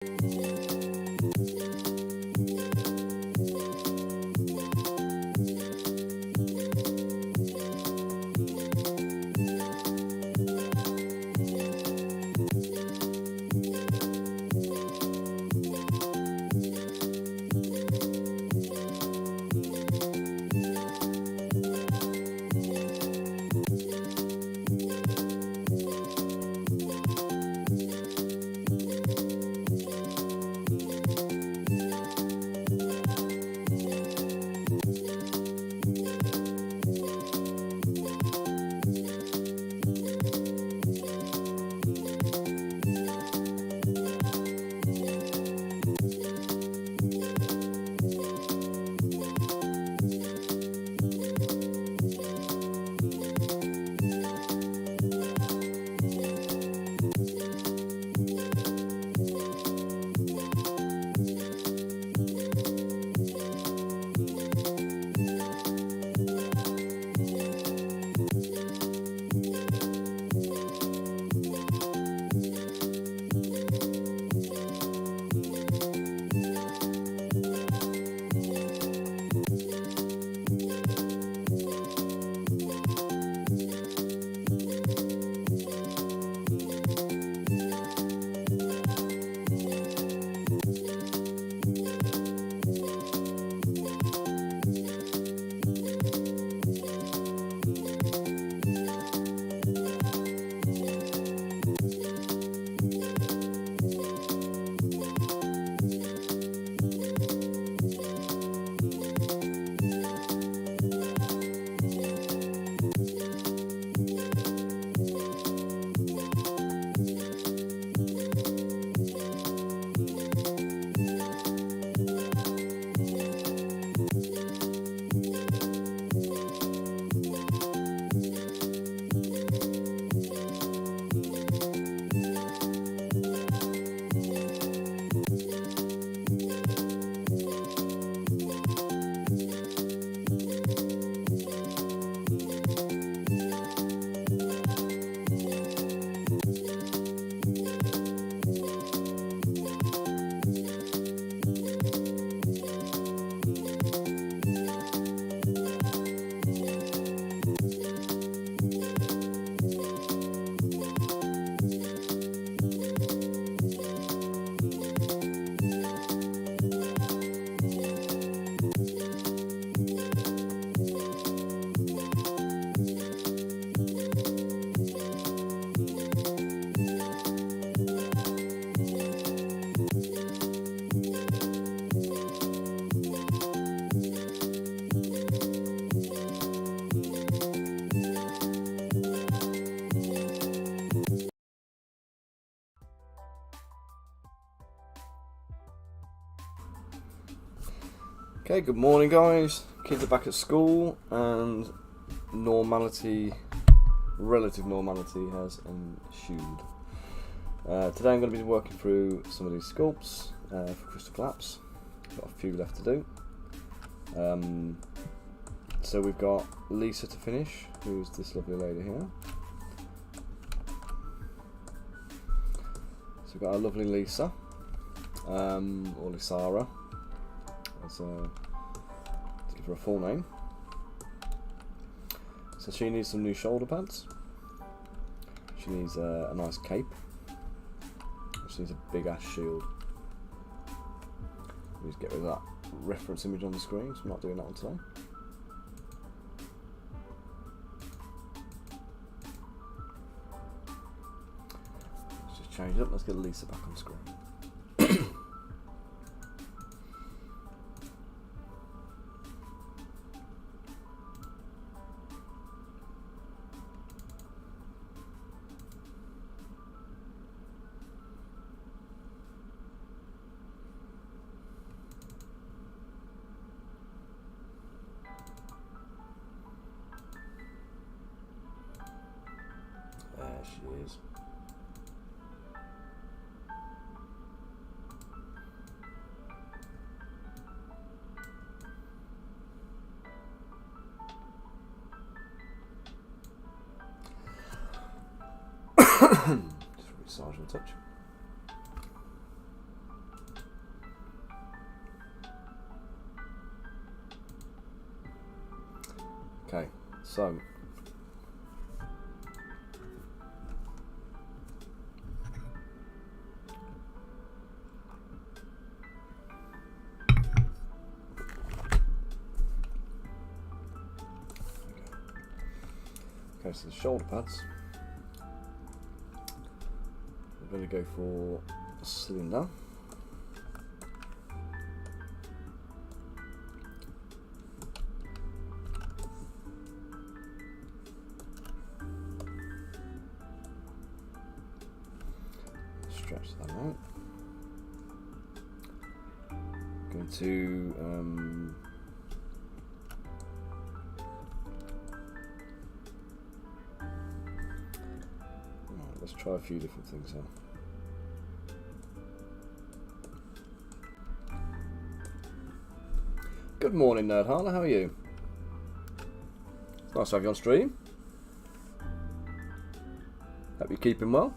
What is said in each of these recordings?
Okay, good morning guys. Kids are back at school and normality, relative normality has ensued. Today I'm going to be working through some of these sculpts for crystal collapse. Got a few left to do. So we've got Lisa to finish, who's this lovely lady here. So we've got our lovely Lisa, or Lisara, to give her a full name. So she needs some new shoulder pads. She needs a nice cape. She needs a big ass shield. We just get rid of that reference image on the screen, so I'm not doing that one today. Let's just change it up. Let's get Lisa back on screen. There she is. Just massage and touch. So, okay, so the shoulder pads, we're going to go for a cylinder. Stretch that out. Going to let's try a few different things here. Good morning, Nerd Harler, how are you? It's nice to have you on stream. Hope you're keeping well.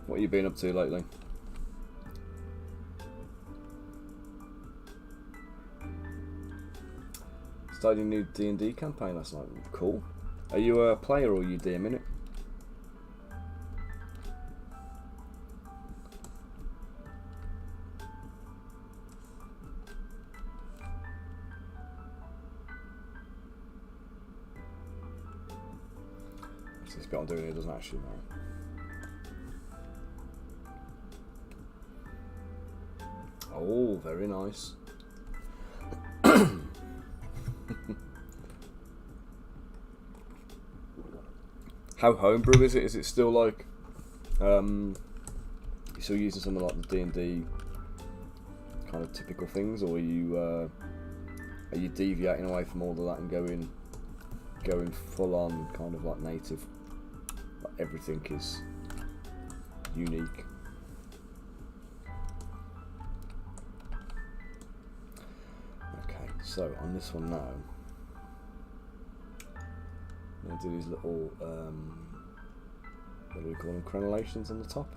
What have you been up to lately? Started a new D&D campaign last night. Cool. Are you a player or are you DMing it? This bit I'm doing here doesn't actually matter. Oh, very nice. How homebrew is it? Is it still like you're still using something like the D&D kind of typical things, or are you deviating away from all of that and going full on kind of like native? Like everything is unique. Okay, so on this one now, I'm going to do these little, what do we call them, crenellations on the top.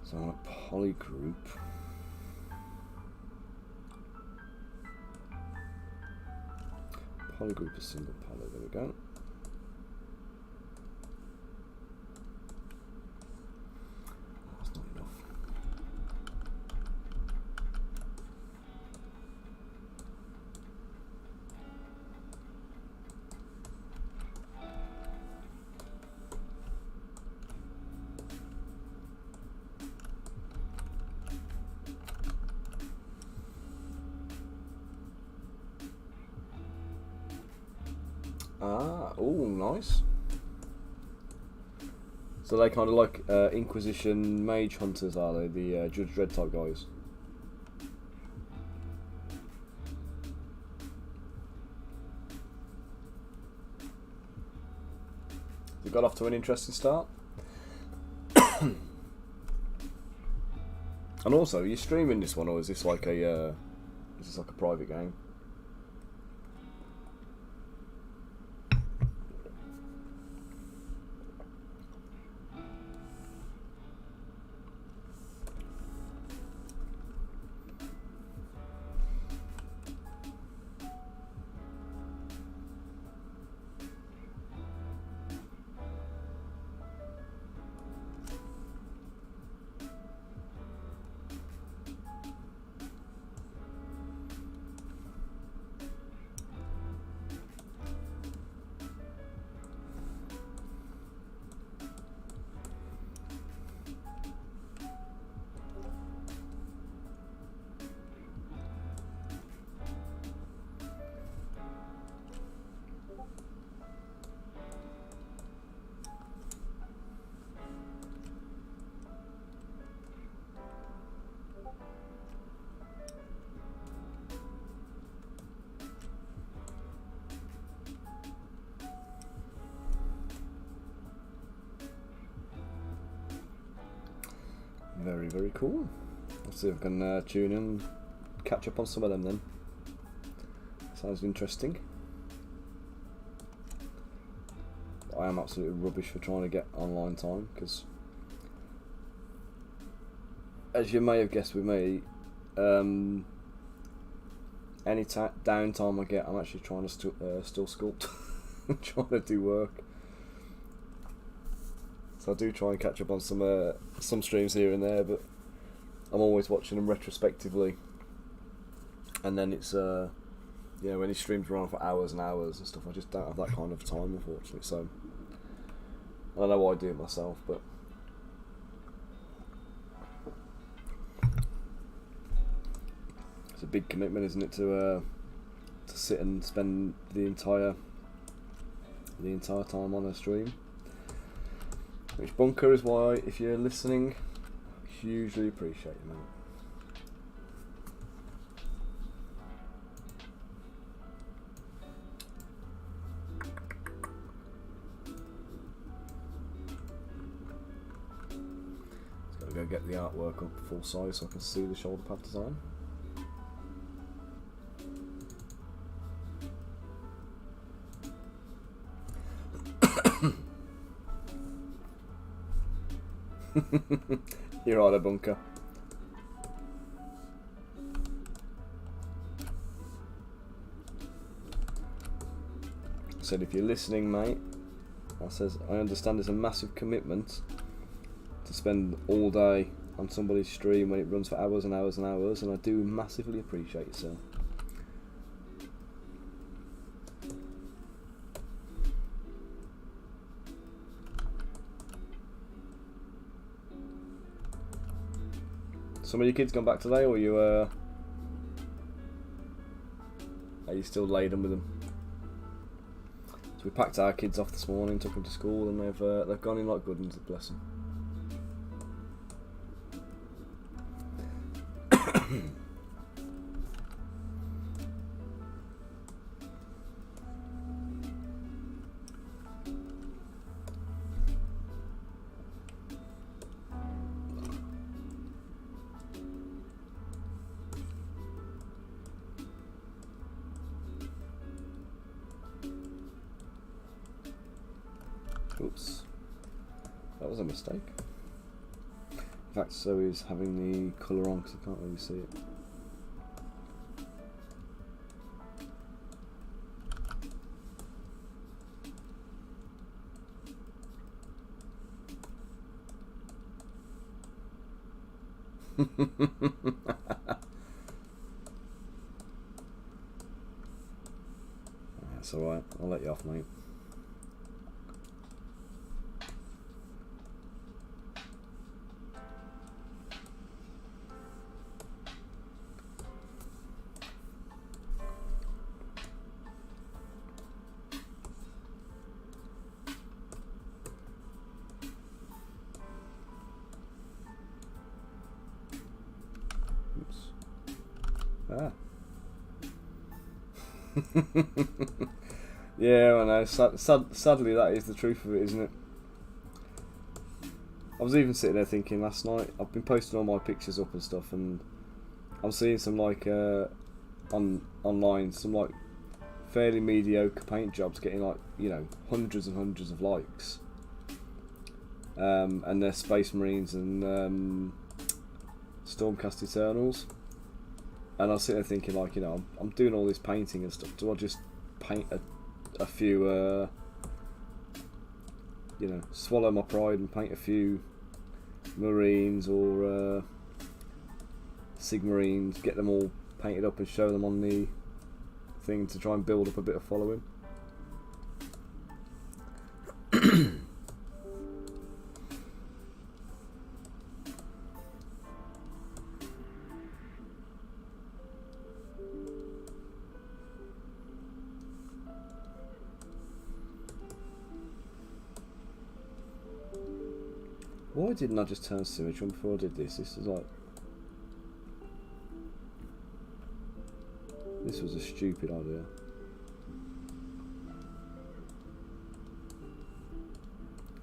So I'm going to polygroup. Polygroup a single poly, there we go. That's not enough. Ah, oh, nice. So they kind of like Inquisition mage hunters, are they? The Judge Dredd type guys. You got off to an interesting start. And also, are you streaming this one, or is this like a private game? Very, very cool. Let's see if I can tune in catch up on some of them then. Sounds interesting. I am absolutely rubbish for trying to get online time, because as you may have guessed with me, any downtime I get, I'm actually trying to still sculpt. I'm trying to do work. So I do try and catch up on some streams here and there, but I'm always watching them retrospectively. And then it's when these streams run on for hours and hours and stuff, I just don't have that kind of time, unfortunately. So I don't know why I do it myself, but it's a big commitment, isn't it, to sit and spend the entire time on a stream. Which, Bunker, is why, if you're listening, I hugely appreciate you, mate. Just gotta go get the artwork up full size so I can see the shoulder pad design. You're right, a Bunker. I said, if you're listening, mate, I understand it's a massive commitment to spend all day on somebody's stream when it runs for hours and hours and hours, and I do massively appreciate it, sir. Some of your kids gone back today, or are you still laden with them? So we packed our kids off this morning, took them to school, and they've gone in like good ones, bless them. Oops, that was a mistake. In fact, so is having the colour on because I can't really see it. That's alright, I'll let you off, mate. Yeah, I know. Sadly, that is the truth of it, isn't it? I was even sitting there thinking last night, I've been posting all my pictures up and stuff, and I'm seeing some like online some like fairly mediocre paint jobs getting like, you know, hundreds and hundreds of likes, and they're Space Marines and Stormcast Eternals. And I was sitting there thinking, like, you know, I'm doing all this painting and stuff. Do I just paint a few, you know, swallow my pride and paint a few Marines or Sigmarines, get them all painted up and show them on the thing to try and build up a bit of following? Why didn't I just turn symmetry on before I did this? This is like... This was a stupid idea.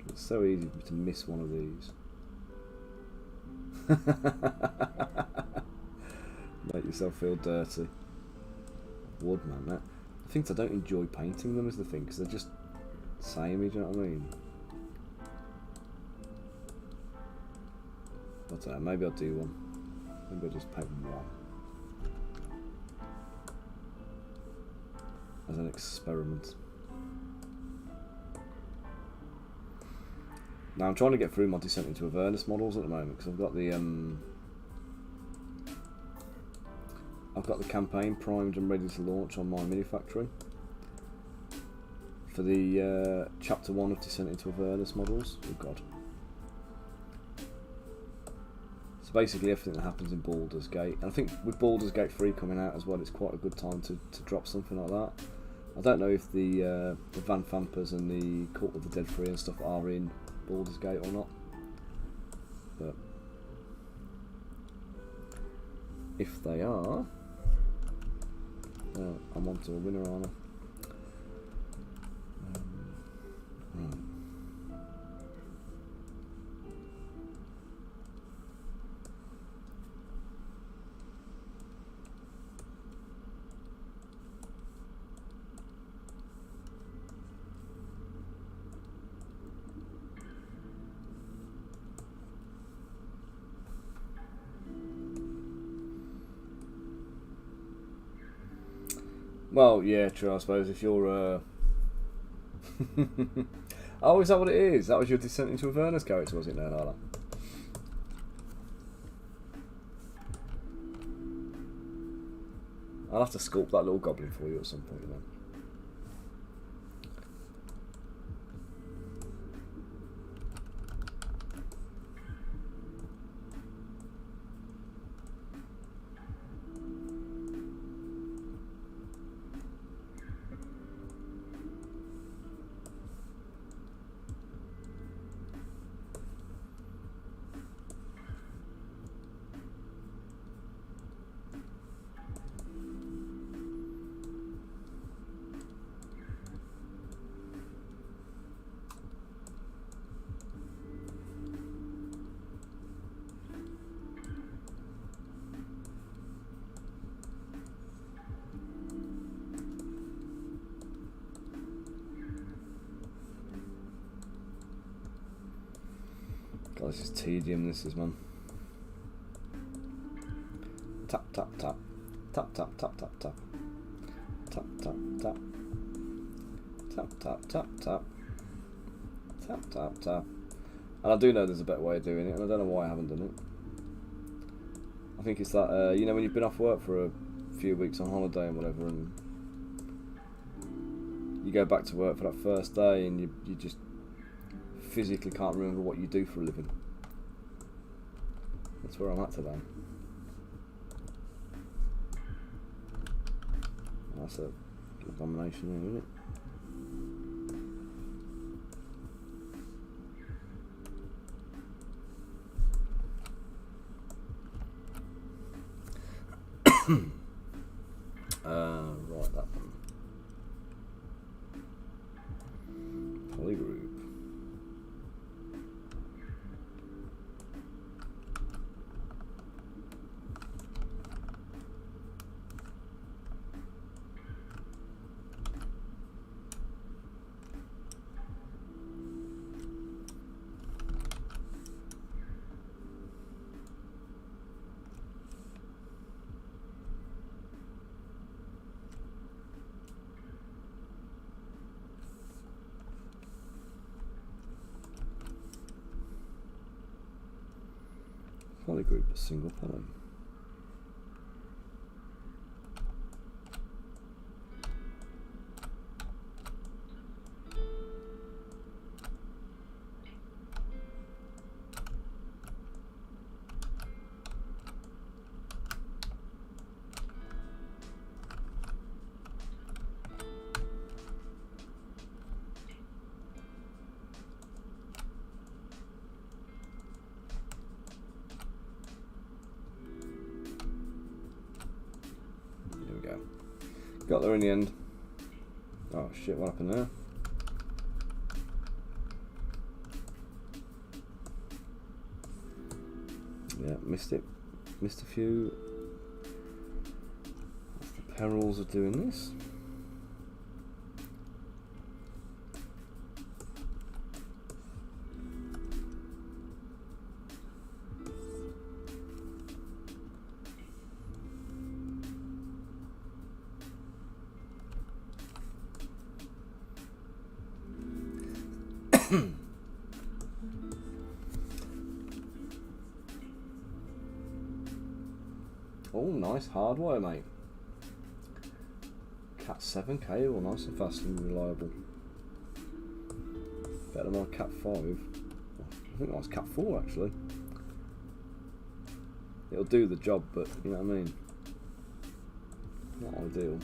It's so easy to miss one of these. Make yourself feel dirty. Wood, man. That. I think I don't enjoy painting them is the thing, because they're just samey, do you know what I mean? I don't know, maybe I'll do one. Maybe I'll just paint one. As an experiment. Now I'm trying to get through my descent into Avernus models at the moment, because I've got the campaign primed and ready to launch on my mini factory for the chapter 1 of Descent into Avernus models. Oh god. So basically everything that happens in Baldur's Gate, and I think with Baldur's Gate 3 coming out as well, it's quite a good time to drop something like that. I don't know if the Van Vampers and the Cult of the Dead 3 and stuff are in Baldur's Gate or not, but if they are, I'm on to a winner, aren't I? Right. Well, yeah, true, I suppose, if you're, Oh, is that what it is? That was your Descent into Avernus character, was it, now, Nala? I'll have to sculpt that little goblin for you at some point, you know. God, this is tedium, this is, man. Tap, tap, tap. Tap, tap, tap, tap, tap. Tap, tap, tap. Tap, tap, tap, tap. Tap, tap, tap. And I do know there's a better way of doing it, and I don't know why I haven't done it. I think it's that, you know, when you've been off work for a few weeks on holiday and whatever, and you go back to work for that first day, and you just physically can't remember what you do for a living. That's where I'm at today. That's a abomination there, isn't it? Right, that one. Polygroup. Polygroup, a single poem. Got there in the end. Oh shit, what happened there? Yeah, missed it. Missed a few. perils of doing this. Oh, nice hardwire, mate. Cat 7 cable, nice and fast and reliable. Better than my Cat 5. I think that's Cat 4 actually. It'll do the job, but you know what I mean? Not ideal.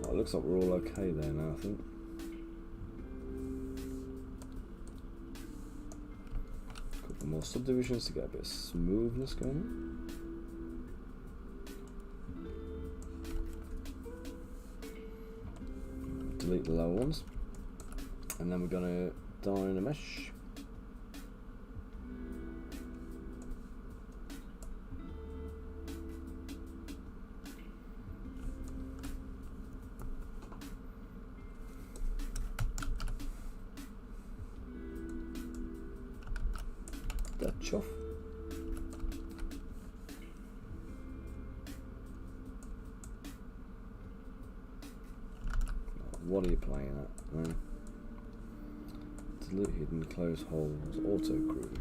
It looks like we're all okay there now, I think. Couple more subdivisions to get a bit of smoothness going on. Delete the lower ones. And then we're going to Dynamesh. Chuff. What are you playing at? No. Delete hidden close holes, auto group.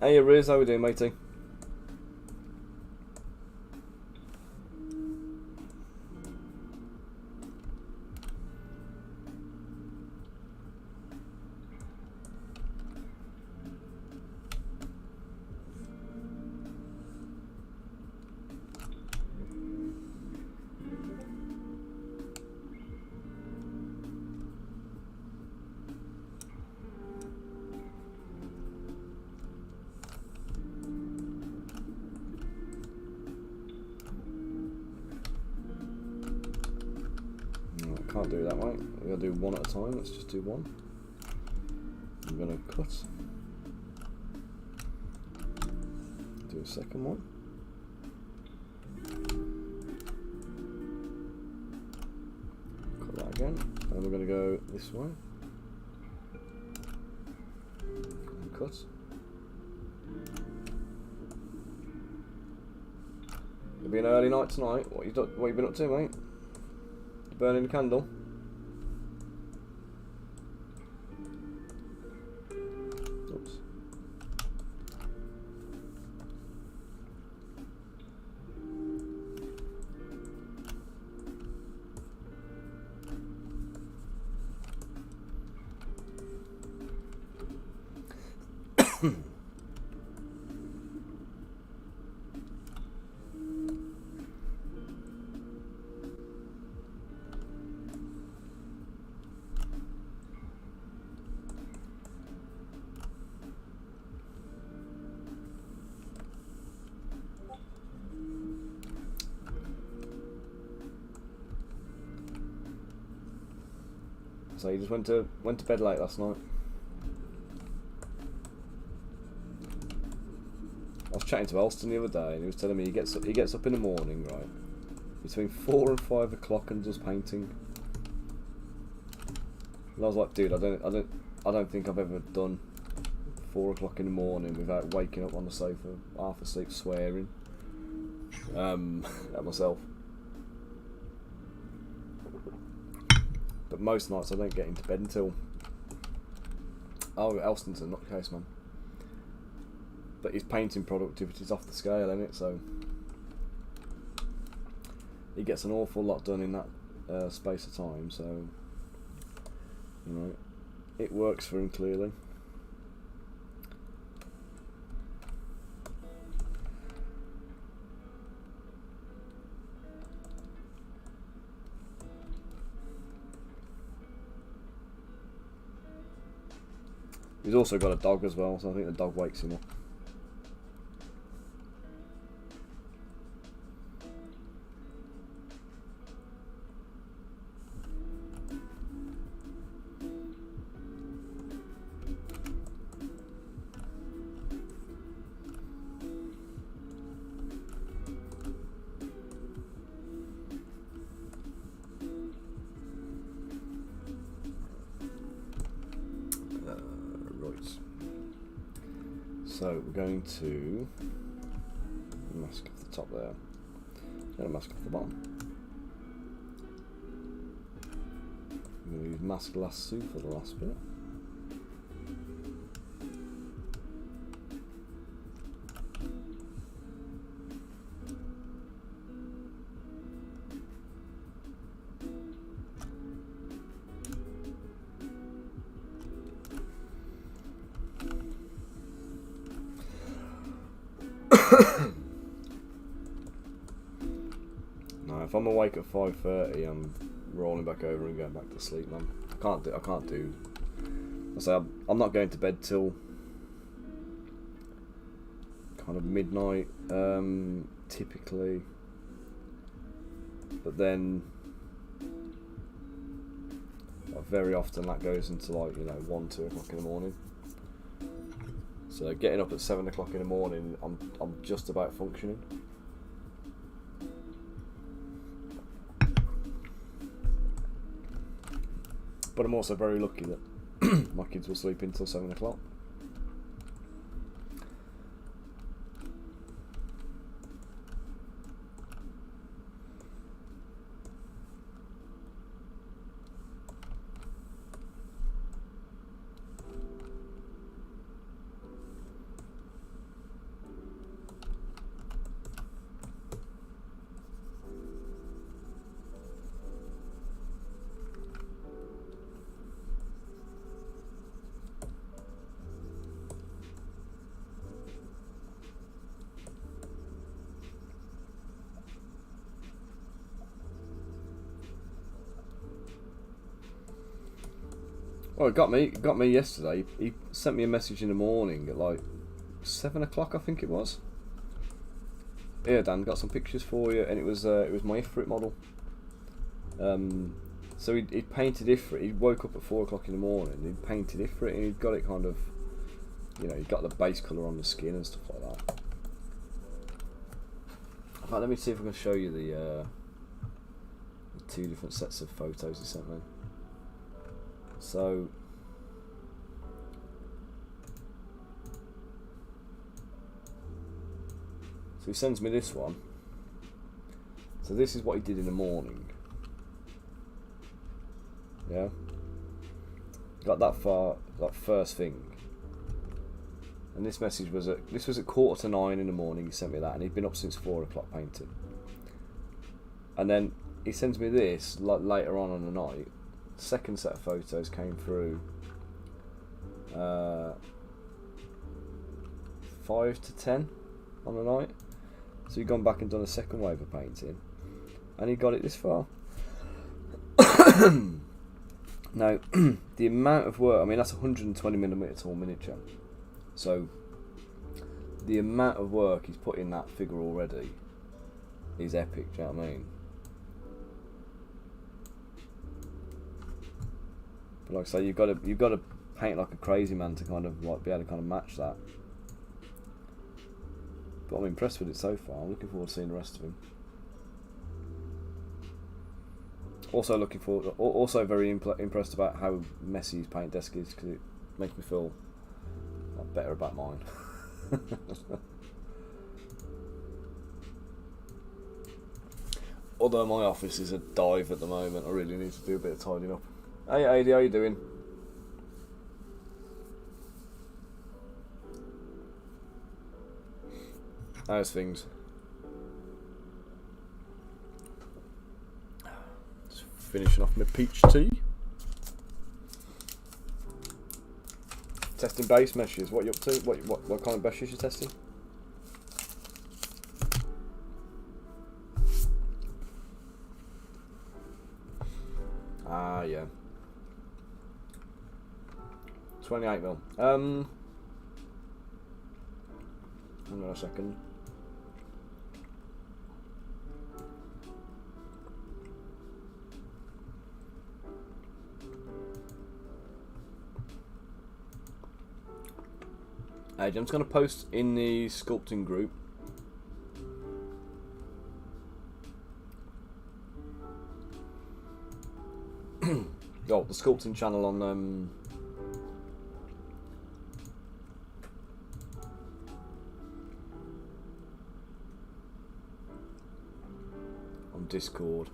Hey Riz, how we doing, matey? Can't do it that way. We're going to do one at a time. Let's just do one. I'm going to cut. Do a second one. Cut that again. And we're going to go this way. And cut. It'll be an early night tonight. What you been up to, mate? Burning a candle. Oops. So you just went to bed late last night. I was chatting to Elston the other day, and he was telling me he gets up in the morning, right, between 4 and 5 o'clock, and does painting. And I was like, dude, I don't think I've ever done 4 o'clock in the morning without waking up on the sofa, half asleep, swearing at myself. But most nights I don't get into bed until... Oh, Elston's a nutcase, man. But his painting productivity's off the scale, isn't it? So he gets an awful lot done in that space of time, so you know, it works for him clearly. He's also got a dog as well, so I think the dog wakes him up. So we're going to mask off the top there, and mask off the bottom. I'm going to use mask lasso for the last bit. No, if I'm awake at 5:30, I'm rolling back over and going back to sleep, man. I can't do. I say I'm not going to bed till kind of midnight, typically. But then, very often that goes into like 1, 2 o'clock in the morning. So getting up at 7 o'clock in the morning, I'm just about functioning. But I'm also very lucky that my kids will sleep until 7 o'clock. Well, it got me yesterday. He sent me a message in the morning at like 7 o'clock, I think it was. Here, Dan, got some pictures for you, and it was my Ifrit model. So he'd painted Ifrit. He woke up at 4 o'clock in the morning. He'd painted Ifrit, and he'd got it kind of, he'd got the base colour on the skin and stuff like that. In fact, let me see if I can show you the 2 different sets of photos he sent me. So he sends me this one. So this is what he did in the morning. Yeah. Got that far, that first thing. And this message was at 9:15 in the morning. He sent me that, and he'd been up since 4 o'clock painting. And then he sends me this like later on the night. Second set of photos came through 5 to 10 on the night. So he'd gone back and done a second wave of painting, and he got it this far. Now, the amount of work, I mean, that's 120mm tall miniature. So the amount of work he's put in that figure already is epic, do you know what I mean? But like I say, you've got to paint like a crazy man to kind of like be able to kind of match that. But I'm impressed with it so far. I'm looking forward to seeing the rest of him. Also very impressed about how messy his paint desk is, because it makes me feel like better about mine. Although my office is a dive at the moment, I really need to do a bit of tidying up. Hey AD, how you doing? How's things? finishing off my peach tea. Testing base meshes. What are you up to? What kind of meshes you testing? Ah, yeah. 28mm. Hang on a second. I'm just going to post in the sculpting group. Oh, the sculpting channel on Discord.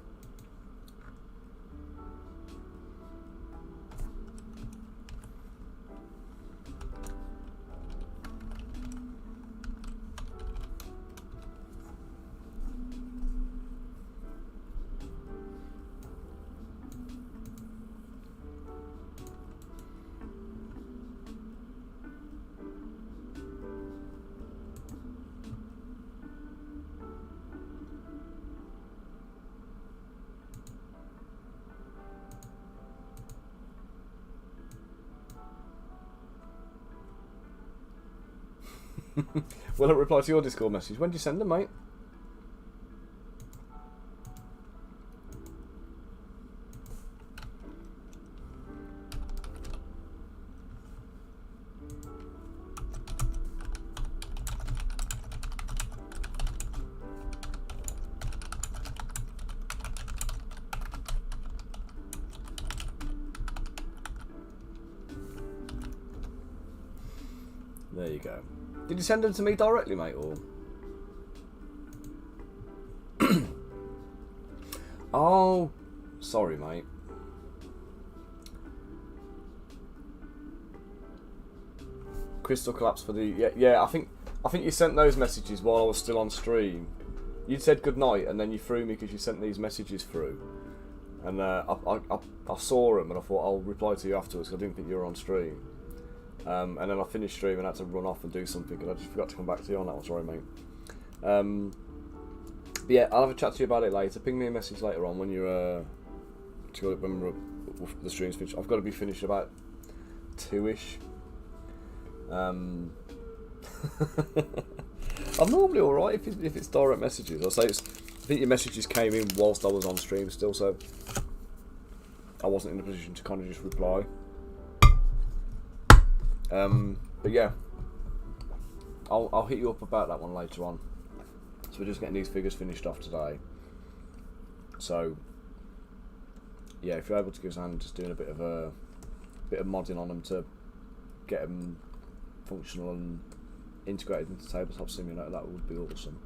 Will it reply to your Discord message? When do you send them, mate? There you go. Did you send them to me directly, mate, or? Oh, sorry, mate. Crystal collapse for the yeah. I think you sent those messages while I was still on stream. You said good night, and then you threw me because you sent these messages through, and I saw them, and I thought I'll reply to you afterwards because I didn't think you were on stream. And then I finished stream and had to run off and do something, and I just forgot to come back to you on that one. Sorry, mate. But yeah, I'll have a chat to you about it later. Ping me a message later on when you're when the stream's finished. I've got to be finished about 2ish. I'm normally alright if it's direct messages. I think your messages came in whilst I was on stream still, so I wasn't in a position to kind of just reply. But yeah, I'll hit you up about that one later on. So we're just getting these figures finished off today. So yeah, if you're able to give us a hand, just doing a bit of modding on them to get them functional and integrated into Tabletop Simulator, that would be awesome.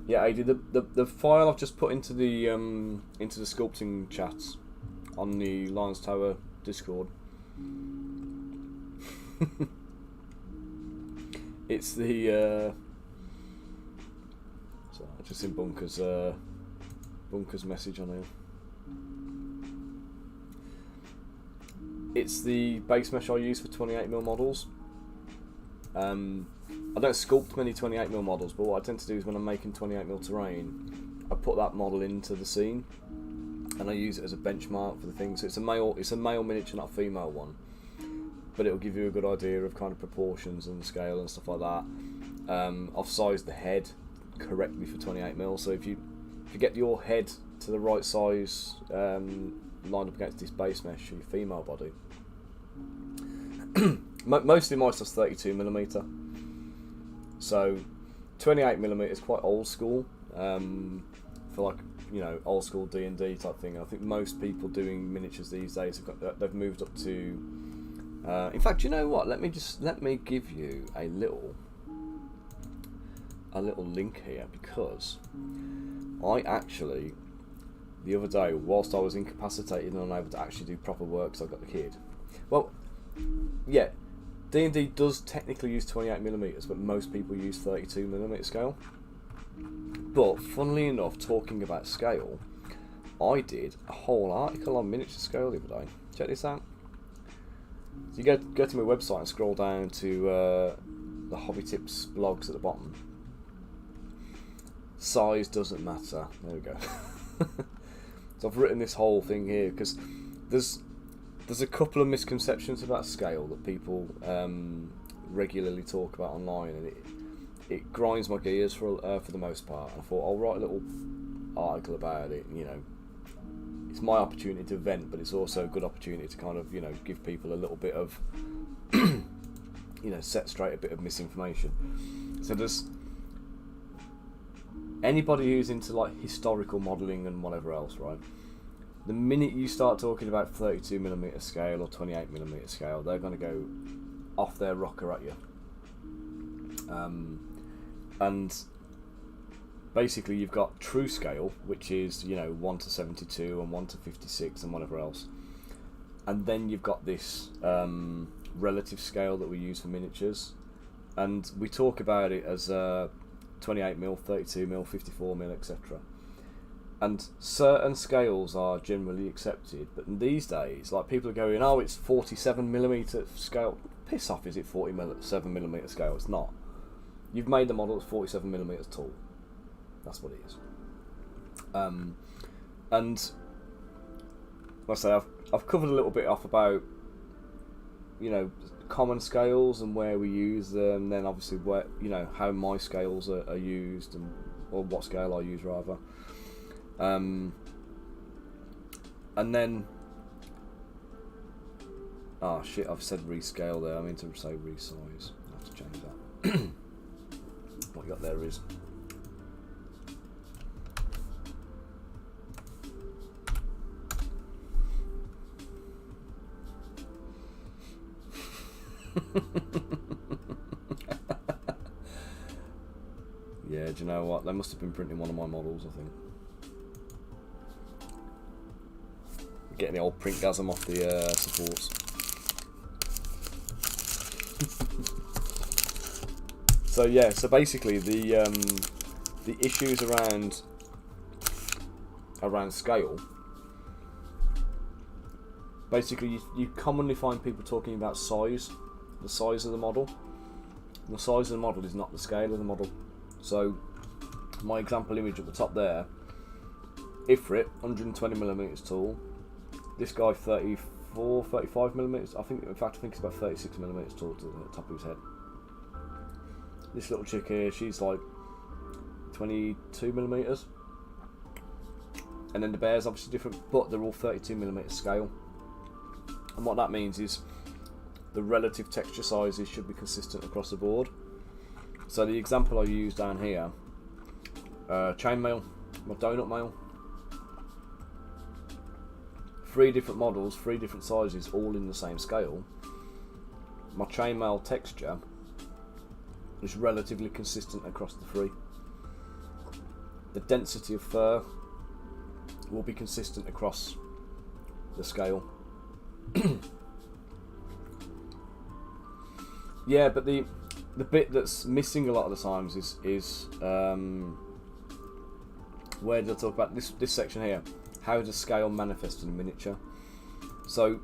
Yeah, AD, the file I've just put into the sculpting chats on the Lions Tower Discord. It's the so I just seen Bunker's message on here. It's the base mesh I use for 28mm models. I don't sculpt many 28mm models, but what I tend to do is when I'm making 28mm terrain, I put that model into the scene, and I use it as a benchmark for the thing. So it's a male miniature, not a female one, but it'll give you a good idea of kind of proportions and scale and stuff like that. I've sized the head correctly for 28mm, so if you get your head to the right size, lined up against this base mesh for your female body. Mostly my stuff's 32mm. So 28mm is quite old school for, like, you know, old school D&D type thing. I think most people doing miniatures these days they've moved up to. In fact, you know what? Let me give you a little link here, because I actually the other day, whilst I was incapacitated and unable to actually do proper work because I got the kid. Well, yeah. D&D does technically use 28mm, but most people use 32mm scale. But funnily enough, talking about scale, I did a whole article on miniature scale the other day. Check this out. So you go to my website and scroll down to the Hobby Tips blogs at the bottom. Size doesn't matter. There we go. So I've written this whole thing here because there's a couple of misconceptions about scale that people regularly talk about online, and it grinds my gears for the most part. And I thought I'll write a little article about it. You know, it's my opportunity to vent, but it's also a good opportunity to kind of, you know, give people a little bit of you know, set straight a bit of misinformation. So there's anybody who's into like historical modelling and whatever else, right? The minute you start talking about 32mm scale or 28mm scale, they're going to go off their rocker at you. And basically you've got true scale, which is, you know, 1 to 72 and 1 to 56 and whatever else. And then you've got this relative scale that we use for miniatures. And we talk about it as 28mm, 32mm, 54mm, etc. And certain scales are generally accepted, but these days, like, people are going, oh, it's 47mm scale. Piss off, is it 47mm scale? It's not. You've made the model that's 47mm tall. That's what it is. And like I say, I've covered a little bit off about, you know, common scales and where we use them. Then obviously where, you know, how my scales are used, and or what scale I use rather. And then, oh shit, I've said rescale there. I mean to say resize. I have to change that. What you got there is yeah, do you know what? They must have been printing one of my models, I think. Getting the old printgasm off the supports. So yeah, so basically the issues around scale. Basically, you commonly find people talking about size, the size of the model. And the size of the model is not the scale of the model. So my example image at the top there, Ifrit, 120mm tall. This guy 34, 35mm. I think it's about 36mm tall to the top of his head. This little chick here, she's like 22mm. And then the bear's obviously different, but they're all 32mm scale. And what that means is the relative texture sizes should be consistent across the board. So the example I use down here, chainmail, my donut mail. 3 different models, 3 different sizes, all in the same scale. My chainmail texture is relatively consistent across the 3. The density of fur will be consistent across the scale. Yeah, but the bit that's missing a lot of the times is where they'll talk about this section here. How does scale manifest in a miniature? So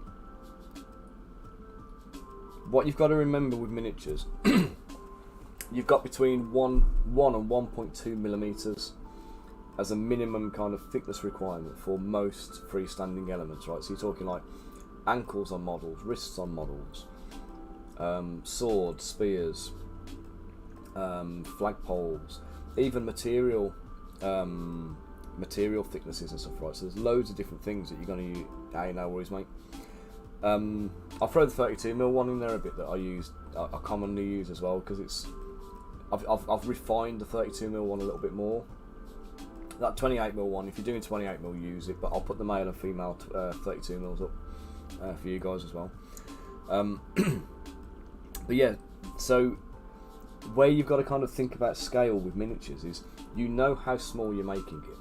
what you've got to remember with miniatures, you've got between 1 and 1.2mm as a minimum kind of thickness requirement for most freestanding elements, right? So you're talking like ankles on models, wrists on models, swords, spears, flagpoles, even material thicknesses and stuff, right? So there's loads of different things that you're going to use. Hey, no worries, mate. I'll throw the 32mm one in there a bit that I commonly use as well, because it's I've refined the 32mm one a little bit more. That 28mm one, if you're doing 28mm, use it, but I'll put the male and female 32mm up for you guys as well. But yeah, so where you've got to kind of think about scale with miniatures is, you know how small you're making it,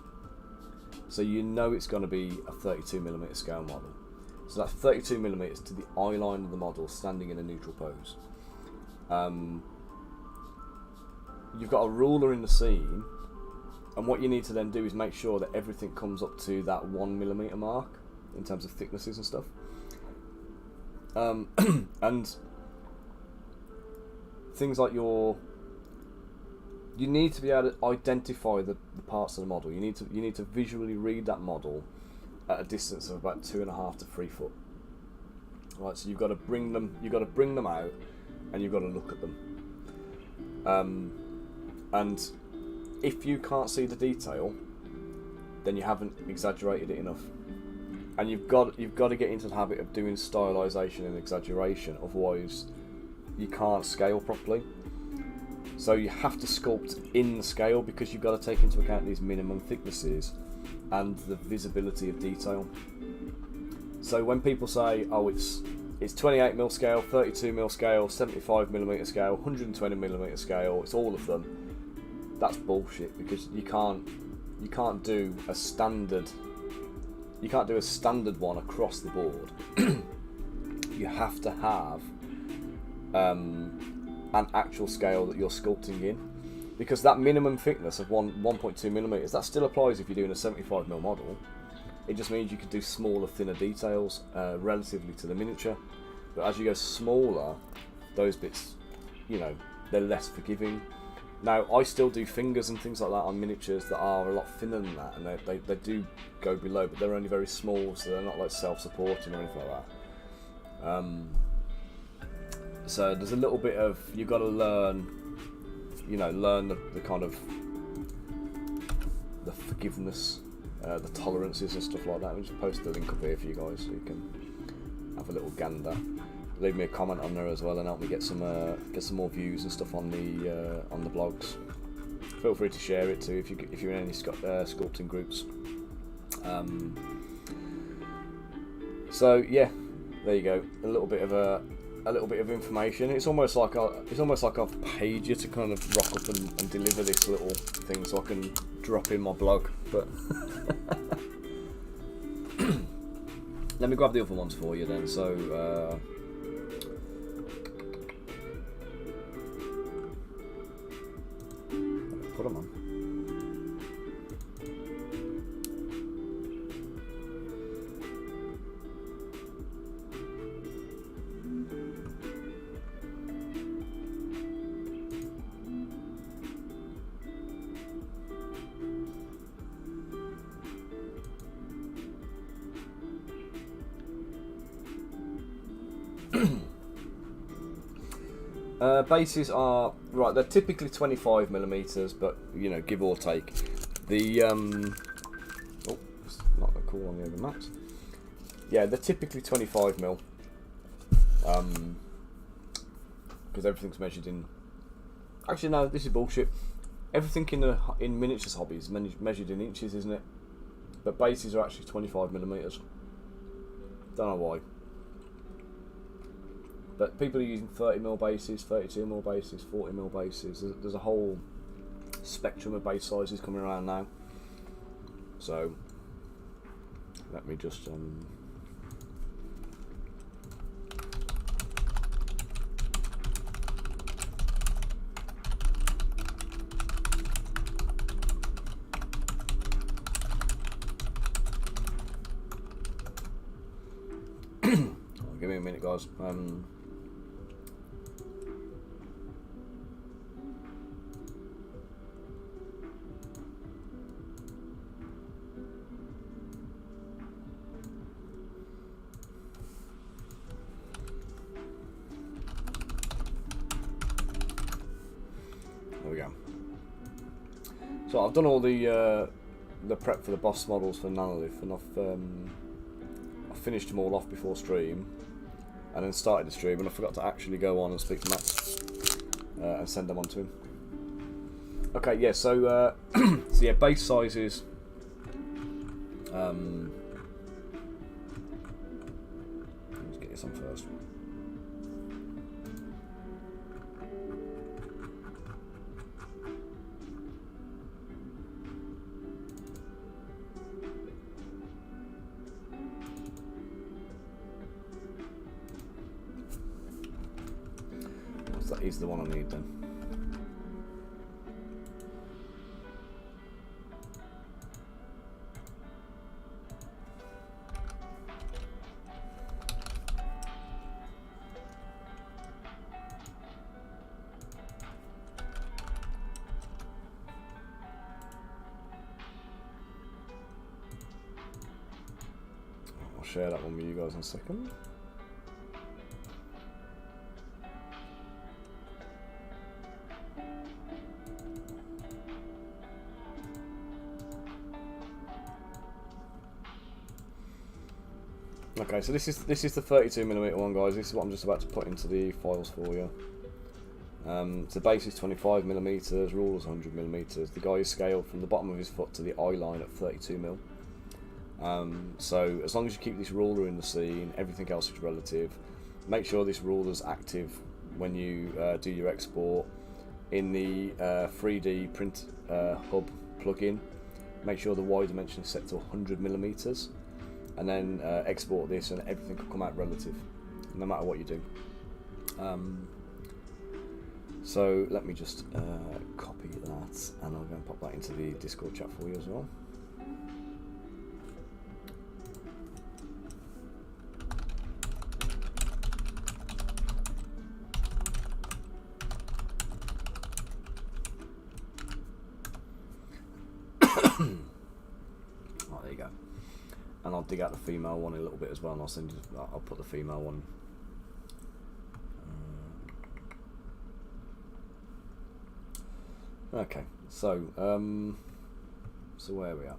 so you know it's going to be a 32mm scale model. So that's 32mm to the eye line of the model standing in a neutral pose. You've got a ruler in the scene, and what you need to then do is make sure that everything comes up to that 1mm mark in terms of thicknesses and stuff. And things like you need to be able to identify the parts of the model. You need to visually read that model at a distance of about 2.5 to 3 foot. Right, so you've got to bring them out, and you've got to look at them. And if you can't see the detail, then you haven't exaggerated it enough. And you've got to get into the habit of doing stylisation and exaggeration, otherwise you can't scale properly. So you have to sculpt in the scale, because you've got to take into account these minimum thicknesses and the visibility of detail. So when people say, oh, it's 28mm scale, 32mm scale, 75mm scale, 120mm scale, it's all of them, that's bullshit, because you can't do a standard one across the board. You have to have an actual scale that you're sculpting in, because that minimum thickness of 1.2mm, that still applies if you're doing a 75mm model. It just means you can do smaller, thinner details relatively to the miniature. But as you go smaller, those bits, they're less forgiving. Now, I still do fingers and things like that on miniatures that are a lot thinner than that, and they do go below, but they're only very small, so they're not like self-supporting or anything like that. So there's a little bit of, you've got to learn the kind of the forgiveness, the tolerances and stuff like that. I'll just post the link up here for you guys so you can have a little gander. Leave me a comment on there as well and help me get some more views and stuff on the blogs. Feel free to share it too if you're in any sculpting groups. So yeah, there you go. A little bit of information. It's almost like I've paid you to kind of rock up and deliver this little thing so I can drop in my blog. But let me grab the other ones for you then. So. Put them on. Bases are right. They're typically 25mm, but give or take. The it's not that cool on the other maps. Yeah, they're typically 25mm. Because everything's measured in. Actually, no, this is bullshit. Everything in miniatures hobby is measured in inches, isn't it? But bases are actually 25mm. Don't know why. But people are using 30mm bases, 32mm bases, 40mm bases. There's a whole spectrum of base sizes coming around now. So let me just give me a minute, guys. There we go. So I've done all the prep for the boss models for Nanolith, and I've finished them all off before stream, and then started the stream, and I forgot to actually go on and speak to Max and send them on to him. Okay, yeah. So so yeah, base sizes. Let's get this on first. is the one I need then. I'll share that one with you guys in a second. Okay, so this is the 32mm one, guys. This is what I'm just about to put into the files for you. So the base is 25mm, ruler's 100mm. The guy is scaled from the bottom of his foot to the eye line at 32mm. So as long as you keep this ruler in the scene, everything else is relative. Make sure this ruler's active when you do your export. In the 3D print hub plugin, make sure the Y dimension is set to 100mm. And then export this, and everything will come out relative, no matter what you do. So let me just copy that, and I'll go and pop that into the Discord chat for you as well. Right, there you go. And I'll dig out the female one in a little bit as well, and I'll send you. I'll put the female one. Okay, so so where are we at?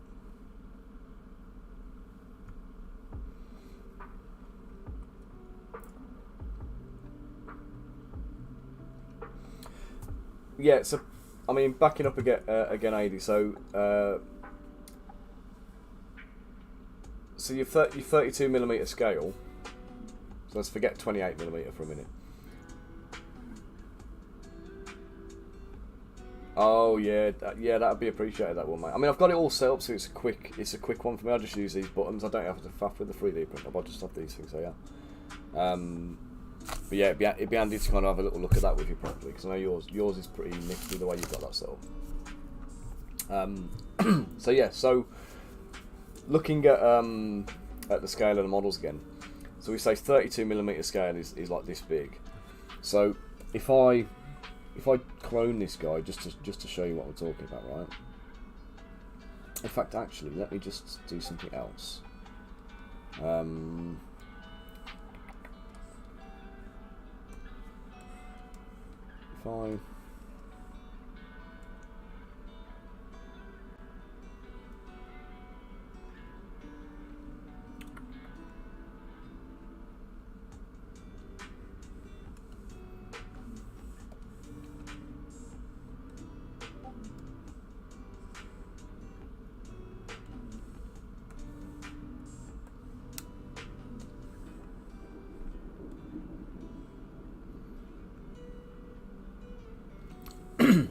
Yeah, so I mean, backing up again, AD. So your 32mm scale. So let's forget 28mm for a minute. Oh yeah, that'd be appreciated, that one, mate. I mean, I've got it all set up, so it's a quick one for me. I just use these buttons. I don't have to faff with the 3D printer. I just have these things. So yeah. But yeah, it'd be handy to kind of have a little look at that with you properly, because I know yours is pretty nifty the way you've got that set up. So yeah, so looking at the scale of the models again. So we say 32mm scale is like this big. So if I clone this guy just to show you what we're talking about, right? In fact, actually, let me just do something else. If I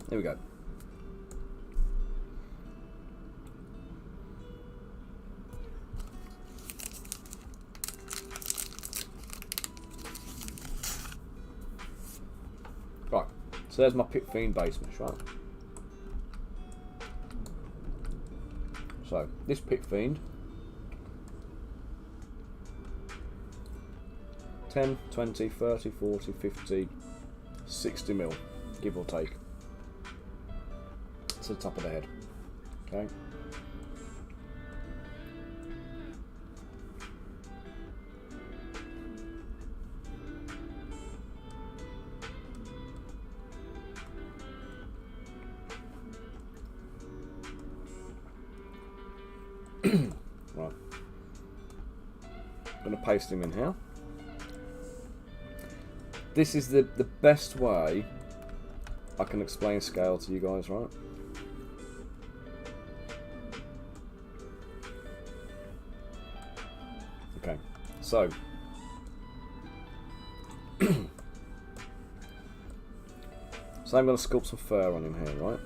there we go. Right, so there's my Pit Fiend base mesh, right? So this Pit Fiend, 10, 20, 30, 40, 50, 60 mil, give or take, to the top of the head. Okay. Right. I'm going to paste him in here. This is the best way I can explain scale to you guys, right? Okay, so I'm going to sculpt some fur on him here, right?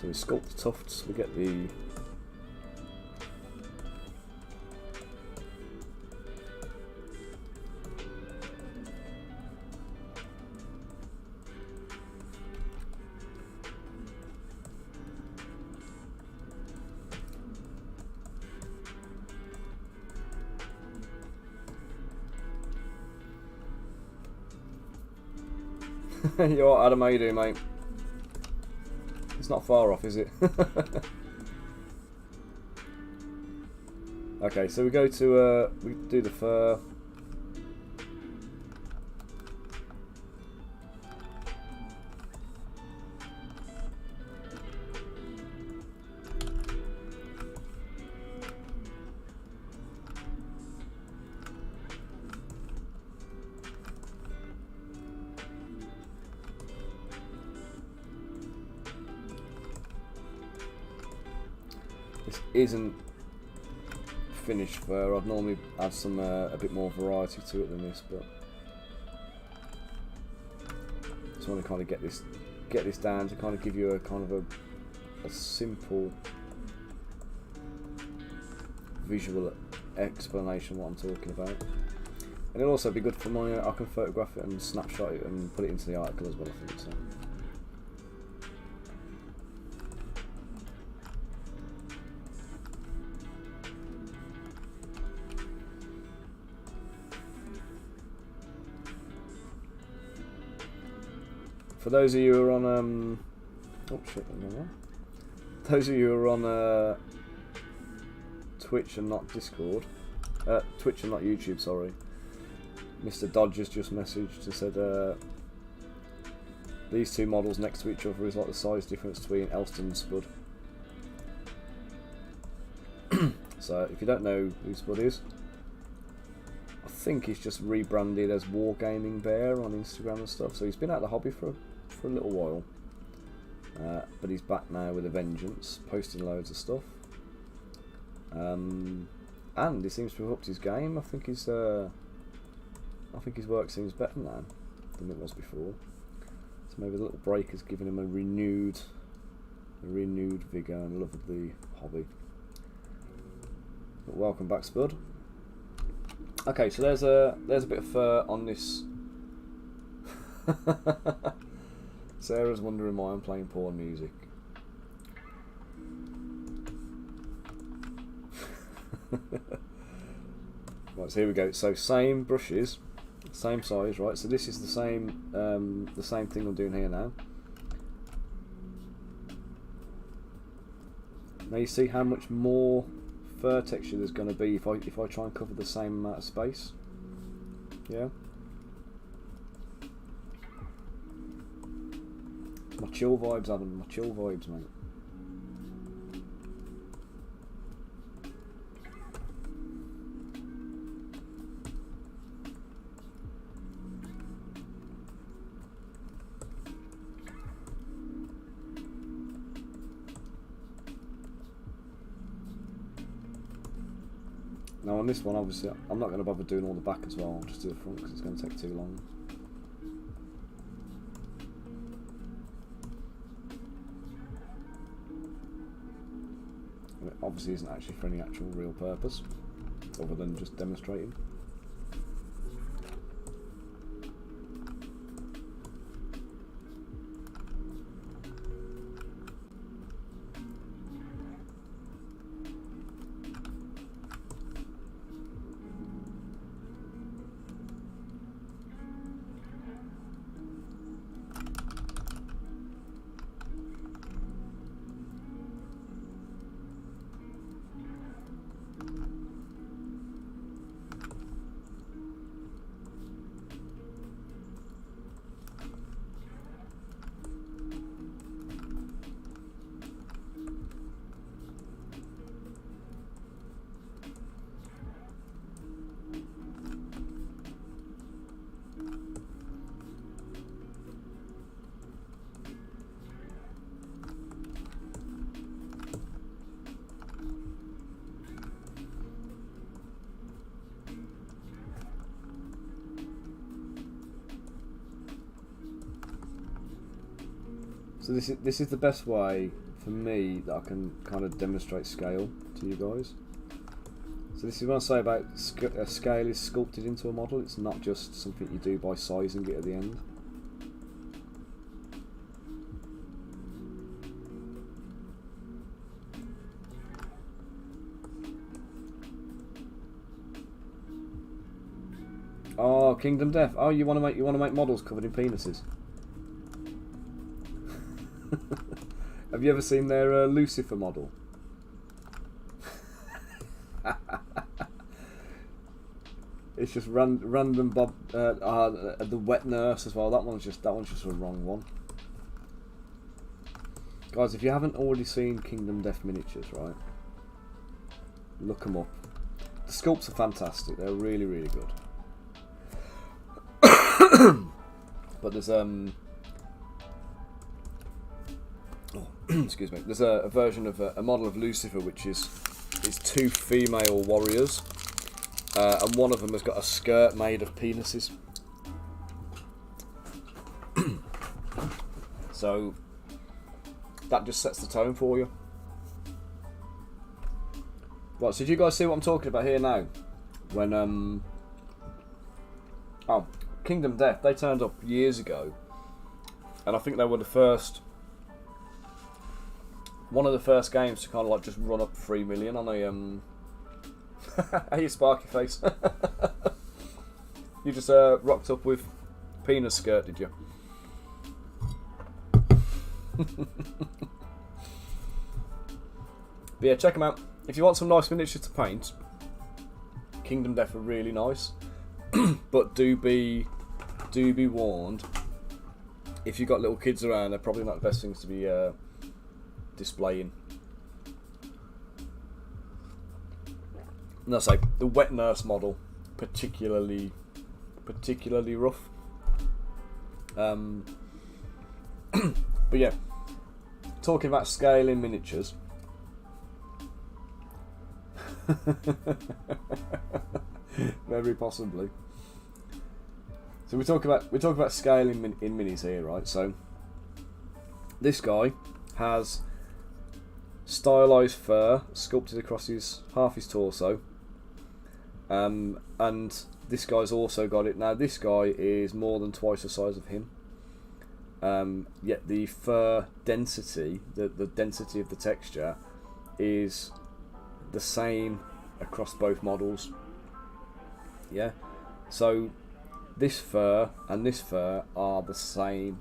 So we sculpt the tufts, we get the you alright, Adam? How you doing, mate? It's not far off, is it? Okay, so we go to we do the fur. This isn't finished fur. I'd normally add some a bit more variety to it than this, but just want to kind of get this down to kind of give you a kind of a simple visual explanation of what I'm talking about. And it'll also be good for my. I can photograph it and snapshot it and put it into the article as well, I think so. For those of you who are on oh shit, no. Those of you who are on Twitch and not Discord, Twitch and not YouTube, sorry. Mr. Dodgers just messaged and said these two models next to each other is like the size difference between Elston and Spud. So if you don't know who Spud is, I think he's just rebranded as Wargaming Bear on Instagram and stuff. So he's been out of the hobby for a little while, but he's back now with a vengeance, posting loads of stuff. And he seems to have upped his game. I think his work seems better now than it was before. So maybe the little break has given him a renewed vigour and love of the hobby. But welcome back, Spud. Okay, so there's a bit of fur on this. Sarah's wondering why I'm playing porn music. Right, so here we go. So same brushes, same size, right? So this is the same thing I'm doing here now. Now you see how much more fur texture there's going to be if I try and cover the same amount of space. Yeah. My chill vibes, Adam. My chill vibes, mate. Now on this one, obviously, I'm not going to bother doing all the back as well. I'll just do the front because it's going to take too long. And it obviously isn't actually for any actual real purpose, other than just demonstrating. So this is the best way for me that I can kind of demonstrate scale to you guys. So this is what I say about scale is sculpted into a model. It's not just something you do by sizing it at the end. Oh, Kingdom Death. Oh, you want to make models covered in penises? Have you ever seen their Lucifer model? It's just random Bob. The wet nurse as well. That one's just a wrong one. Guys, if you haven't already seen Kingdom Death miniatures, right? Look them up. The sculpts are fantastic. They're really, really good. But there's excuse me. There's a version of a model of Lucifer which is two female warriors, and one of them has got a skirt made of penises. So that just sets the tone for you. Right, so did you guys see what I'm talking about here now? When Kingdom Death, they turned up years ago, and I think they were one of the first games to kind of like just run up 3 million on a hey, you sparky face. You just rocked up with penis skirt, did you? But yeah, check them out. If you want some nice miniatures to paint, Kingdom Death are really nice. But do be warned, if you've got little kids around, they're probably not the best things to be displaying. No, say the wet nurse model, particularly rough. But yeah, talking about scaling miniatures. Very possibly. So we talk about scaling in minis here, right? So this guy has stylized fur sculpted across half his torso, and this guy's also got it. Now this guy is more than twice the size of him. Yet the fur density, the density of the texture, is the same across both models. Yeah, so this fur and this fur are the same.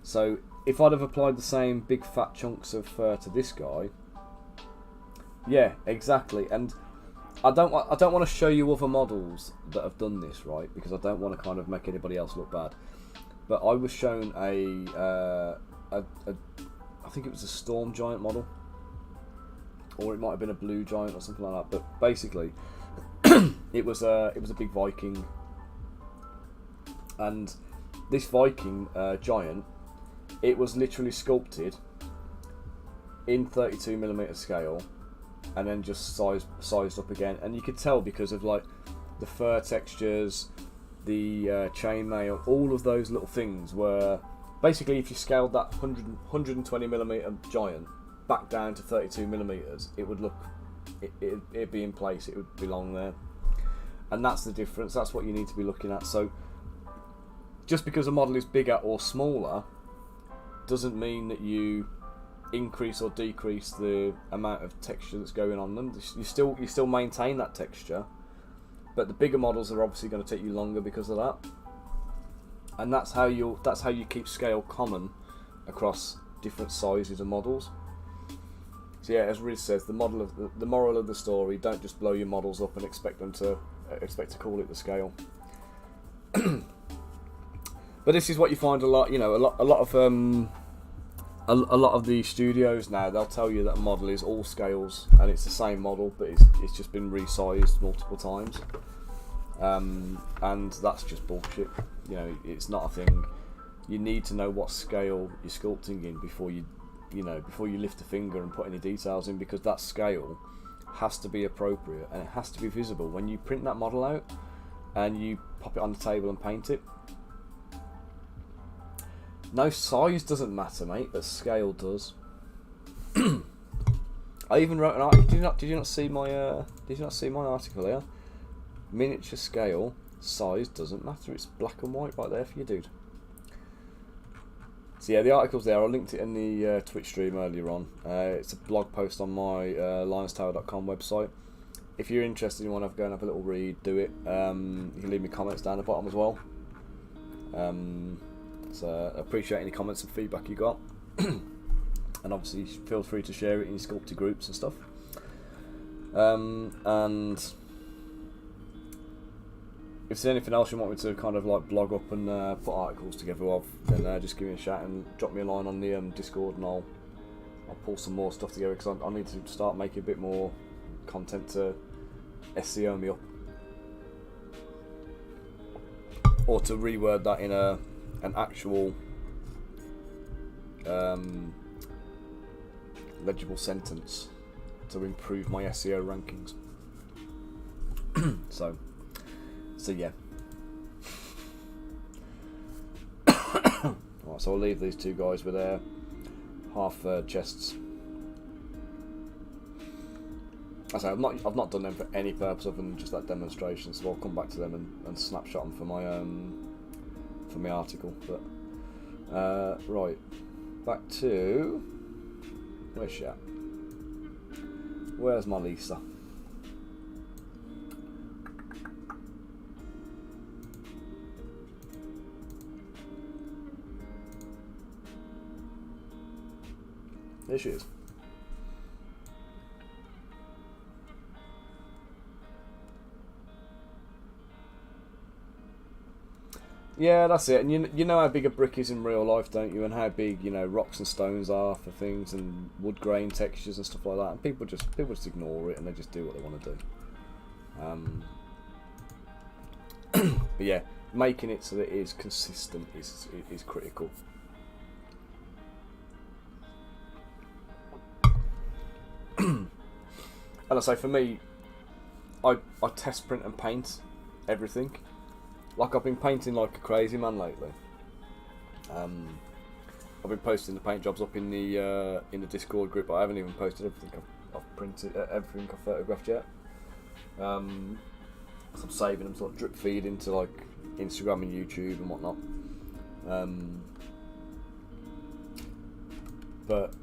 So if I'd have applied the same big fat chunks of fur to this guy, yeah, exactly. And I don't want to show you other models that have done this, right? Because I don't want to kind of make anybody else look bad. But I was shown I think it was a Storm Giant model, or it might have been a Blue Giant or something like that. But basically, it was a big Viking, and this Viking giant, it was literally sculpted in 32mm scale, and then just sized up again. And you could tell because of like the fur textures, the chainmail, all of those little things were basically, if you scaled that 120mm giant back down to 32mm, it would look, it'd be in place, it would belong there. And that's the difference. That's what you need to be looking at. So just because a model is bigger or smaller doesn't mean that you increase or decrease the amount of texture that's going on them. You still maintain that texture, but the bigger models are obviously going to take you longer because of that. And that's how you keep scale common across different sizes of models. So yeah, as Riz says, the moral of the story: don't just blow your models up and expect to call it the scale. But this is what you find a lot. You know, a lot of the studios now, they'll tell you that a model is all scales and it's the same model, but it's just been resized multiple times, and that's just bullshit. You know, it's not a thing. You need to know what scale you're sculpting in before you lift a finger and put any details in, because that scale has to be appropriate and it has to be visible when you print that model out and you pop it on the table and paint it. No, size doesn't matter, mate, but scale does. I even wrote an article. Did you not see my article here? Miniature scale size doesn't matter. It's black and white right there for you, dude. So yeah, the article's there. I linked it in the Twitch stream earlier on. It's a blog post on my lionstower.com website. If you're interested and you want to go and have a little read, do it. You can leave me comments down the bottom as well. So I appreciate any comments and feedback you got. And obviously feel free to share it in your sculpting groups and stuff. And if there's anything else you want me to kind of like blog up and put articles together of, then just give me a shout and drop me a line on the Discord, and I'll pull some more stuff together, because I need to start making a bit more content to SEO me up, or to reword that in an actual legible sentence to improve my SEO rankings. So yeah. Right, so I'll leave these two guys with their half chests. I say I've not done them for any purpose other than just that demonstration, so I'll come back to them and snapshot them for my article. But right, back to where's she at? Where's my Lisa? There she is. Yeah, that's it. And you know how big a brick is in real life, don't you? And how big, you know, rocks and stones are for things, and wood grain textures and stuff like that. And people just ignore it, and they just do what they want to do. But yeah, making it so that it is consistent is critical. And I say, for me, I test print and paint everything. Like, I've been painting like a crazy man lately. I've been posting the paint jobs up in the Discord group, but I haven't even posted everything I've printed, everything I've photographed yet. So I'm saving them, sort of drip feed into like Instagram and YouTube and whatnot. But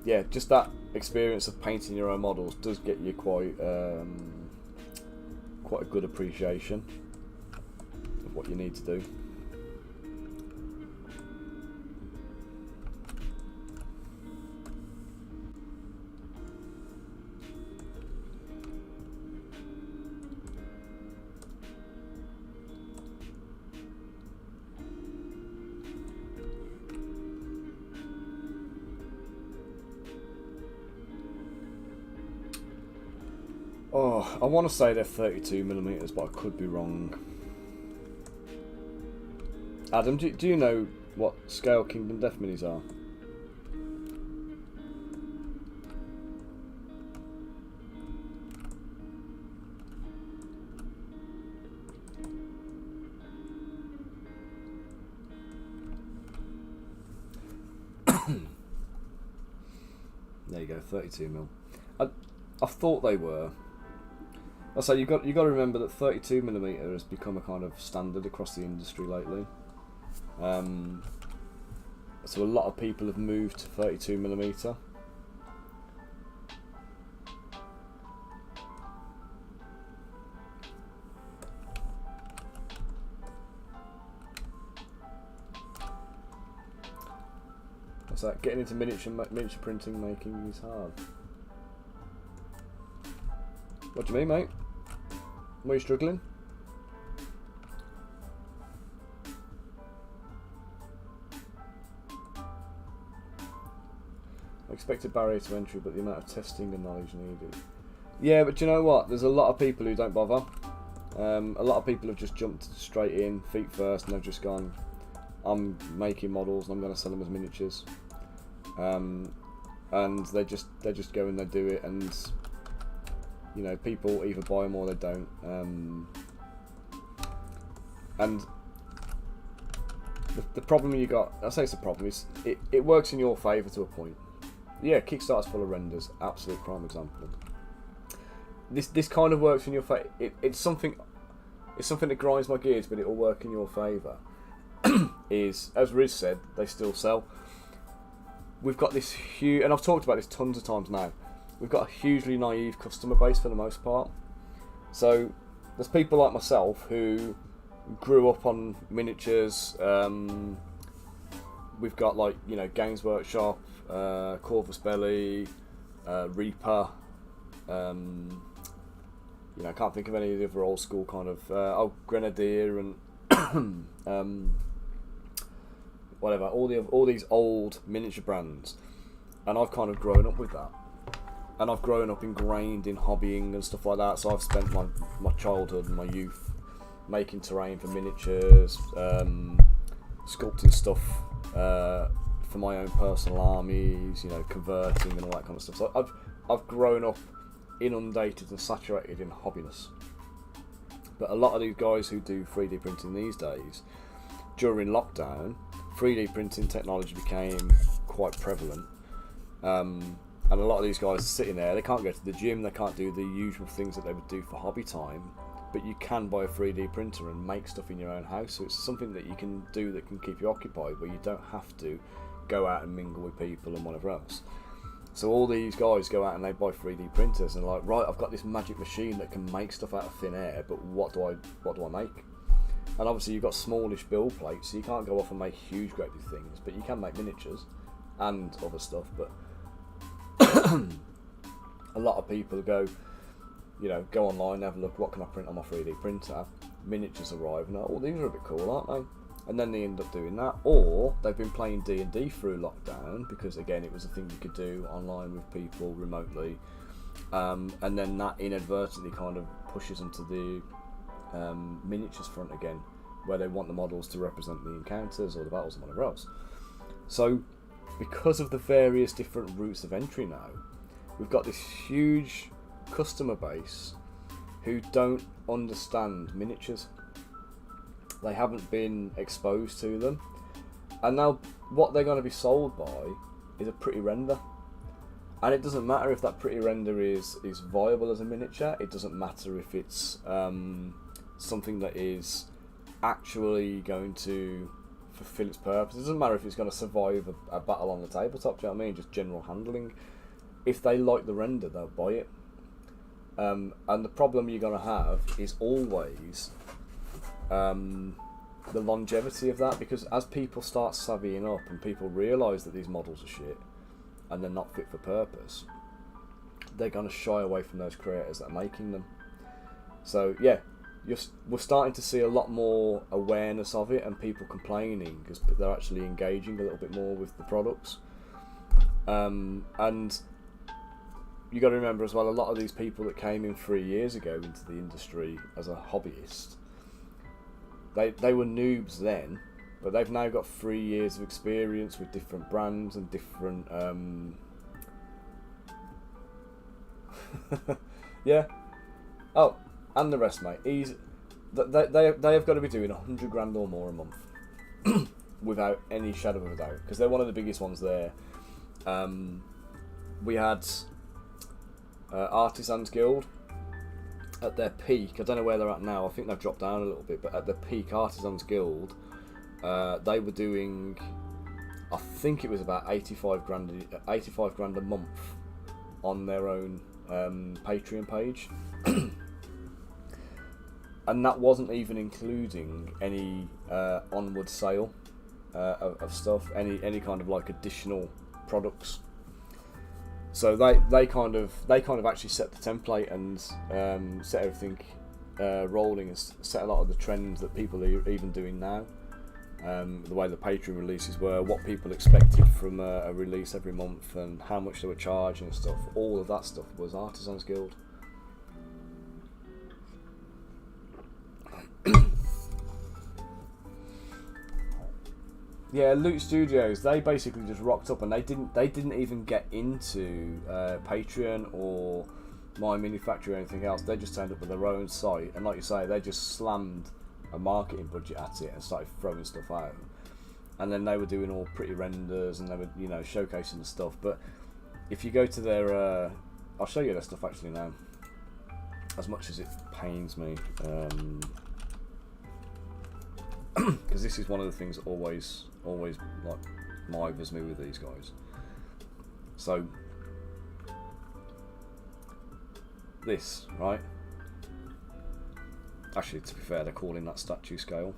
yeah, just that experience of painting your own models does get you quite a good appreciation of what you need to do. Oh, I want to say they're 32mm, but I could be wrong. Adam, do you know what scale Kingdom Death Minis are? There you go, 32mm. I thought they were. I say you got to remember that 32mm has become a kind of standard across the industry lately. So a lot of people have moved to 32mm. What's that? Getting into miniature printing making is hard. What do you mean, mate? Were you struggling? I expected barrier to entry, but the amount of testing and knowledge needed. Yeah, but you know what? There's a lot of people who don't bother. A lot of people have just jumped straight in, feet first, and they've just gone, I'm making models and I'm going to sell them as miniatures. And they just go and they do it, and you know, people either buy them or they don't. And the problem you got, I say it's a problem, is it works in your favour to a point. yeah, Kickstarter's full of renders. Absolute prime example. This kind of works in your favour. It's something that grinds my gears, but it will work in your favour. Is, as Riz said, they still sell. We've got this huge, and I've talked about this tons of times now. We've got a hugely naive customer base for the most part. So there's people like myself who grew up on miniatures. We've got, like, you know, Games Workshop, Corvus Belli, Reaper. You know, I can't think of any of the other old school kind of Grenadier and whatever. All these old miniature brands, and I've kind of grown up with that. And I've grown up ingrained in hobbying and stuff like that. So I've spent my childhood and my youth making terrain for miniatures, sculpting stuff for my own personal armies, you know, converting and all that kind of stuff. So I've grown up inundated and saturated in hobbiness. But a lot of these guys who do 3D printing these days, during lockdown, 3D printing technology became quite prevalent. And a lot of these guys are sitting there, they can't go to the gym, they can't do the usual things that they would do for hobby time, but you can buy a 3D printer and make stuff in your own house. So it's something that you can do that can keep you occupied, where you don't have to go out and mingle with people and whatever else. So all these guys go out and they buy 3D printers and are like, right, I've got this magic machine that can make stuff out of thin air, but what do I make? And obviously you've got smallish build plates, so you can't go off and make huge great big things, but you can make miniatures and other stuff. But a lot of people go online, have a look, what can I print on my 3D printer? Miniatures arrive and oh, these are a bit cool, aren't they? And then they end up doing that, or they've been playing D&D through lockdown, because again it was a thing you could do online with people remotely, and then that inadvertently kind of pushes them to the miniatures front again, where they want the models to represent the encounters or the battles and whatever else. So because of the various different routes of entry now, we've got this huge customer base who don't understand miniatures. They haven't been exposed to them, and now what they're going to be sold by is a pretty render. And it doesn't matter if that pretty render is viable as a miniature. It doesn't matter if it's something that is actually going to fulfill its purpose. It doesn't matter if it's going to survive a battle on the tabletop. Do you know what I mean? Just general handling. If they like the render, they'll buy it. And the problem you're going to have is always the longevity of that, because as people start savvying up and people realise that these models are shit and they're not fit for purpose, they're going to shy away from those creators that are making them. So yeah, we're starting to see a lot more awareness of it and people complaining because they're actually engaging a little bit more with the products. And you got to remember as well, a lot of these people that came in 3 years ago into the industry as a hobbyist, they were noobs then, but they've now got 3 years of experience with different brands and different yeah. Oh, and the rest, mate. They have got to be doing 100 grand or more a month without any shadow of a doubt, because they're one of the biggest ones there. We had Artisans Guild at their peak. I don't know where they're at now. I think they've dropped down a little bit, but at the peak, Artisans Guild, they were doing, I think it was about 85 grand a month on their own Patreon page. And that wasn't even including any onward sale of stuff, any kind of like additional products. So they kind of actually set the template and set everything rolling, and set a lot of the trends that people are even doing now. The way the Patreon releases were, what people expected from a release every month, and how much they were charging and stuff. All of that stuff was Artisans Guild. Yeah, Loot Studios, they basically just rocked up, and they didn't even get into Patreon or My Mini Factory or anything else. They just turned up with their own site, and like you say, they just slammed a marketing budget at it and started throwing stuff out. And then they were doing all pretty renders, and they were, showcasing the stuff. But if you go to their, I'll show you their stuff actually now. As much as it pains me, because this is one of the things that always like mivers me with these guys. So this, right? Actually, to be fair, they're calling that statue scale.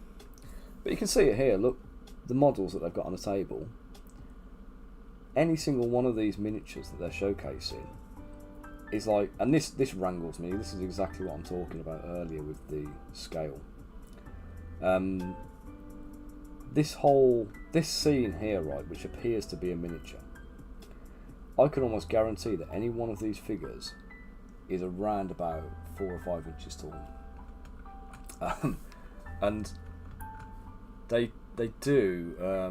But you can see it here, look, the models that they've got on the table. Any single one of these miniatures that they're showcasing is like, and this wrangles me, this is exactly what I'm talking about earlier with the scale. This scene here, right, which appears to be a miniature, I can almost guarantee that any one of these figures is around about 4 or 5 inches tall. And they do, I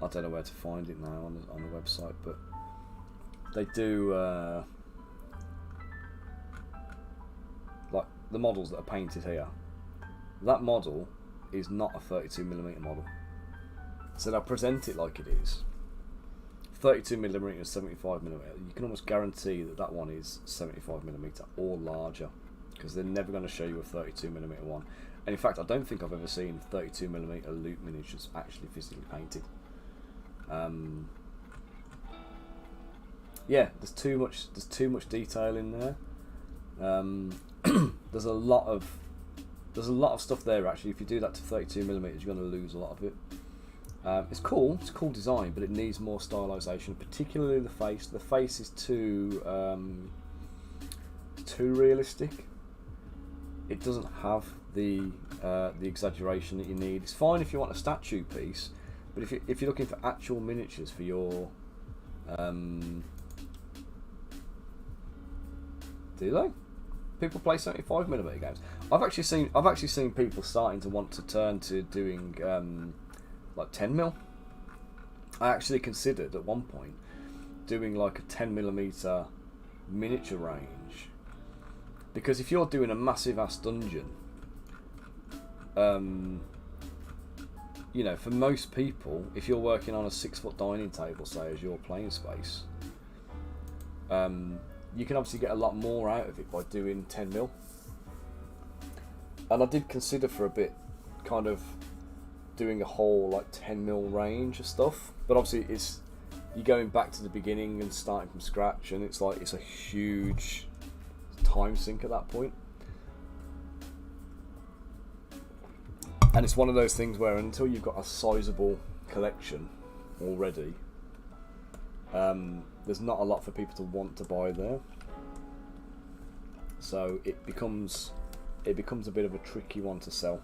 don't know where to find it now on the website, but they do like the models that are painted here. That model is not a 32mm model, so they'll present it like it is. 32mm and 75mm. You can almost guarantee that that one is 75mm or larger, because they're never going to show you a 32mm one. And in fact, I don't think I've ever seen 32mm loot miniatures actually physically painted. Yeah, there's too much detail in there. There's a lot of stuff there actually. If you do that to 32mm, you're going to lose a lot of it. It's cool. It's a cool design, but it needs more stylisation, particularly the face. The face is too realistic. It doesn't have the exaggeration that you need. It's fine if you want a statue piece, but if you're looking for actual miniatures for your do they? People play 75mm games. I've actually seen people starting to want to turn to doing like 10mm. I actually considered at one point doing like a 10mm miniature range, because if you're doing a massive ass dungeon, you know, for most people, if you're working on a 6-foot dining table, say, as your playing space, you can obviously get a lot more out of it by doing 10mm. And I did consider for a bit kind of doing a whole like 10mm range of stuff, but obviously you're going back to the beginning and starting from scratch, and it's a huge time sink at that point. And it's one of those things where until you've got a sizable collection already, there's not a lot for people to want to buy there. So it becomes a bit of a tricky one to sell.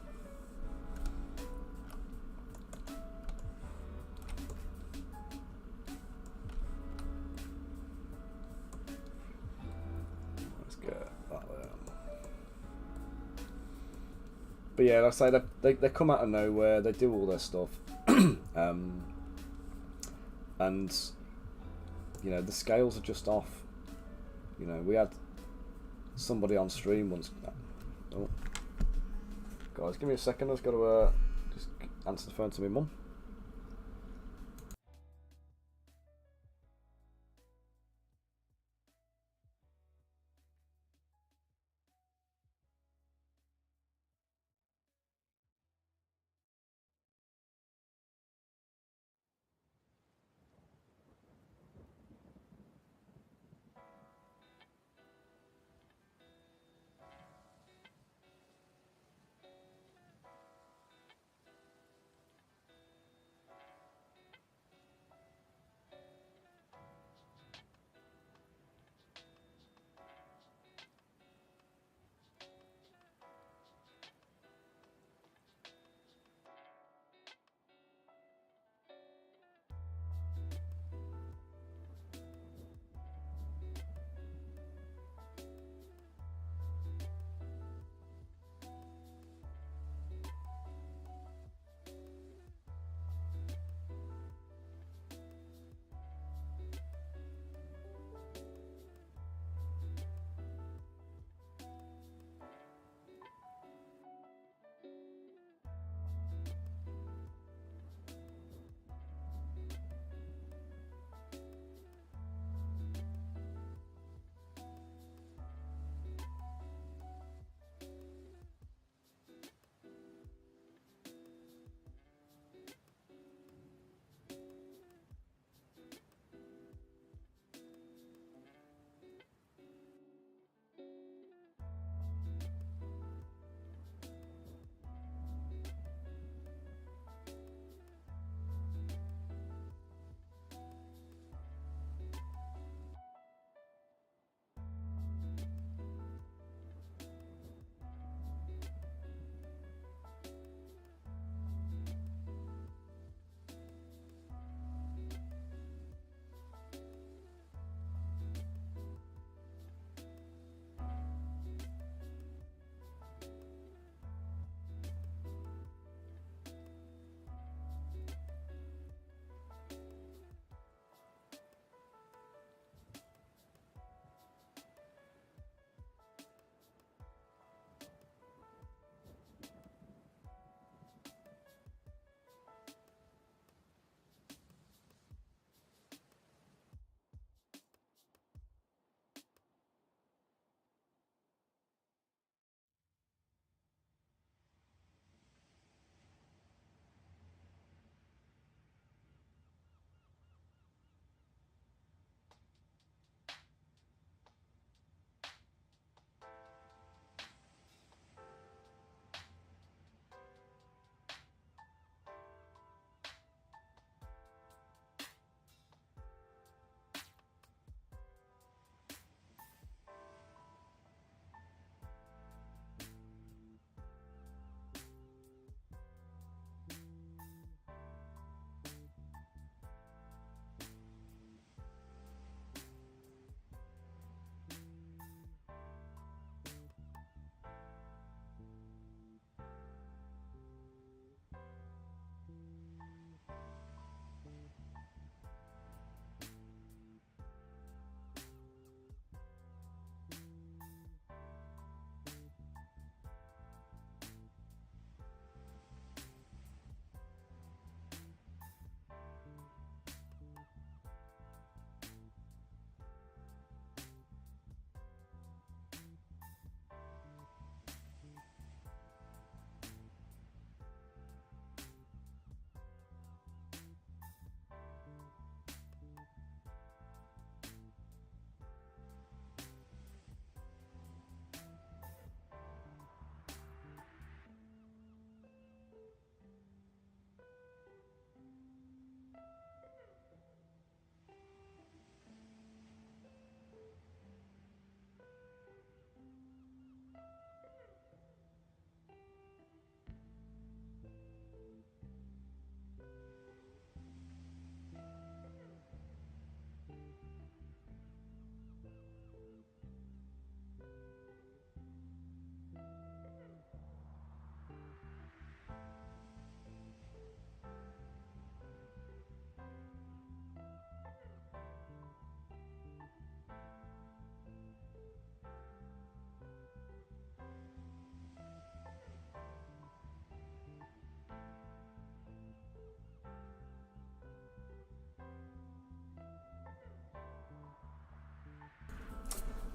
Let's get that there. But yeah, like I say, they come out of nowhere. They do all their stuff, and you know, the scales are just off. You know, we had somebody on stream once. Oh, guys, give me a second. I've got to just answer the phone to my mum.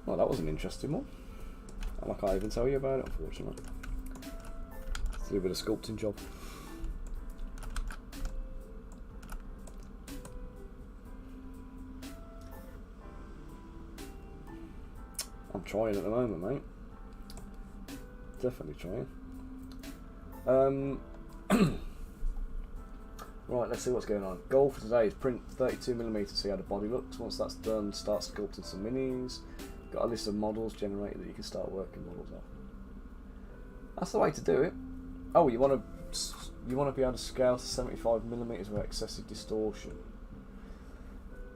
Well, that was an interesting one. And I can't even tell you about it, unfortunately. Let's do a bit of sculpting job. I'm trying at the moment, mate. Definitely trying. Right, let's see what's going on. Goal for today is print 32mm, see how the body looks. Once that's done, start sculpting some minis. Got a list of models generated that you can start working models off. That's the way to do it. Oh, you want to be able to scale to 75mm without excessive distortion.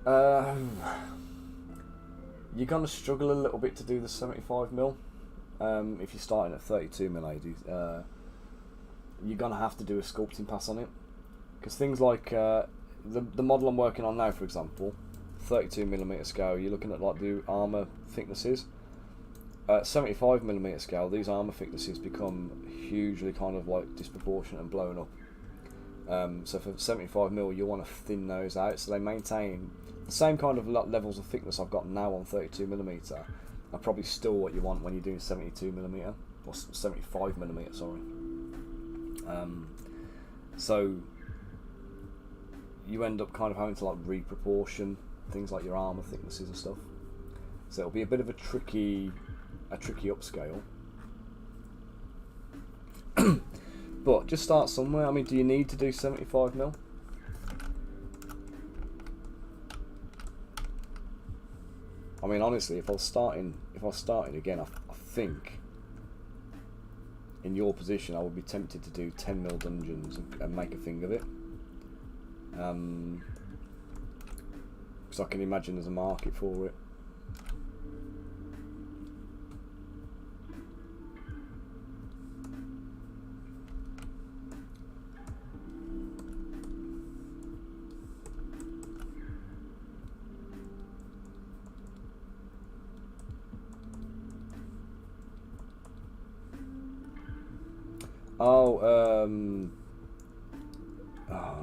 You're gonna struggle a little bit to do the 75mm. If you're starting at 32mm, you're gonna have to do a sculpting pass on it. Because things like the model I'm working on now, for example, 32mm scale, you're looking at like the armour thicknesses. At 75mm scale, these armour thicknesses become hugely kind of like disproportionate and blown up. So for 75mm, you want to thin those out so they maintain the same kind of levels of thickness I've got now on 32mm. Are probably still what you want when you're doing 72mm or 75mm. Sorry. So you end up kind of having to like reproportion things like your armour thicknesses and stuff. So it'll be a bit of a tricky upscale. But just start somewhere. I mean, do you need to do 75mm? I mean, honestly, if I was starting again, I think in your position I would be tempted to do 10mm dungeons and make a thing of it. Because I can imagine there's a market for it.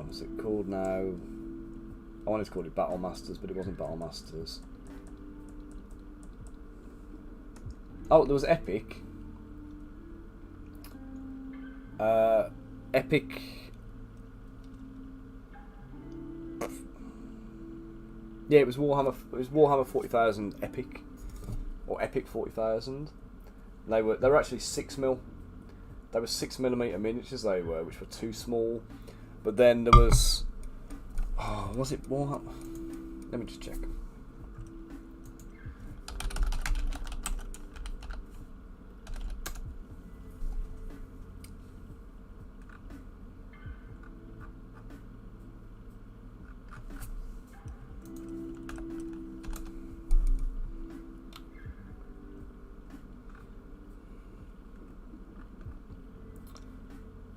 What's it called now? I wanted to call it Battle Masters, but it wasn't Battle Masters. Oh, there was Epic. Epic. Yeah, it was Warhammer. It was Warhammer 40,000 Epic, or Epic 40,000. They were actually 6mm. They were 6mm miniatures. They were, which were too small. But then there was, was it Warhammer? Let me just check.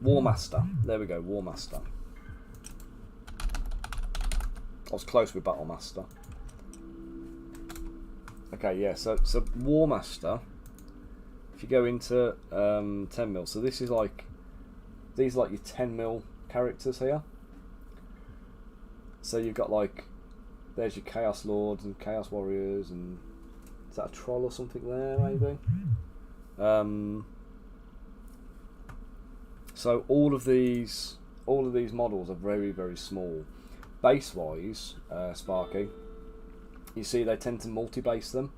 Warmaster. There we go, Warmaster. I was close with Battlemaster. Okay, yeah, so Warmaster, if you go into 10mm, so this is like, these are like your 10mm characters here. So you've got like, there's your Chaos Lords and Chaos Warriors, and is that a troll or something there, maybe? So all of these models are very, very small. Base-wise, Sparky, you see they tend to multi-base them.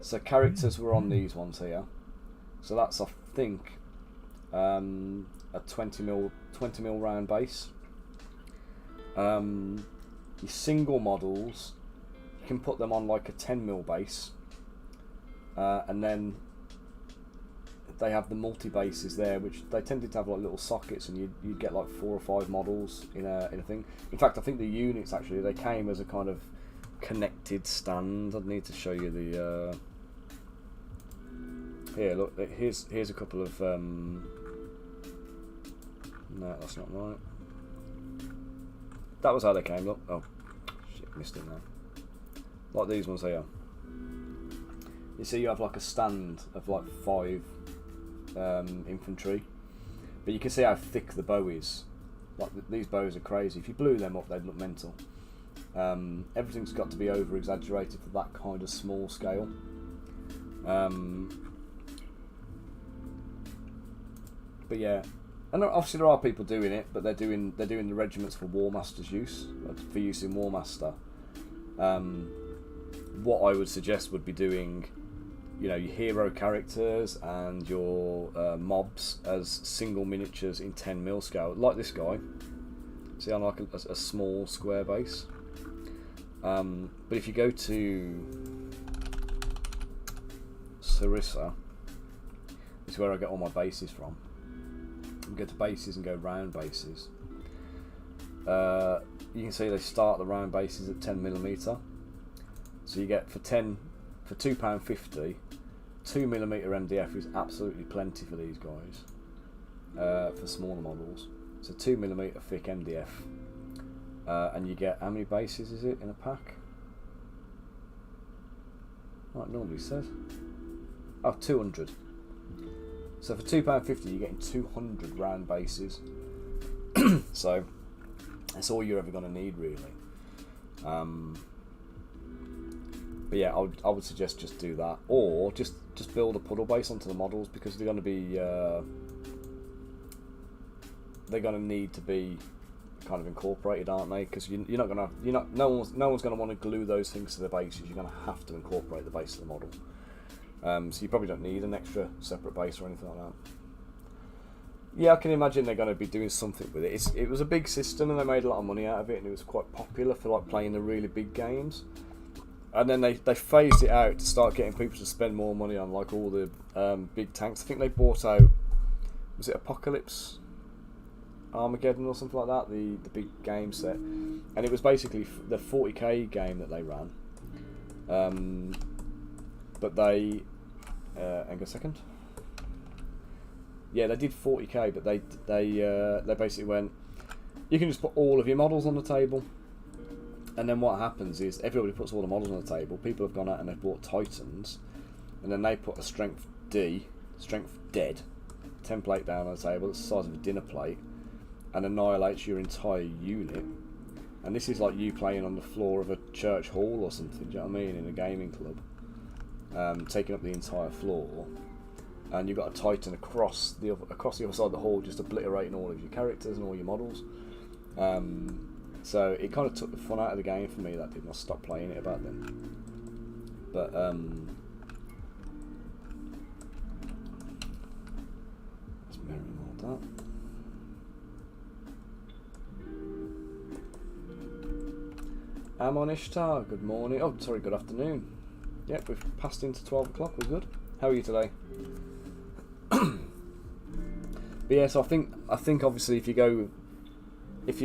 So characters were on these ones here. So that's, I think, a 20mm round base. Your single models, you can put them on like a 10mm base, and then they have the multi-bases there, which they tended to have like little sockets, and you'd get like 4 or 5 models in a thing. In fact, I think the units actually, they came as a kind of connected stand. I'd need to show you the. Here, look. Here's a couple of. No, that's not right. That was how they came. Look. Oh, shit, missed it now. Like these ones here. You see, you have like a stand of like 5. Infantry, but you can see how thick the bow is. Like these bows are crazy. If you blew them up, they'd look mental. Everything's got to be over exaggerated for that kind of small scale. But yeah, and obviously there are people doing it, but they're doing the regiments for War Master's use, for use in War Master. What I would suggest would be doing, you know, your hero characters and your mobs as single miniatures in 10mm scale, like this guy. See, I like a small square base. But if you go to Sarissa, this is where I get all my bases from. You go to bases and go round bases. You can see they start the round bases at 10mm. So you get for £2.50, 2mm MDF is absolutely plenty for these guys. For smaller models, so 2mm thick MDF, and you get how many bases is it in a pack? Like it normally says. Oh, 200. So for £2.50 you're getting 200 round bases. So that's all you're ever going to need, really. But yeah, I would suggest just do that, or just build a puddle base onto the models, because they're going to be need to be kind of incorporated, aren't they? Because no one's going to want to glue those things to the bases. You're going to have to incorporate the base of the model. So you probably don't need an extra separate base or anything like that. Yeah, I can imagine they're going to be doing something with it. It was a big system and they made a lot of money out of it, and it was quite popular for like playing the really big games. And then they phased it out to start getting people to spend more money on like all the big tanks. I think they bought out, was it Apocalypse Armageddon or something like that, the big game set, and it was basically the 40k game that they ran. But they hang on a second. Yeah, they did 40k, but they basically went, you can just put all of your models on the table, and then what happens is everybody puts all the models on the table. People have gone out and they've bought Titans, and then they put a strength dead template down on the table that's the size of a dinner plate, and annihilates your entire unit. And this is like you playing on the floor of a church hall or something, do you know what I mean, in a gaming club, taking up the entire floor, and you've got a Titan across the other side of the hall, just obliterating all of your characters and all your models. So it kind of took the fun out of the game for me, that did. I stopped playing it about then. But let's mirror all that. Amon Ishtar, good morning. Oh, sorry, good afternoon. Yep, we've passed into 12 o'clock, we're good. How are you today? But yeah, so I think obviously if you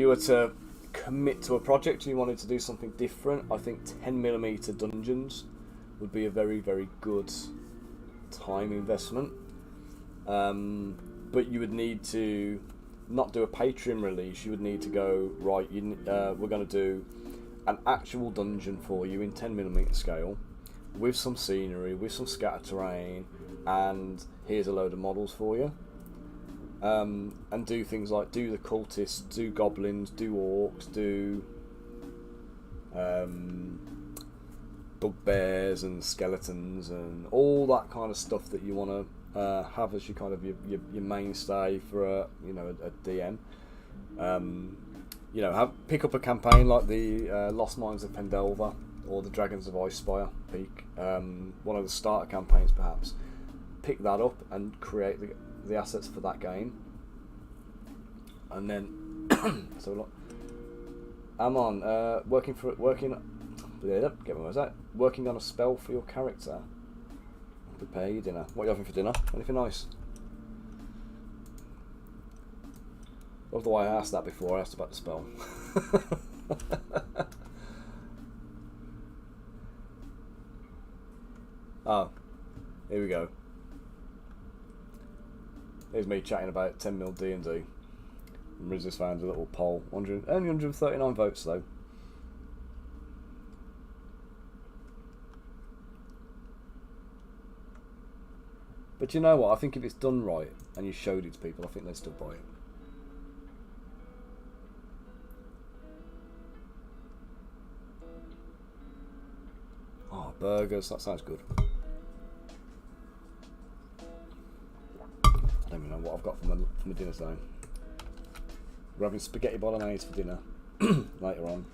were to commit to a project and you wanted to do something different, I think 10mm dungeons would be a very, very good time investment. But you would need to not do a Patreon release. You would need to go, right, we're going to do an actual dungeon for you in 10mm scale, with some scenery, with some scatter terrain, and here's a load of models for you. And do things like do the cultists, do goblins, do orcs, do bugbears and skeletons and all that kind of stuff that you want to have as your kind of your mainstay for a DM. Pick up a campaign like the Lost Mines of Pendelver or the Dragons of Icespire Peak, one of the starter campaigns perhaps. Pick that up and create the assets for that game, and then so look, I'm on working on a spell for your character. Prepare your dinner. What are you having for dinner? Anything nice? Love the way I asked that before I asked about the spell. Oh, here we go. Here's me chatting about 10mm D&D. And Rizz's found a little poll. Only 139 votes though. But you know what? I think if it's done right and you showed it to people, I think they'd still buy it. Oh, burgers. That sounds good. what I've got for my dinner zone. We're having spaghetti bolognese for dinner later on,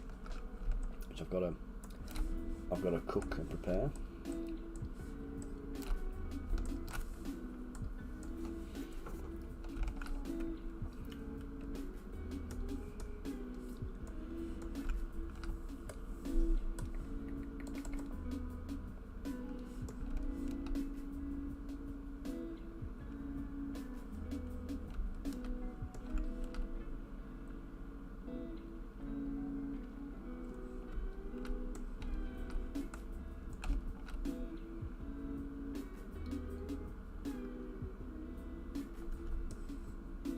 which I've got to cook and prepare.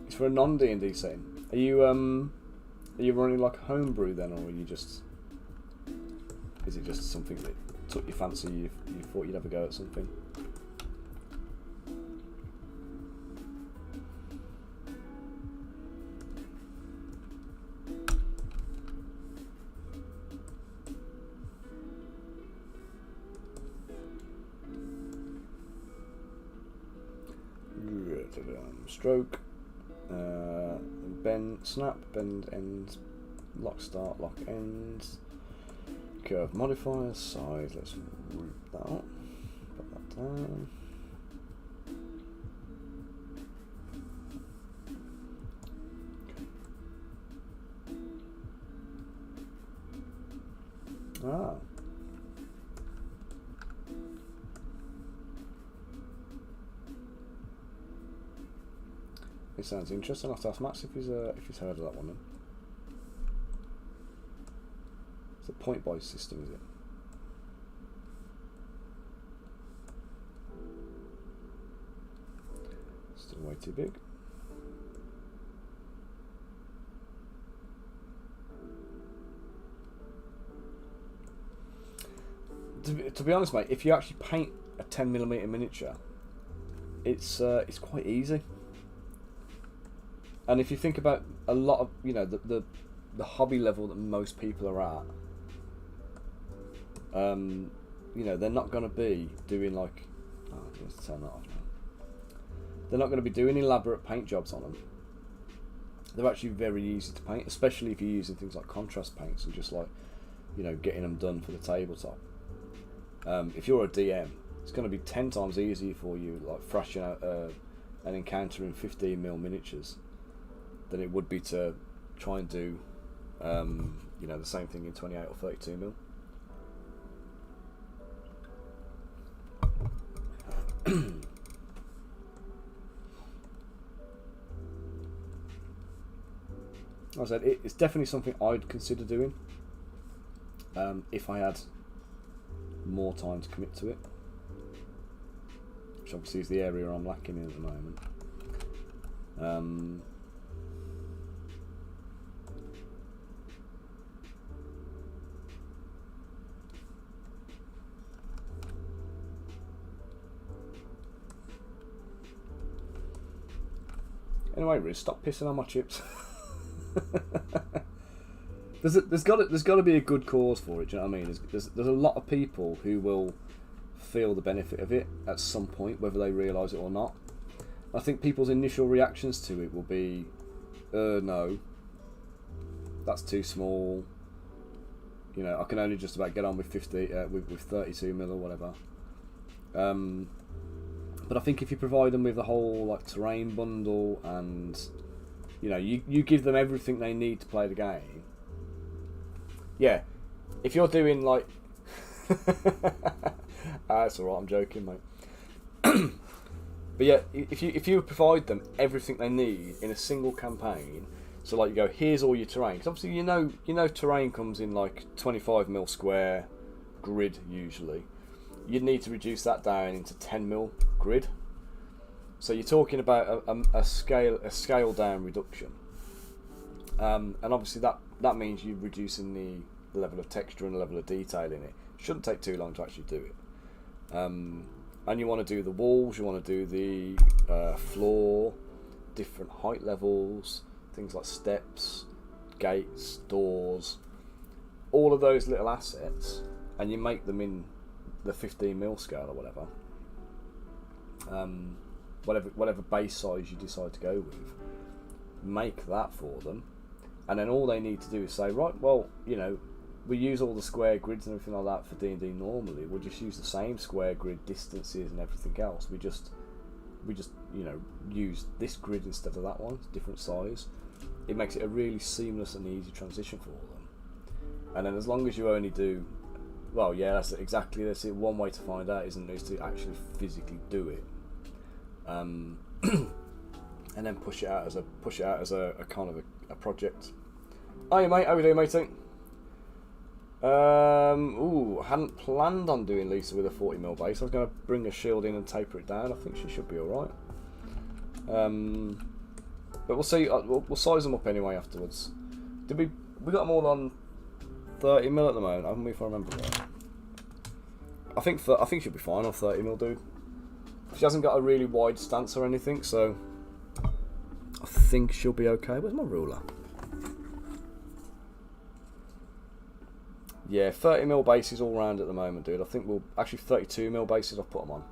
For a non-D&D setting, are you running like a homebrew then, or are you just? Is it just something that took your fancy? You thought you'd have a go at something? Stroke. Bend, snap, bend ends, lock start, lock ends, curve modifiers, size, let's root that out, put that down. Okay. It sounds interesting. I'll have to ask Max if he's heard of that one then. It's a point-based system, is it? Still way too big. To be honest, mate, if you actually paint a 10mm miniature, it's quite easy. And if you think about a lot of, you know, the hobby level that most people are at, you know, they're not going to be doing like, oh, let's turn that off now. They're not going to be doing elaborate paint jobs on them. They're actually very easy to paint, especially if you're using things like contrast paints and just like, you know, getting them done for the tabletop. If you're a DM, it's going to be 10 times easier for you, like thrashing out an encounter in 15mm miniatures, than it would be to try and do, you know, the same thing in 28 or 32mm. Like I said, it's definitely something I'd consider doing if I had more time to commit to it, which obviously is the area I'm lacking in at the moment. Anyway, Riz, stop pissing on my chips. There's got to be a good cause for it. Do you know what I mean? There's a lot of people who will feel the benefit of it at some point, whether they realise it or not. I think people's initial reactions to it will be, no, that's too small. You know, I can only just about get on with 32mm or whatever. But I think if you provide them with the whole like terrain bundle, and you know, you give them everything they need to play the game. Yeah, if you're doing like, that's alright, I'm joking, mate. But yeah, if you provide them everything they need in a single campaign, so like you go, here's all your terrain, because obviously you know terrain comes in like 25mm square grid usually. You'd need to reduce that down into 10mm grid. So you're talking about a scale down reduction, and obviously that means you're reducing the level of texture and the level of detail in it. Shouldn't take too long to actually do it. And you want to do the walls, you want to do the floor, different height levels, things like steps, gates, doors, all of those little assets, and you make them in the 15mm scale or whatever. whatever base size you decide to go with, make that for them, and then all they need to do is say, right, well, you know, we use all the square grids and everything like that for D&D normally. We'll just use the same square grid distances and everything else. We just you know, use this grid instead of that one, different size. It makes it a really seamless and easy transition for them. And then as long as you only do, well, yeah, that's it. One way to find out, isn't it, is to actually physically do it, and then push it out as a kind of a project. Hiya, mate. How we doing, matey? I hadn't planned on doing Lisa with a 40mm base. I was going to bring a shield in and taper it down. I think she should be alright. But we'll see. We'll size them up anyway afterwards. We got them all on 30mm at the moment, haven't we, if I remember right? I think she'll be fine on 30mm, dude. She hasn't got a really wide stance or anything, so I think she'll be okay. Where's my ruler? Yeah, 30mm bases all round at the moment, dude. I think we'll actually 32mm bases. I've put them on.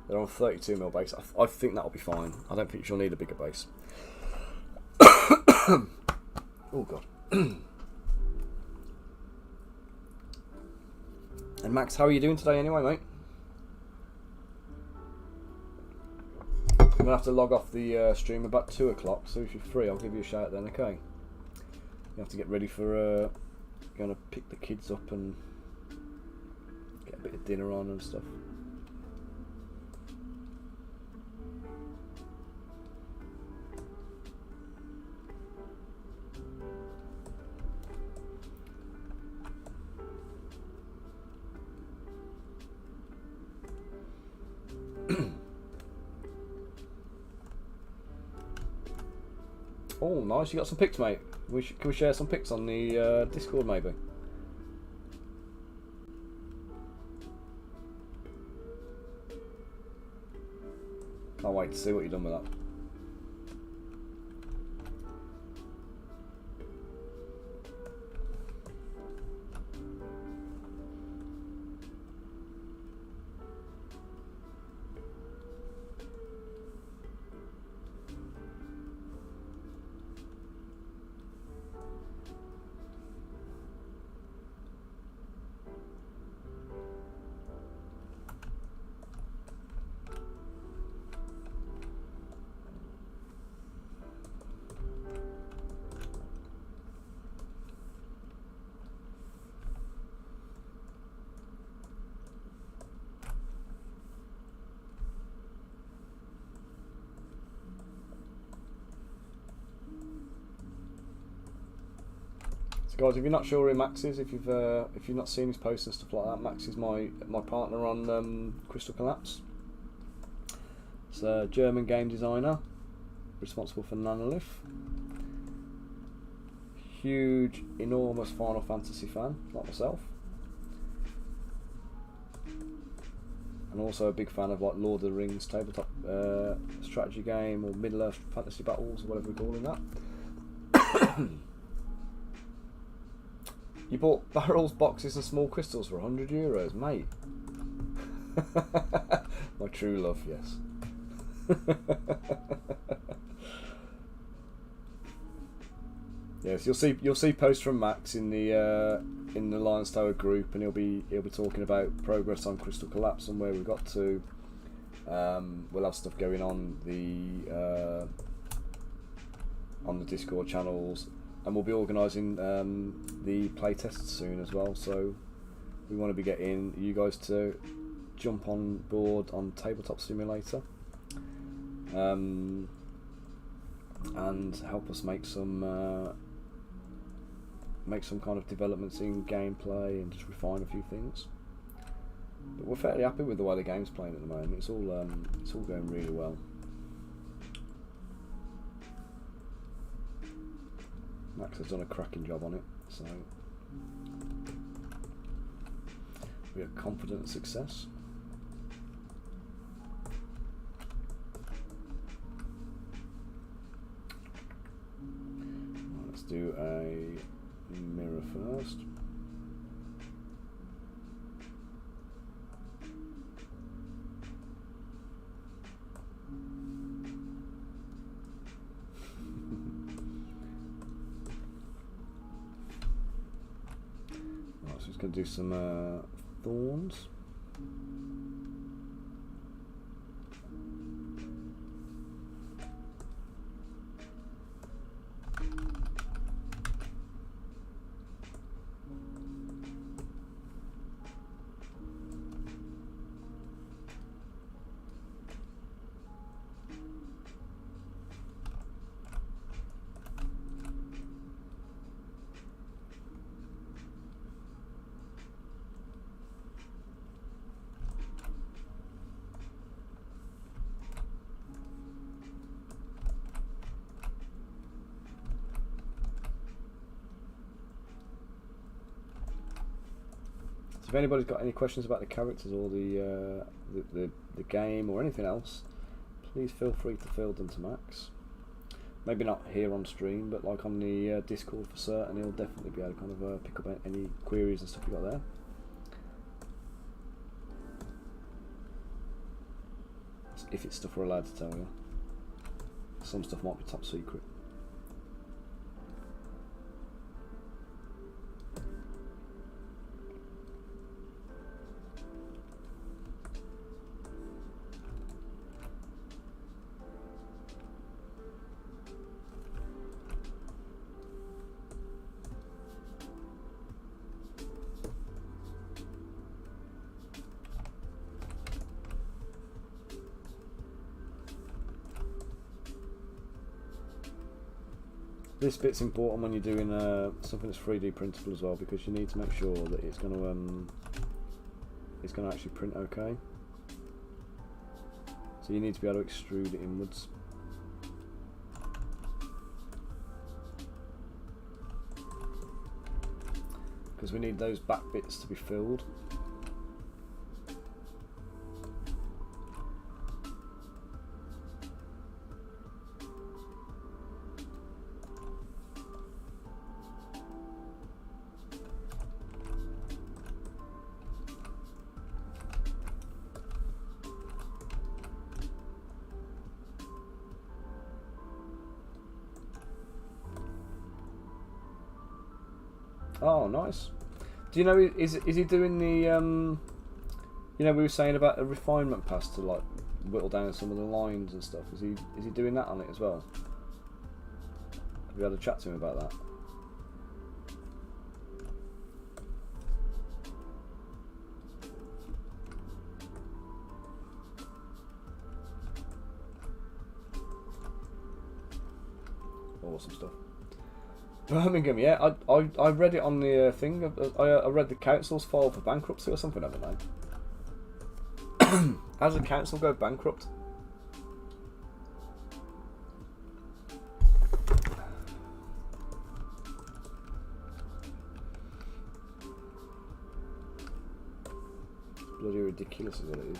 They're on 32mm base. I think that'll be fine. I don't think she'll need a bigger base. Oh god. And Max, how are you doing today anyway, mate? I'm gonna have to log off the stream about 2 o'clock, so if you're free, I'll give you a shout then. Okay. You have to get ready for gonna pick the kids up and get a bit of dinner on and stuff. Oh, nice! You got some pics, mate. Can we share some pics on the Discord, maybe? Can't wait to see what you've done with that. So guys, if you're not sure who Max is, if you've not seen his posts and stuff like that, Max is my partner on Crystal Collapse. He's a German game designer, responsible for Nanolith. Huge, enormous Final Fantasy fan, like myself, and also a big fan of like Lord of the Rings tabletop strategy game, or Middle-earth fantasy battles, or whatever we're calling that. You bought barrels, boxes and small crystals for €100, mate. My true love, yes. Yes, you'll see posts from Max in the Lion's Tower group, and he'll be talking about progress on Crystal Collapse and where we got to. We'll have stuff going on the Discord channels. And we'll be organising the playtests soon as well, so we want to be getting you guys to jump on board on Tabletop Simulator and help us make some kind of developments in gameplay and just refine a few things. But we're fairly happy with the way the game's playing at the moment. It's all going really well. Max has done a cracking job on it, so we are confident of success. Right, let's do a mirror first. going to do some thorns. If anybody's got any questions about the characters or the game or anything else, please feel free to field them to Max. Maybe not here on stream, but like on the Discord for certain, he'll definitely be able to kind of pick up any queries and stuff you got there. If it's stuff we're allowed to tell you. Some stuff might be top secret. This bit's important when you're doing something that's 3D printable as well, because you need to make sure that it's going to actually print okay. So you need to be able to extrude it inwards. Because we need those back bits to be filled. Oh, nice. Do you know, is he doing the, you know, we were saying about a refinement pass to like whittle down some of the lines and stuff. Is he doing that on it as well? Have you had a chat to him about that? Awesome stuff. Birmingham, yeah, I read it on the thing. I read the council's filed for bankruptcy or something, haven't they? How does the council go bankrupt? It's bloody ridiculous is what it is.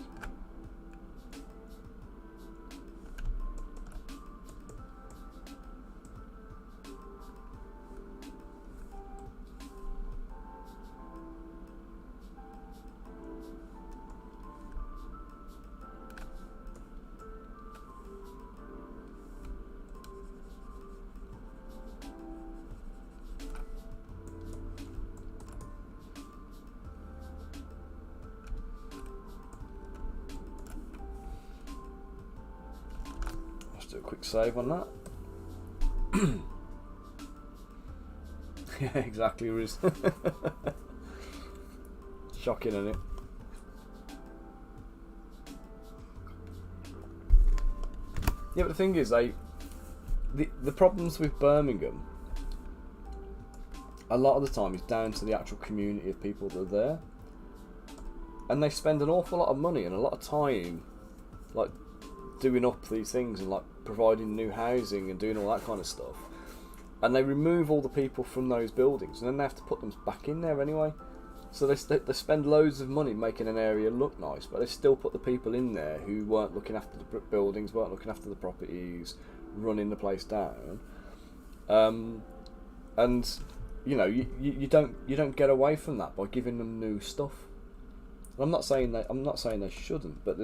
Do a quick save on that. Yeah, exactly, Riz. Shocking, isn't it? Yeah, but the thing is, the problems with Birmingham, a lot of the time, is down to the actual community of people that are there, and they spend an awful lot of money and a lot of time, like, doing up these things and like providing new housing and doing all that kind of stuff, and they remove all the people from those buildings and then they have to put them back in there anyway. So they spend loads of money making an area look nice, but they still put the people in there who weren't looking after the buildings, weren't looking after the properties, running the place down. And you know, you don't get away from that by giving them new stuff. I'm not saying they shouldn't, but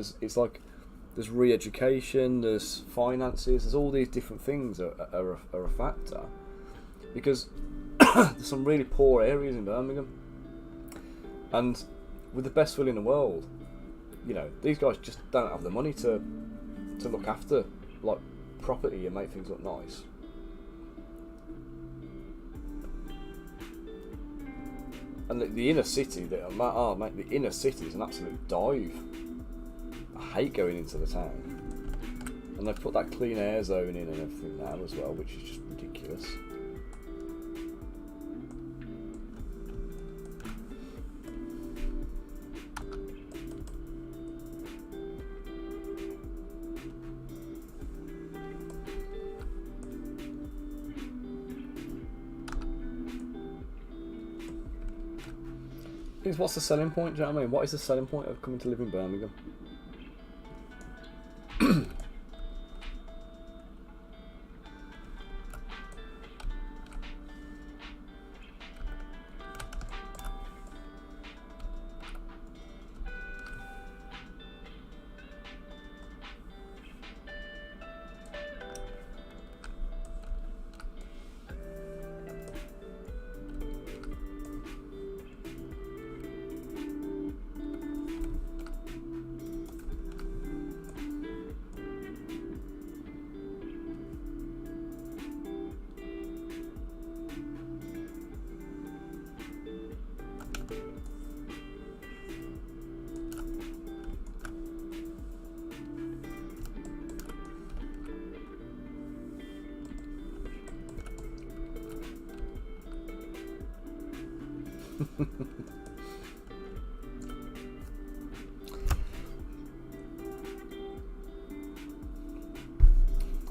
there's re-education, there's finances, there's all these different things are a factor, because there's some really poor areas in Birmingham, And with the best will in the world, you know, these guys just don't have the money to look after like property and make things look nice. And the inner city, the inner city is an absolute dive. I hate going into the town. And they've put that clean air zone in and everything now as well, which is just ridiculous. What's the selling point? Do you know what I mean? What is the selling point of coming to live in Birmingham?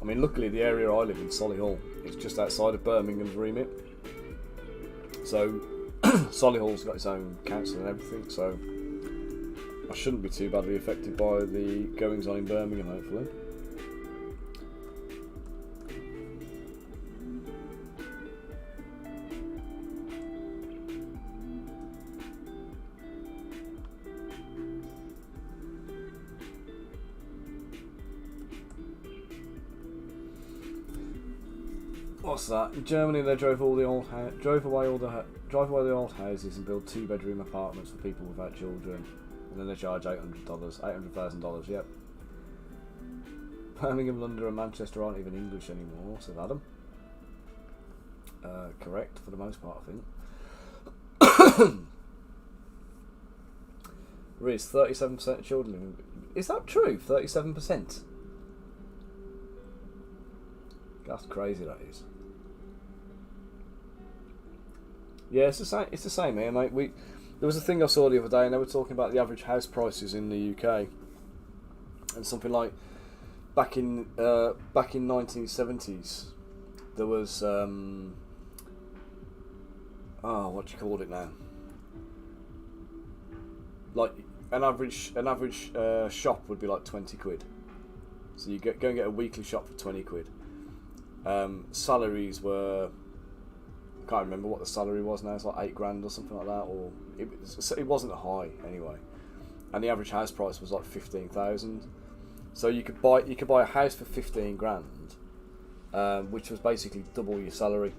I mean, luckily the area I live in, Solihull, is just outside of Birmingham's remit. So Solihull's got its own council and everything, so I shouldn't be too badly affected by the goings on in Birmingham, hopefully. What's that? In Germany, they drove away all the old houses and built 2-bedroom apartments for people without children, and then they charge $800,000. Yep. Birmingham, London, and Manchester aren't even English anymore, says Adam. Correct for the most part, I think. Riz, 37% of children living. Is that true? 37%. That's crazy. That is. Yeah, it's the same. It's the same here, mate. There was a thing I saw the other day, and they were talking about the average house prices in the UK, and something like back in 1970s, there was what do you call it now? Like an average shop would be like 20 quid. So you go and get a weekly shop for 20 quid. Salaries were, I can't remember what the salary was now. It's like 8 grand or something like that, or it wasn't high anyway. And the average house price was like 15,000. So you could buy a house for 15 grand, which was basically double your salary,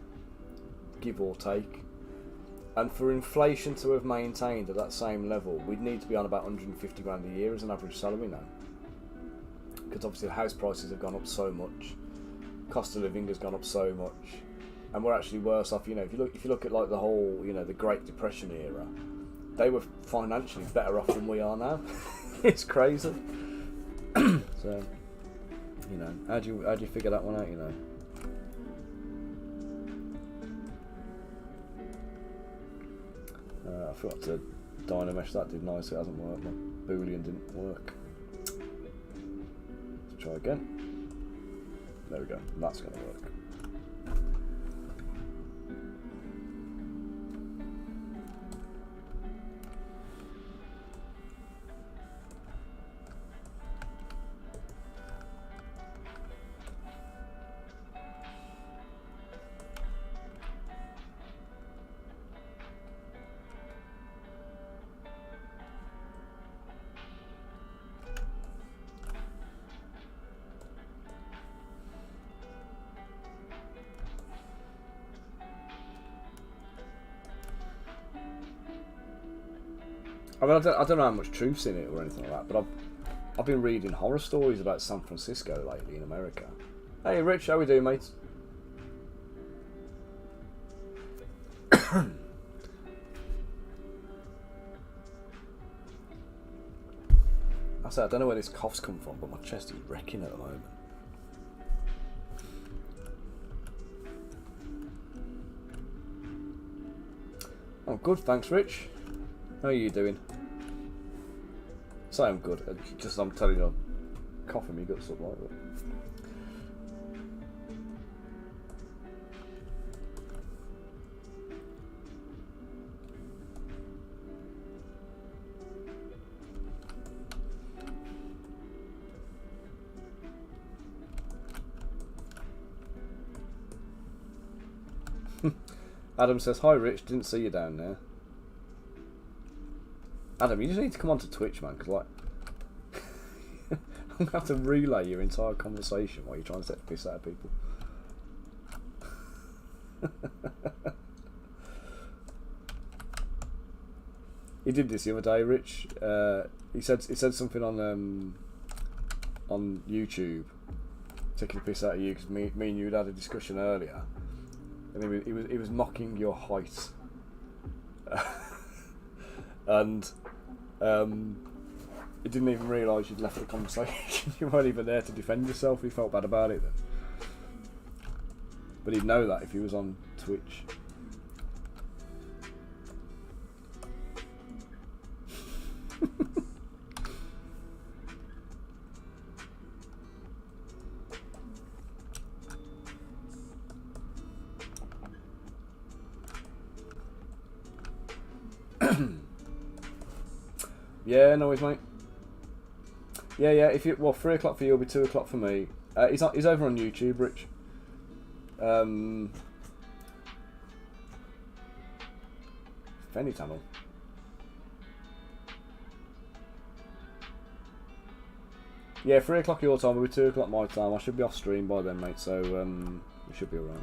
give or take. And for inflation to have maintained at that same level, we'd need to be on about 150 grand a year as an average salary now. Because obviously the house prices have gone up so much, cost of living has gone up so much, and we're actually worse off. You know, if you look at like the whole, you know, the Great Depression era, they were financially better off than we are now. It's crazy. So, you know, how do you figure that one out? You know. I forgot to dynamesh that, didn't I? So it hasn't worked. My boolean didn't work. Let's try again. There we go. That's going to work. I mean, I don't know how much truth's in it or anything like that, but I've been reading horror stories about San Francisco lately in America. Hey, Rich, how we doing, mate? I say I don't know where this cough's come from, but my chest is wrecking at the moment. I'm good, thanks, Rich. How are you doing? Say I'm good. Just I'm telling you, I'm coughing me guts up like that. Adam says, hi Rich, didn't see you down there. Adam, you just need to come onto Twitch, man, because like I'm going to have to relay your entire conversation while you're trying to set the piss out of people. He did this the other day, Rich. He said something on YouTube, taking the piss out of you, because me and you had a discussion earlier. And he was mocking your height, and he didn't even realise you'd left the conversation. You weren't even there to defend yourself. He felt bad about it then, but he'd know that if he was on Twitch. Yeah, no worries, mate. Yeah. If you 3 o'clock for you, it'll be 2 o'clock for me. He's over on YouTube, Rich. Fenny Tunnel. Yeah, 3 o'clock your time, it'll be 2 o'clock my time. I should be off stream by then, mate. So we should be alright.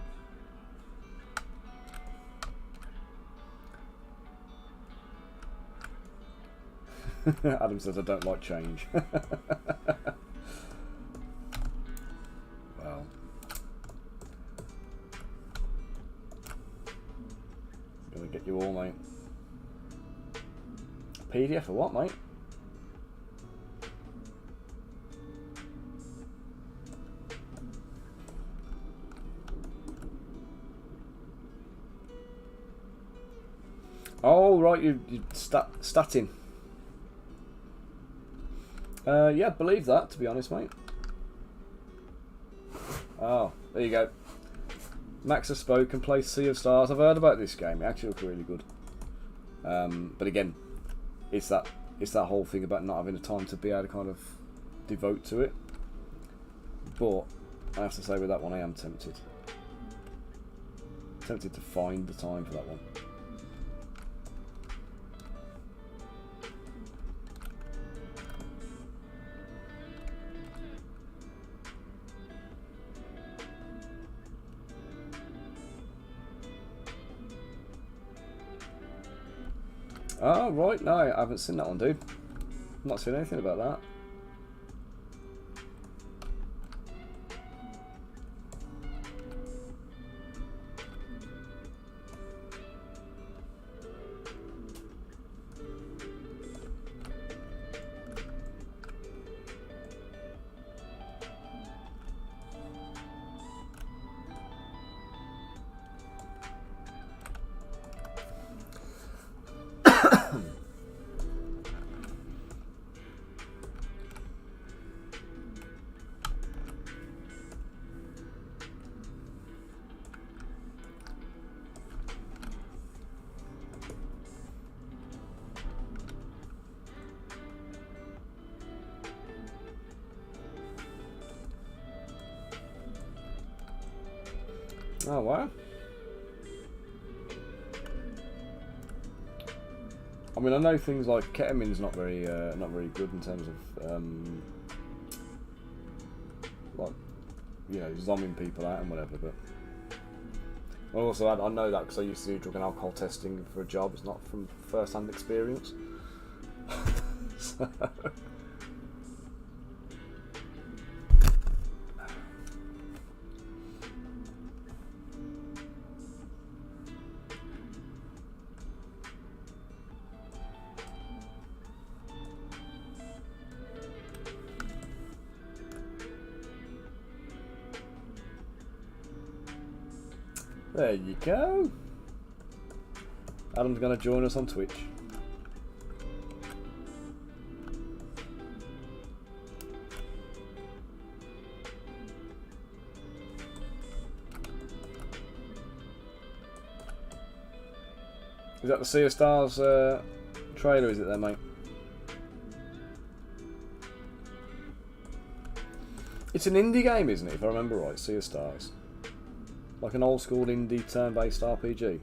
Adam says I don't like change. Well, I'm gonna get you all, mate. PDF for what, mate? Oh right, you statting. Yeah, believe that, to be honest, mate. Oh, there you go. Max has spoken, plays Sea of Stars. I've heard about this game. It actually looks really good. But again, it's that whole thing about not having the time to be able to kind of devote to it. But I have to say, with that one, I am tempted. Tempted to find the time for that one. Oh, right, no, I haven't seen that one, dude. I'm not seen anything about that. Oh wow! I mean, I know things like ketamine's not very good in terms of like, you know, zombing people out and whatever. But also, I know that because I used to do drug and alcohol testing for a job. It's not from first-hand experience. So, there you go. Adam's going to join us on Twitch. Is that the Sea of Stars trailer, is it there, mate? It's an indie game, isn't it, if I remember right, Sea of Stars? Like an old school indie turn-based RPG.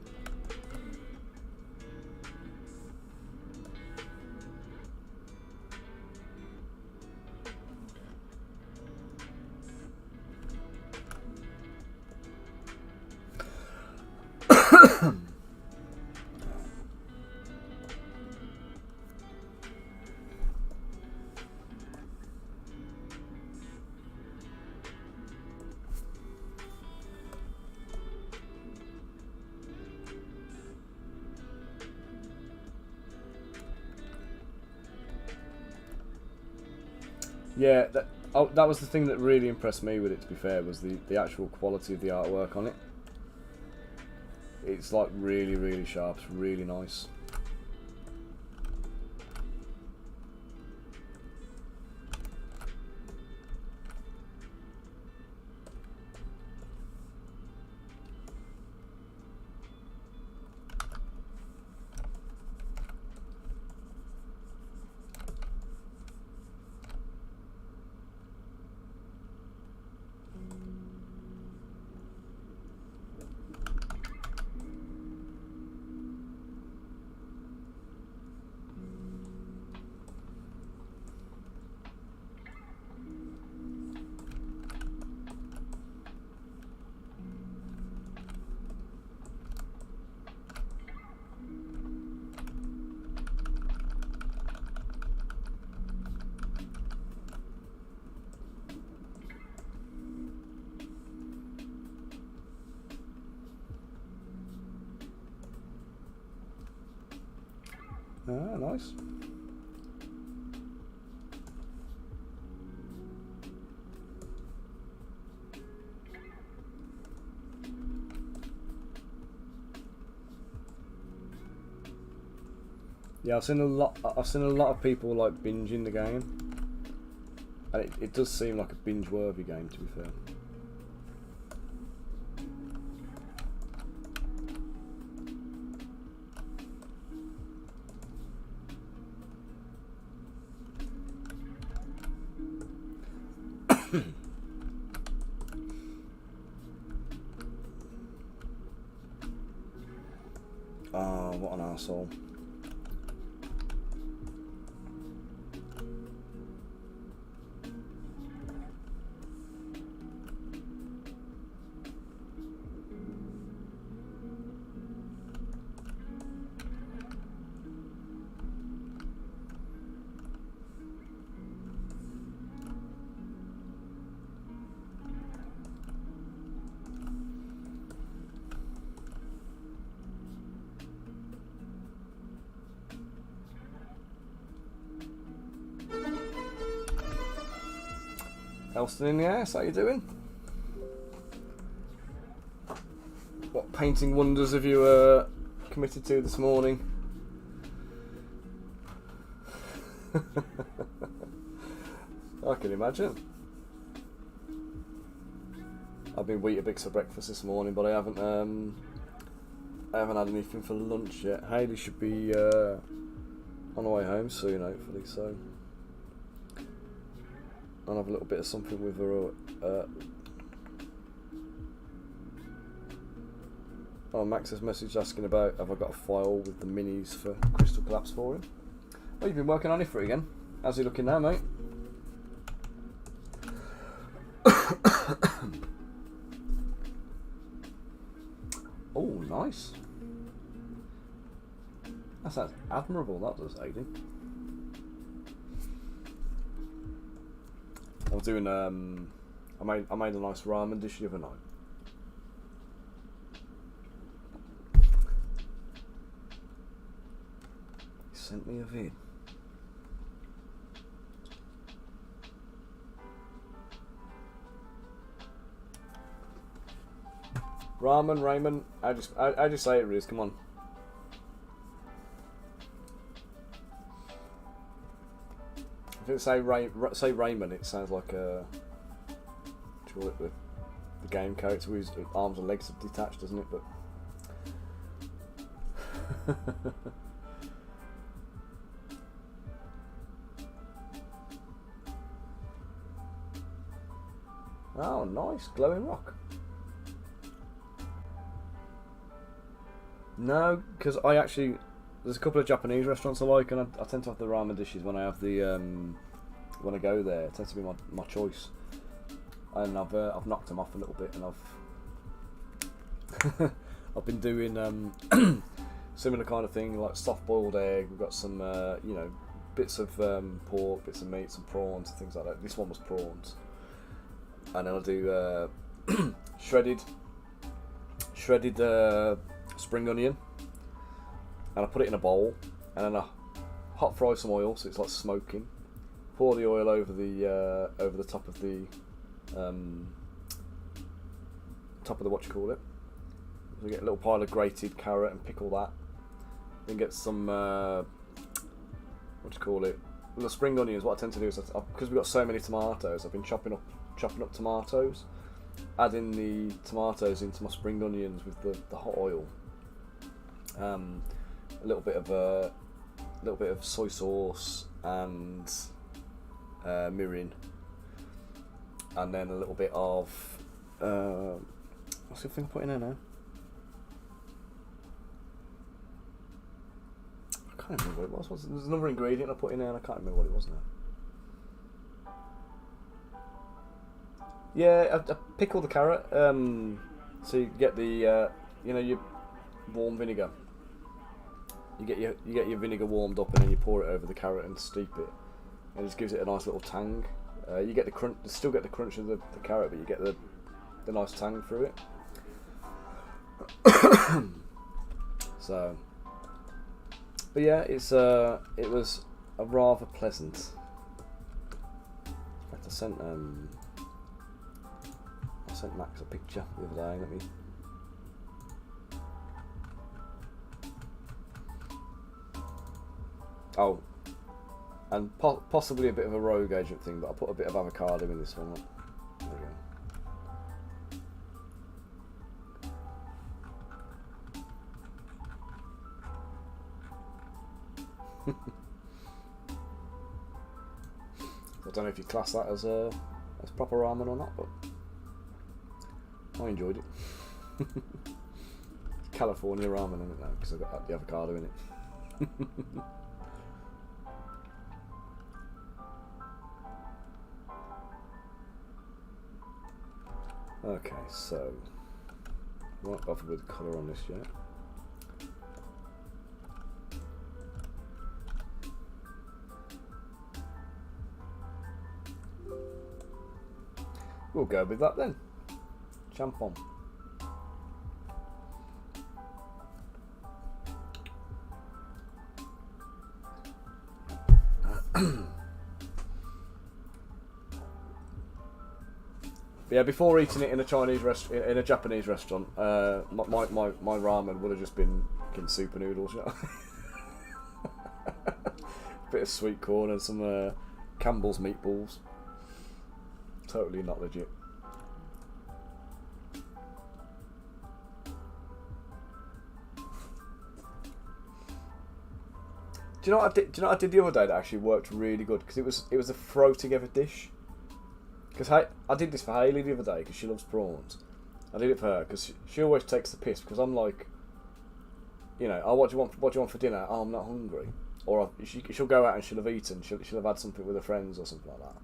Yeah, that was the thing that really impressed me with it, to be fair, was the actual quality of the artwork on it. It's like really, really sharp, it's really nice. Ah, nice. Yeah, I've seen a lot of people like binging the game, and it does seem like a binge-worthy game, to be fair. Oh, what an arsehole. Elston in the house, how you doing? What painting wonders have you committed to this morning? I can imagine. I've been Weetabix for breakfast this morning, but I haven't had anything for lunch yet. Hayley should be on her way home soon, hopefully, so I'll have a little bit of something with her. Oh, Max has messaged asking about have I got a file with the minis for Crystal Collapse for him. Oh, you've been working on it for it again. How's he looking now, mate? Oh, nice. That sounds admirable, that does, Aiden. I'm doing I made a nice ramen dish the other night. He sent me a vid. Ramen. I just say it, Riz. Come on. If it say Raymond, it sounds like a. What do you call it? The game character whose arms and legs are detached, doesn't it? But. Oh, nice glowing rock. No, because there's a couple of Japanese restaurants I like, and I tend to have the ramen dishes when I have the when I go there. It tends to be my choice, and I've knocked them off a little bit, and I've been doing similar kind of thing, like soft boiled egg. We've got some bits of pork, bits of meat, some prawns, and things like that. This one was prawns, and then I'll do shredded spring onion, and I put it in a bowl, and then I hot fry some oil so it's like smoking. Pour the oil over the top of the what you call it. So you get a little pile of grated carrot and pickle that. Then get some what do you call it? Well, the spring onions. What I tend to do is because we've got so many tomatoes, I've been chopping up tomatoes, adding the tomatoes into my spring onions with the hot oil. A little bit of soy sauce and mirin, and then a little bit of what's the thing I'm putting in now? I can't remember what it was. There's another ingredient I put in there, and I can't remember what it was now. Yeah, I pickle the carrot. So you get the your warm vinegar. You get your vinegar warmed up, and then you pour it over the carrot and steep it. And it just gives it a nice little tang. You get the crunch, still get the crunch of the carrot, but you get the nice tang through it. So, but yeah, it was a rather pleasant. In fact, I sent Max a picture the other day. Let me. Oh, and possibly a bit of a rogue agent thing, but I put a bit of avocado in this one. There we go. I don't know if you class that as proper ramen or not, but I enjoyed it. California ramen in it now because I've got the avocado in it. Okay, so I won't bother with the colour on this yet. We'll go with that then. Champ on. Yeah, before eating it in a Japanese restaurant, my ramen would have just been fucking super noodles, you know? Bit of sweet corn and some Campbell's meatballs. Totally not legit. Do you know what I did the other day that actually worked really good? Because it was a throw together dish. Because I did this for Hayley the other day because she loves prawns. I did it for her because she always takes the piss because I'm like, oh, what do you want for dinner? Oh, I'm not hungry. Or she'll go out and she'll have eaten. She'll have had something with her friends or something like that.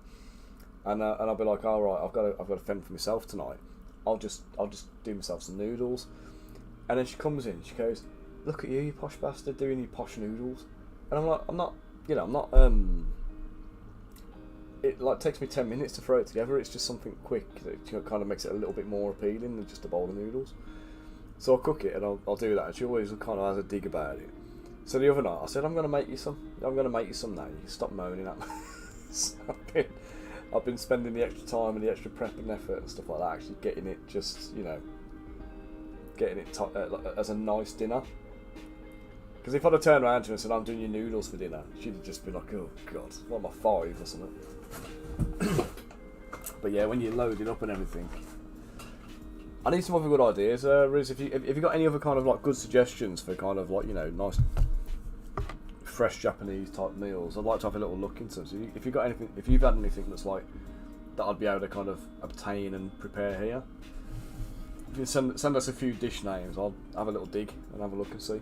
And I'll be like, all right, I've got to fend for myself tonight. I'll just do myself some noodles. And then she comes in. She goes, look at you, you posh bastard, doing your posh noodles. And I'm like, I'm not it like takes me 10 minutes to throw it together. It's just something quick that kind of makes it a little bit more appealing than just a bowl of noodles. So I'll cook it and I'll do that. And she always kind of has a dig about it. So the other night I said, I'm going to make you some. I'm going to make you some now. You can stop moaning at me. So I've been spending the extra time and the extra prep and effort and stuff like that, actually getting it just, you know, getting it as a nice dinner. Because if I'd have turned around to her and said, I'm doing your noodles for dinner, she'd have just been like, oh God, what am I, 5 or something? But yeah, when you load it up and everything, I need some other good ideas. Riz, if you got any other kind of like good suggestions for kind of like, you know, nice, fresh Japanese type meals, I'd like to have a little look into them. So if you've got anything, if you've had anything that's like that, I'd be able to kind of obtain and prepare here. If you send us a few dish names, I'll have a little dig and have a look and see.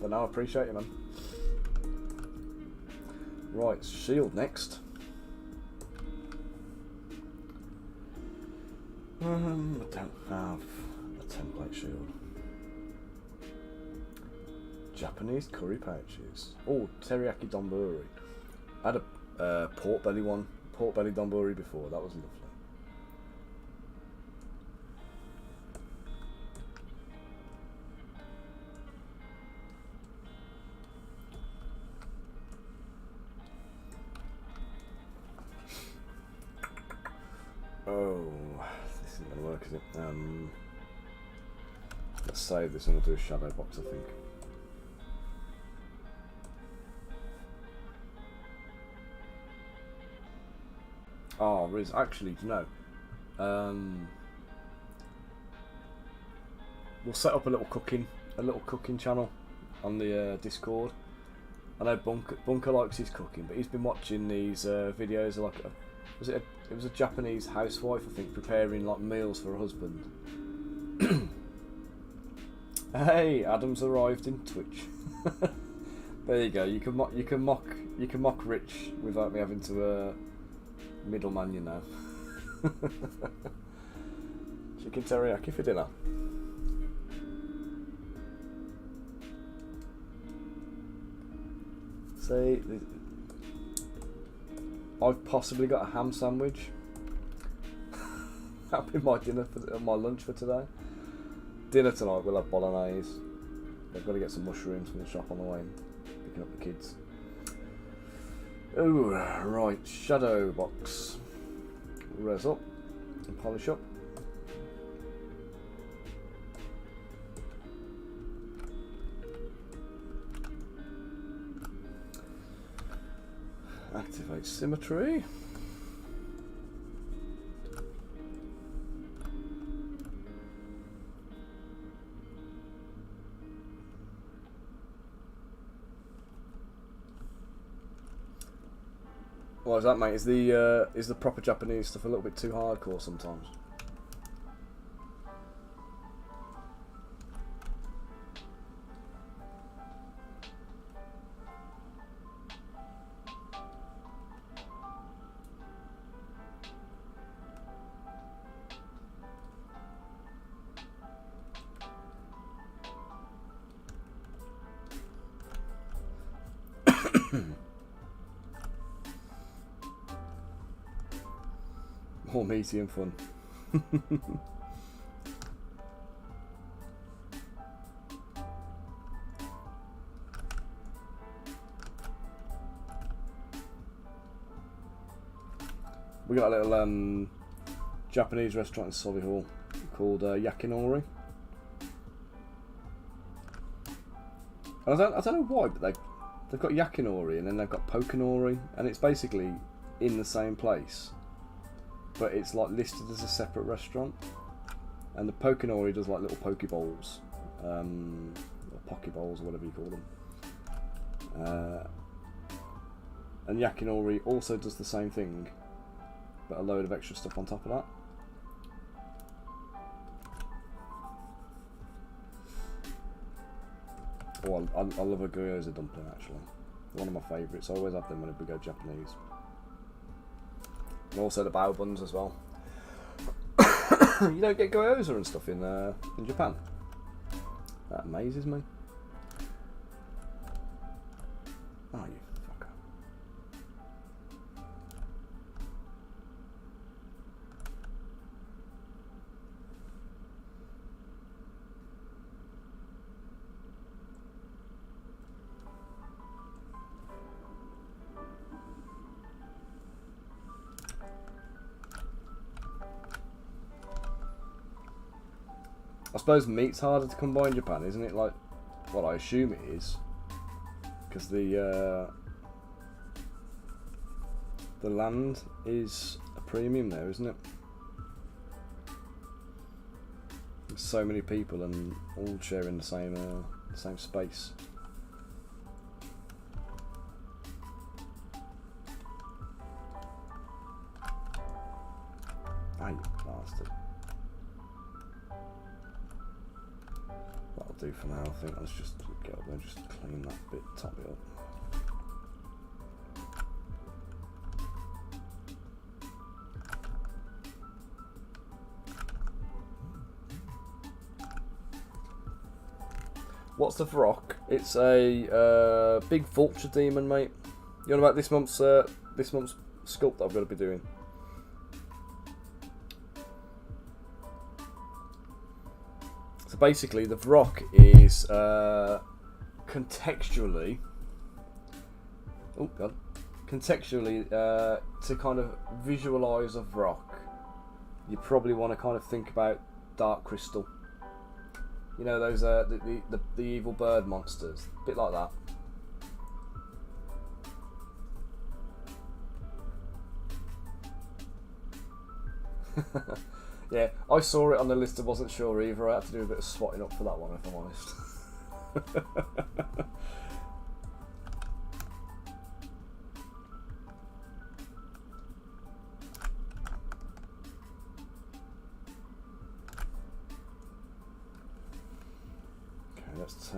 But no, I appreciate it, man. Right, shield next. I don't have a template shield. Japanese curry pouches. Oh, teriyaki donburi. I had a pork belly donburi before. That was lovely. Oh, this isn't going to work, is it? Let's save this and we'll do a shadow box, I think. Oh, Riz, actually, no. We'll set up a little cooking channel on the Discord. I know Bunker likes his cooking, but he's been watching these videos of like it was a Japanese housewife, I think, preparing like meals for her husband. Hey, Adam's arrived in Twitch. There you go. You can mock Rich without me having to middleman you now. Chicken teriyaki for dinner. See, I've possibly got a ham sandwich. That'll be my dinner my lunch for today. Dinner tonight we'll have bolognese. I've got to get some mushrooms from the shop on the way and picking up the kids. Oh, right, shadow box. Res up and polish up. Activate symmetry. What is that, mate? Is the proper Japanese stuff a little bit too hardcore sometimes? More meaty and fun. We got a little Japanese restaurant in Solihull called Yakinori. And I don't know why, but they've got Yakinori and then they've got Pokanori, and it's basically in the same place, but it's like listed as a separate restaurant. And the Pokanori does like little poke bowls, or poke bowls, or whatever you call them. And Yakinori also does the same thing, but a load of extra stuff on top of that. Oh, I love a gyoza dumpling, actually. One of my favourites. I always have them when we go Japanese. And also the bao buns as well. You don't get gyoza and stuff in Japan? That amazes me. Oh, you fucker. I suppose meat's harder to come by in Japan, isn't it? Like, well, I assume it is, because the land is a premium there, isn't it? There's so many people and all sharing the same space. Ah, you bastard. That'll do for now, I think. Let's just get up there and just clean that bit, top it up. What's the Vrock? It's a big vulture demon, mate. You know about this month's sculpt that I've got to be doing? So basically, the Vrock is contextually, to kind of visualise a Vrock, you probably want to kind of think about Dark Crystal. You know those the evil bird monsters, a bit like that. Yeah, I saw it on the list and wasn't sure either. I had to do a bit of swatting up for that one, if I'm honest. Okay, let's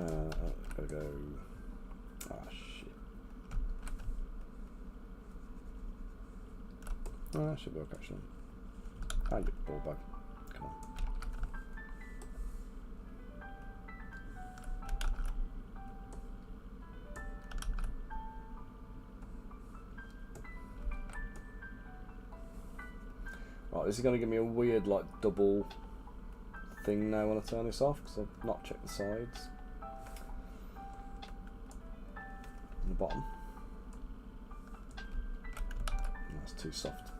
gotta go. Ah, shit. Oh, that should work actually. Ah, you ball bag. Come on. Right, this is going to give me a weird, like, double thing now when I turn this off, because I've not checked the sides. And the bottom. That's too soft.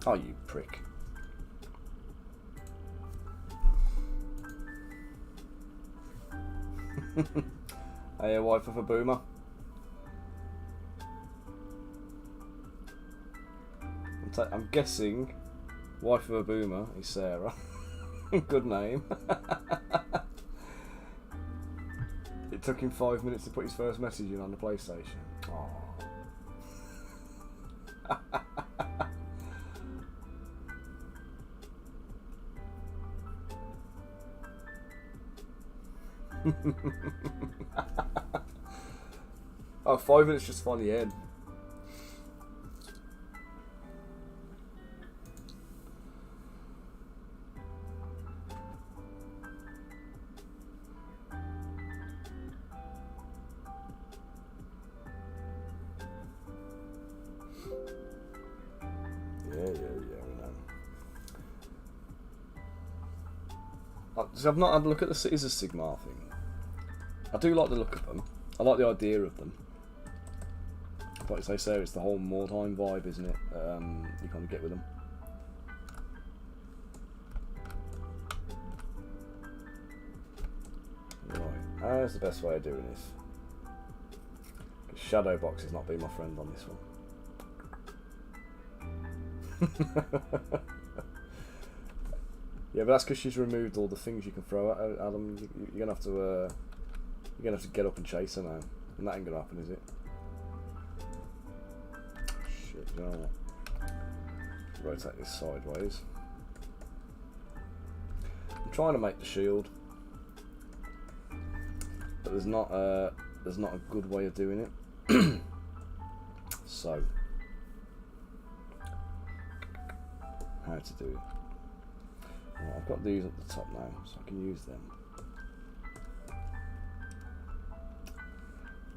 Oh, you prick. Hey, wife of a boomer. I'm guessing wife of a boomer is Sarah. Good name. It took him 5 minutes to put his first message in on the PlayStation. Aww. Oh, 5 minutes just finally in. So I've not had a look at the Cities of Sigmar thing. I do like the look of them. I like the idea of them. Like you say, Sarah, it's the whole Mordheim vibe, isn't it? You kind of get with them. Right, how's the best way of doing this? Shadowbox has not been my friend on this one. Yeah, but that's because she's removed all the things you can throw at them. You're gonna have to get up and chase her now, and that ain't gonna happen, is it? You know what? Rotate this sideways. I'm trying to make the shield, but there's not a good way of doing it. So, how to do it? Well, I've got these at the top now, so I can use them.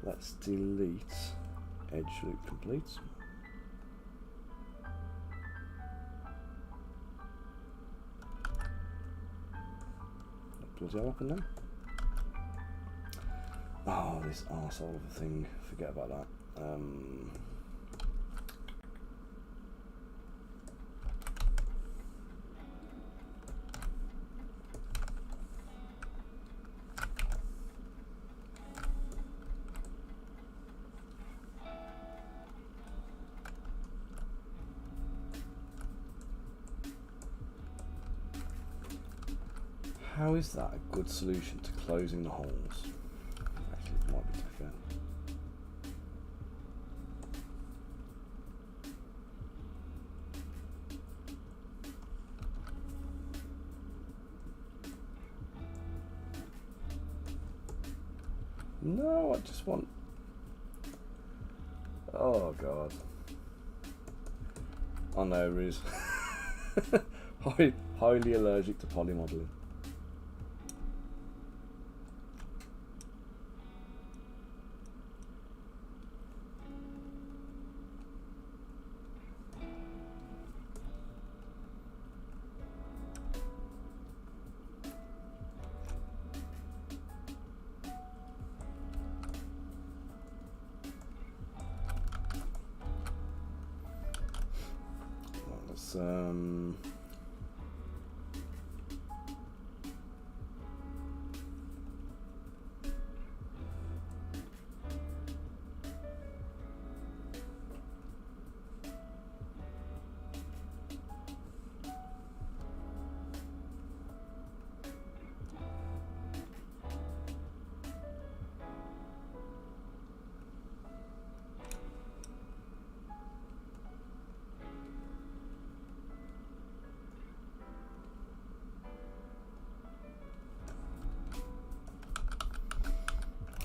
Let's delete edge loop complete. Bloody hell happened then? Oh, this arsehole of a thing. Forget about that. How is that a good solution to closing the holes? Actually, it might be different. No, I just want... Oh, God. I know, Riz. Highly allergic to polymodeling.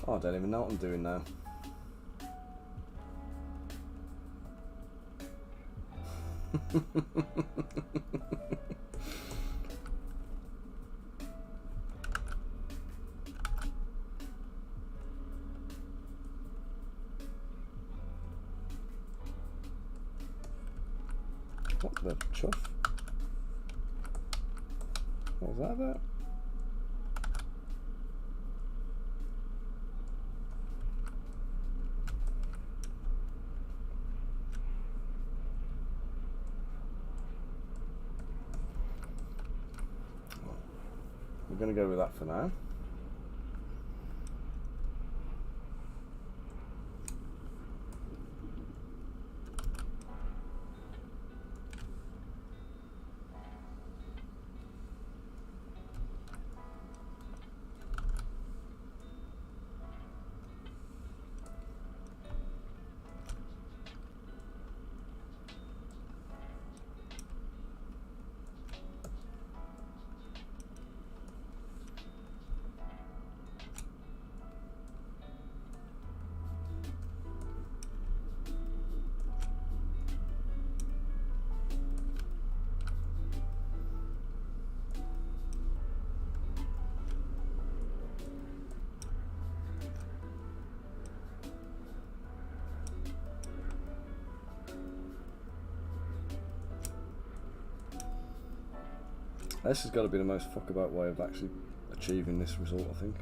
Oh, I don't even know what I'm doing now. What the chuff? What was that about? We're going to go with that for now. This has got to be the most fuckabout way of actually achieving this result, I think.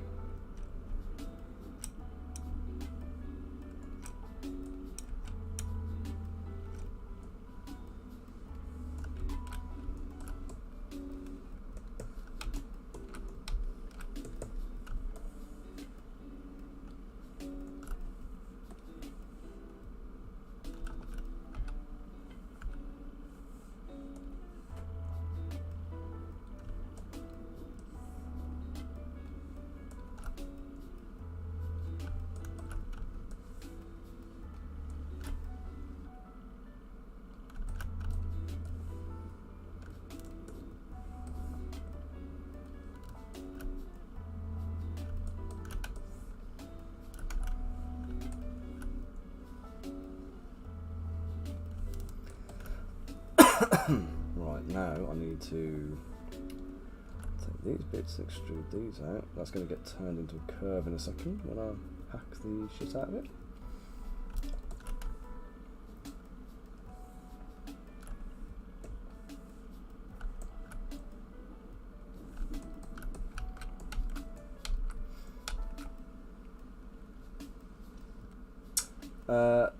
Right, now I need to take these bits and extrude these out. That's going to get turned into a curve in a second when I hack the shit out of it.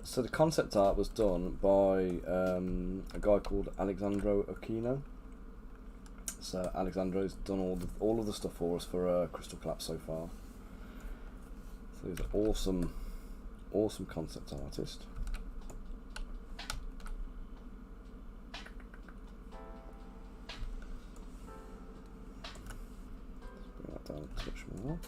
So the concept art was done by a guy called Alexandro Aquino. So Alexandro's done all of the stuff for us for Crystal Collapse so far. So he's an awesome concept artist. Let's bring that down a touch more.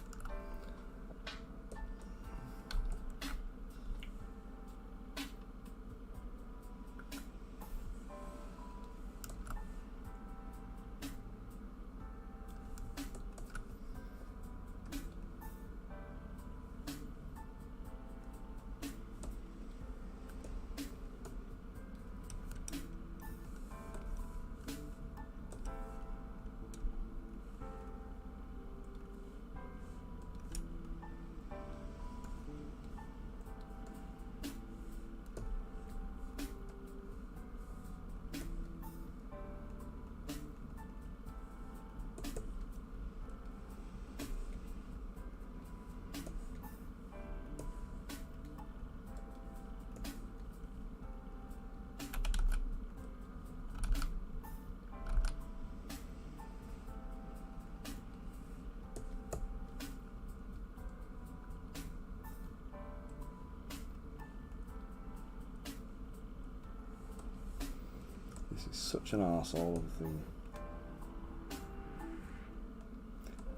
This is such an arsehole of a thing.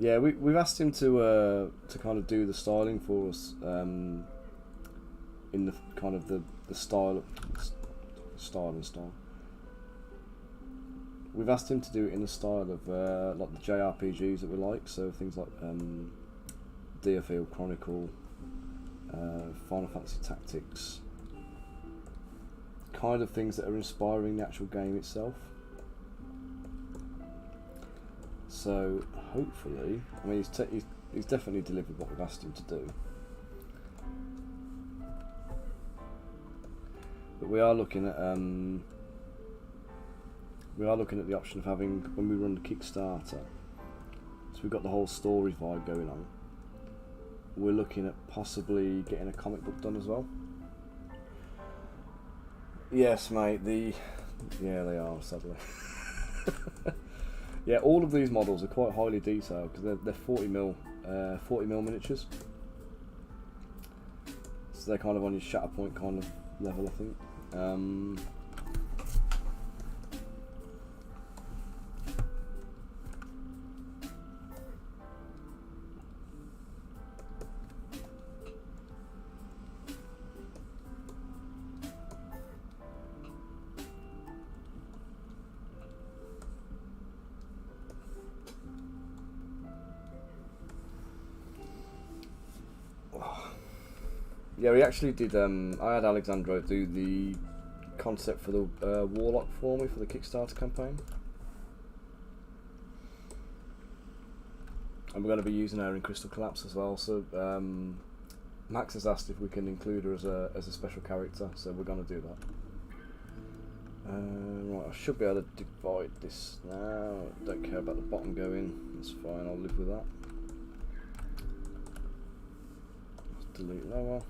Yeah, we've asked him to kind of do the styling for us in the kind of the style. We've asked him to do it in the style of like the JRPGs that we like, so things like Deerfield Chronicle, Final Fantasy Tactics, kind of things that are inspiring the actual game itself. So hopefully, I mean, he's definitely delivered what we've asked him to do. But we are looking at the option of having, when we run the Kickstarter, so we've got the whole story vibe going on. We're looking at possibly getting a comic book done as well. Yes, mate. Yeah, they are, sadly. Yeah, all of these models are quite highly detailed because they're 40mm miniatures. So they're kind of on your Shatterpoint kind of level, I think. Yeah, we actually did. I had Alexandro do the concept for the Warlock for me for the Kickstarter campaign, and we're going to be using her in Crystal Collapse as well. So Max has asked if we can include her as a special character, so we're going to do that. Right, I should be able to divide this now. Don't care about the bottom going. That's fine. I'll live with that. Let's delete lower.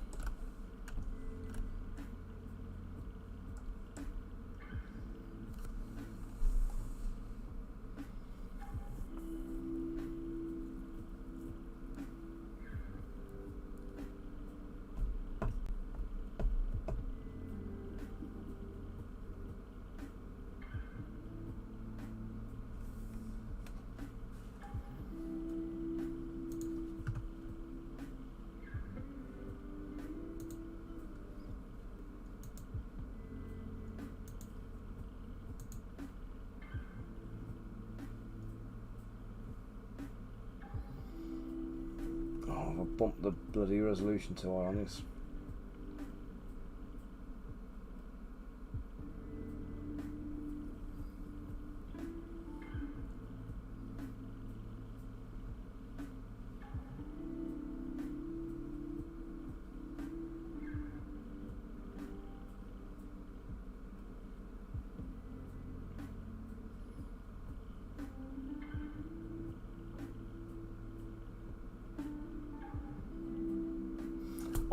I bumped the bloody resolution too high on this.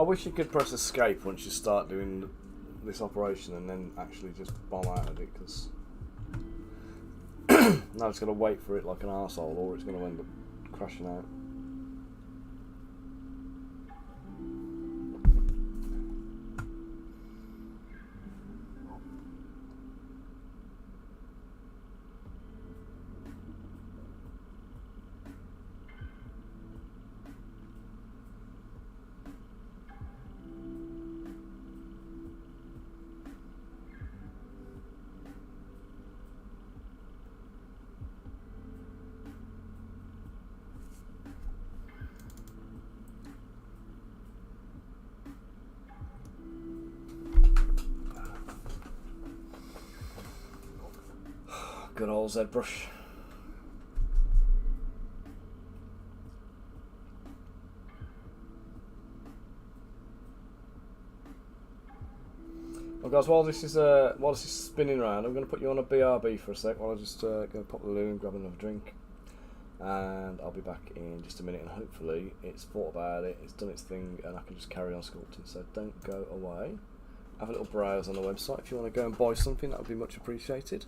wish you could press escape once you start doing this operation and then actually just bomb out of it, because now it's going to wait for it like an arsehole, or it's going to end up crashing out. Good old Zbrush. Well, guys, while this is spinning around, I'm going to put you on a BRB for a sec while I just go pop the loo and grab another drink, and I'll be back in just a minute. And hopefully, it's thought about it, it's done its thing, and I can just carry on sculpting. So don't go away. Have a little browse on the website if you want to go and buy something. That would be much appreciated.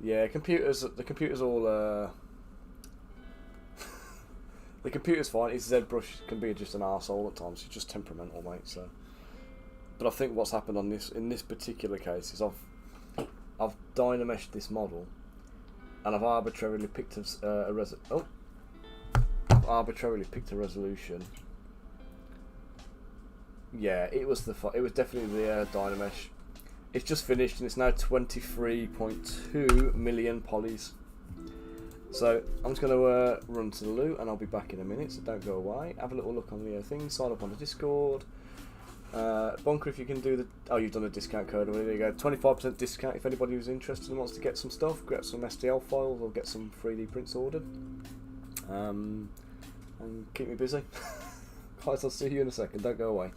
Yeah, the computer's all the computer's fine. It's Zbrush can be just an arsehole at times. It's just temperamental, mate. So, but I think what's happened in this particular case is I've dynameshed this model, and I've arbitrarily picked a resolution. Yeah, it was definitely the Dynamesh. It's just finished and it's now 23.2 million polys. So I'm just going to run to the loo and I'll be back in a minute, so don't go away. Have a little look on the thing, sign up on the Discord. Bunker, if you can do you've done the discount code already. There you go, 25% discount if anybody who's interested and wants to get some stuff, get some STL files or get some 3D prints ordered. And keep me busy. Guys, I'll see you in a second, don't go away.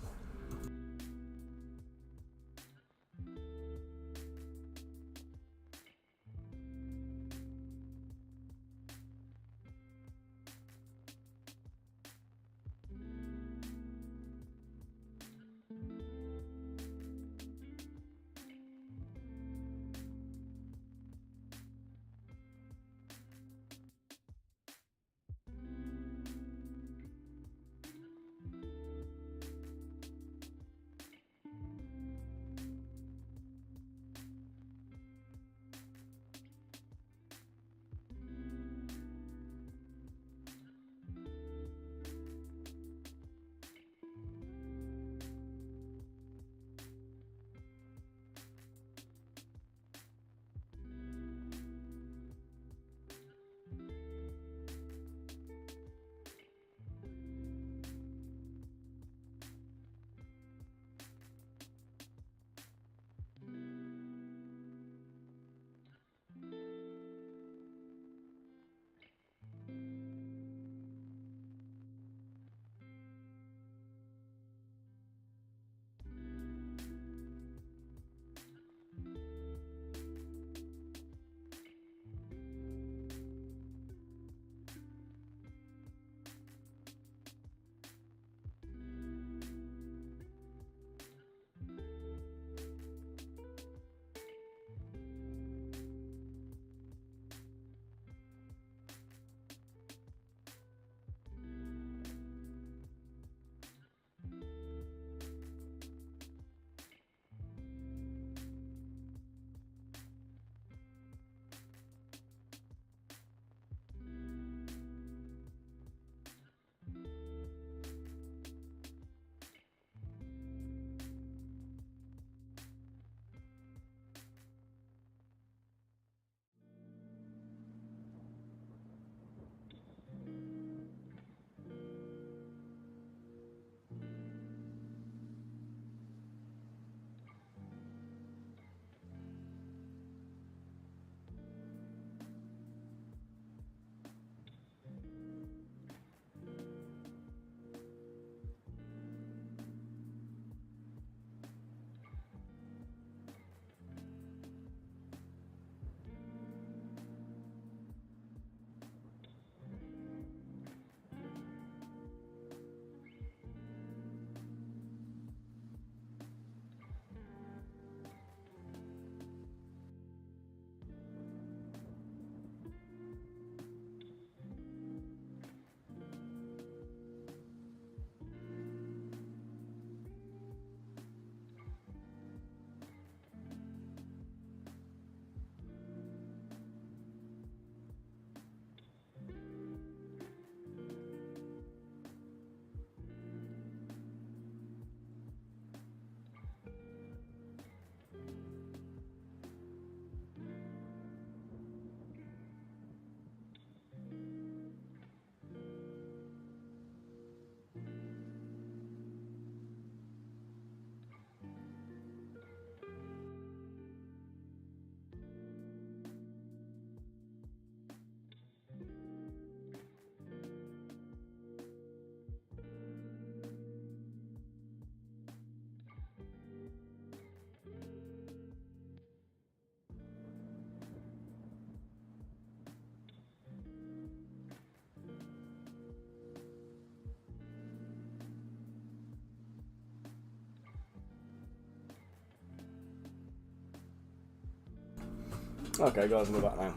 Okay guys, we're back now.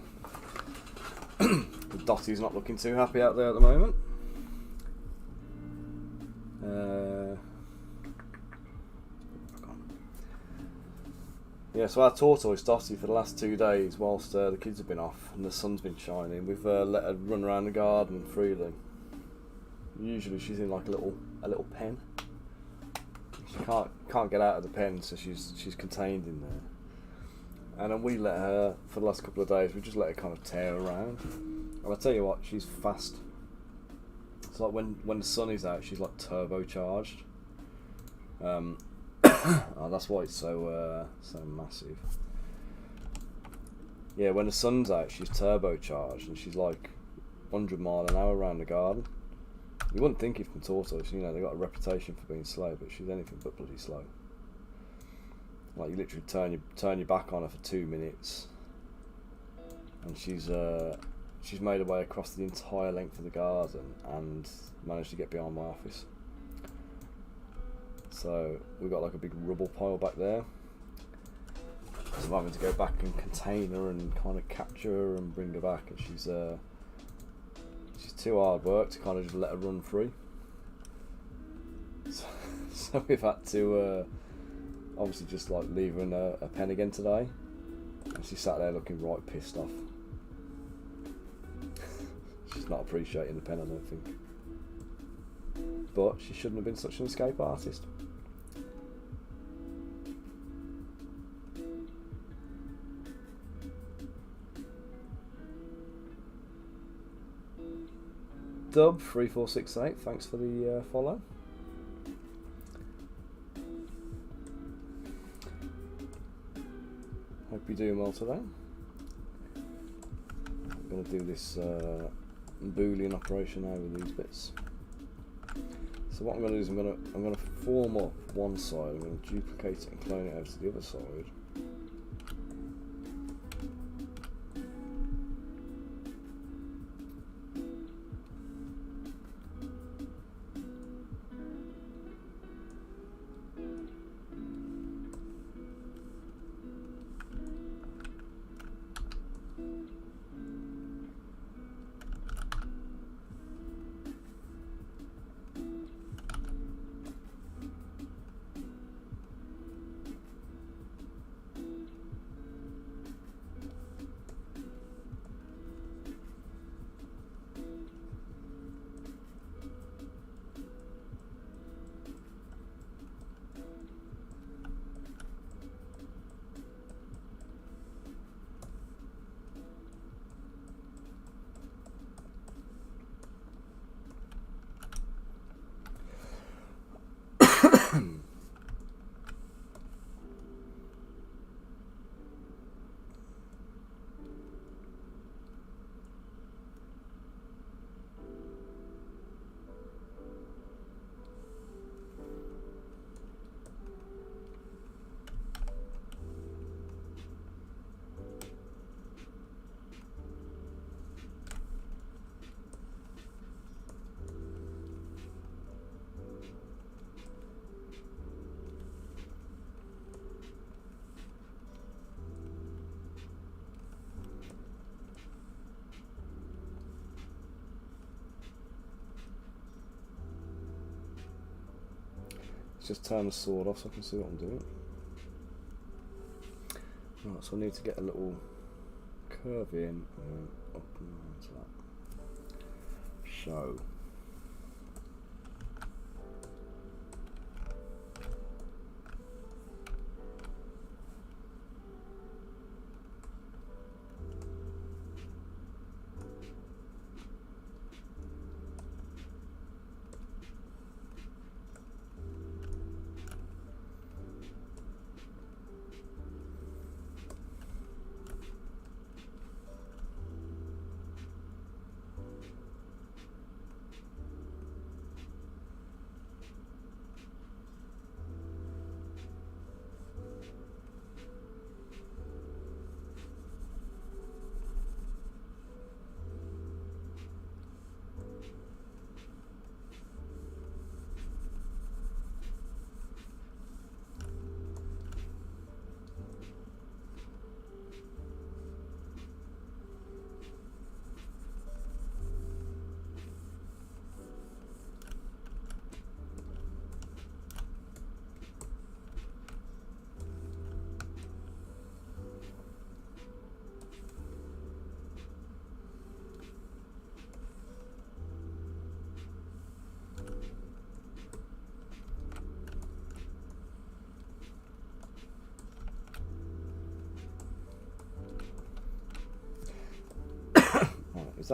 Dottie's not looking too happy out there at the moment. Yeah, so our tortoise Dottie for the last 2 days, whilst the kids have been off and the sun's been shining, we've let her run around the garden freely. Usually she's in like a little pen. She can't get out of the pen, so she's contained in there. And then we let her, for the last couple of days, we just let her kind of tear around. And I tell you what, she's fast. It's like when the sun is out, she's like turbocharged. Oh, that's why it's so massive. Yeah, when the sun's out, she's turbocharged, and she's like 100 mile an hour around the garden. You wouldn't think it from tortoise, you know, they got a reputation for being slow, but she's anything but bloody slow. Like, you literally turn your back on her for 2 minutes, and she's made her way across the entire length of the garden and managed to get behind my office. So we've got like a big rubble pile back there. So I'm having to go back and contain her and kind of capture her and bring her back, and she's too hard work to kind of just let her run free. So we've had to obviously just like leave her in a pen again today, and she sat there looking right pissed off. She's not appreciating the pen, I don't think. But she shouldn't have been such an escape artist. Dub3468, thanks for the follow. Hope you're doing well today. I'm going to do this Boolean operation now with these bits. So what I'm going to do is I'm going to form up one side. I'm going to duplicate it and clone it over to the other side. Just turn the sword off so I can see what I'm doing. Right, so I need to get a little curve in and up and around to that. So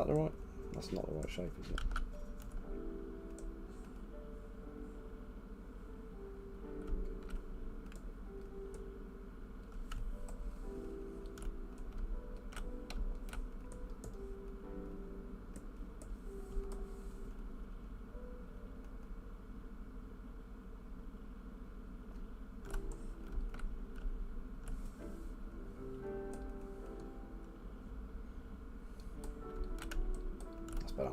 that the right? That's not the right shape, is it? Better.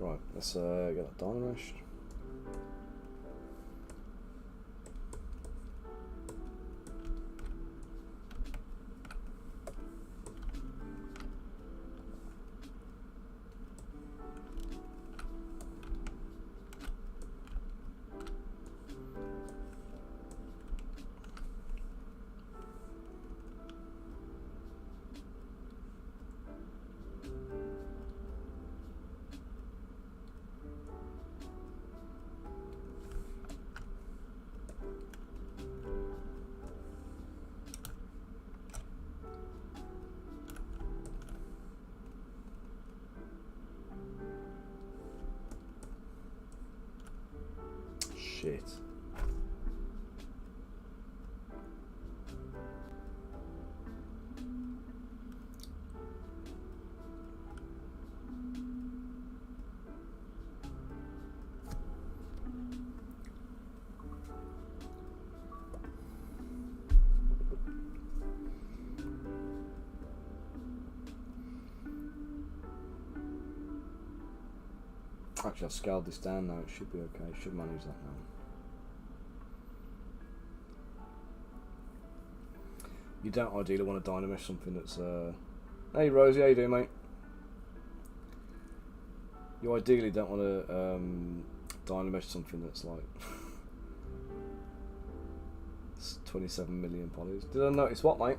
Right, let's get that dynameshed. Shit. Actually, I've scaled this down now. It should be okay. Should manage that now. You don't ideally want to dynamesh something that's. Hey Rosie, how you doing, mate? You ideally don't want to dynamesh something that's like 27 million polys. Did I notice what, mate?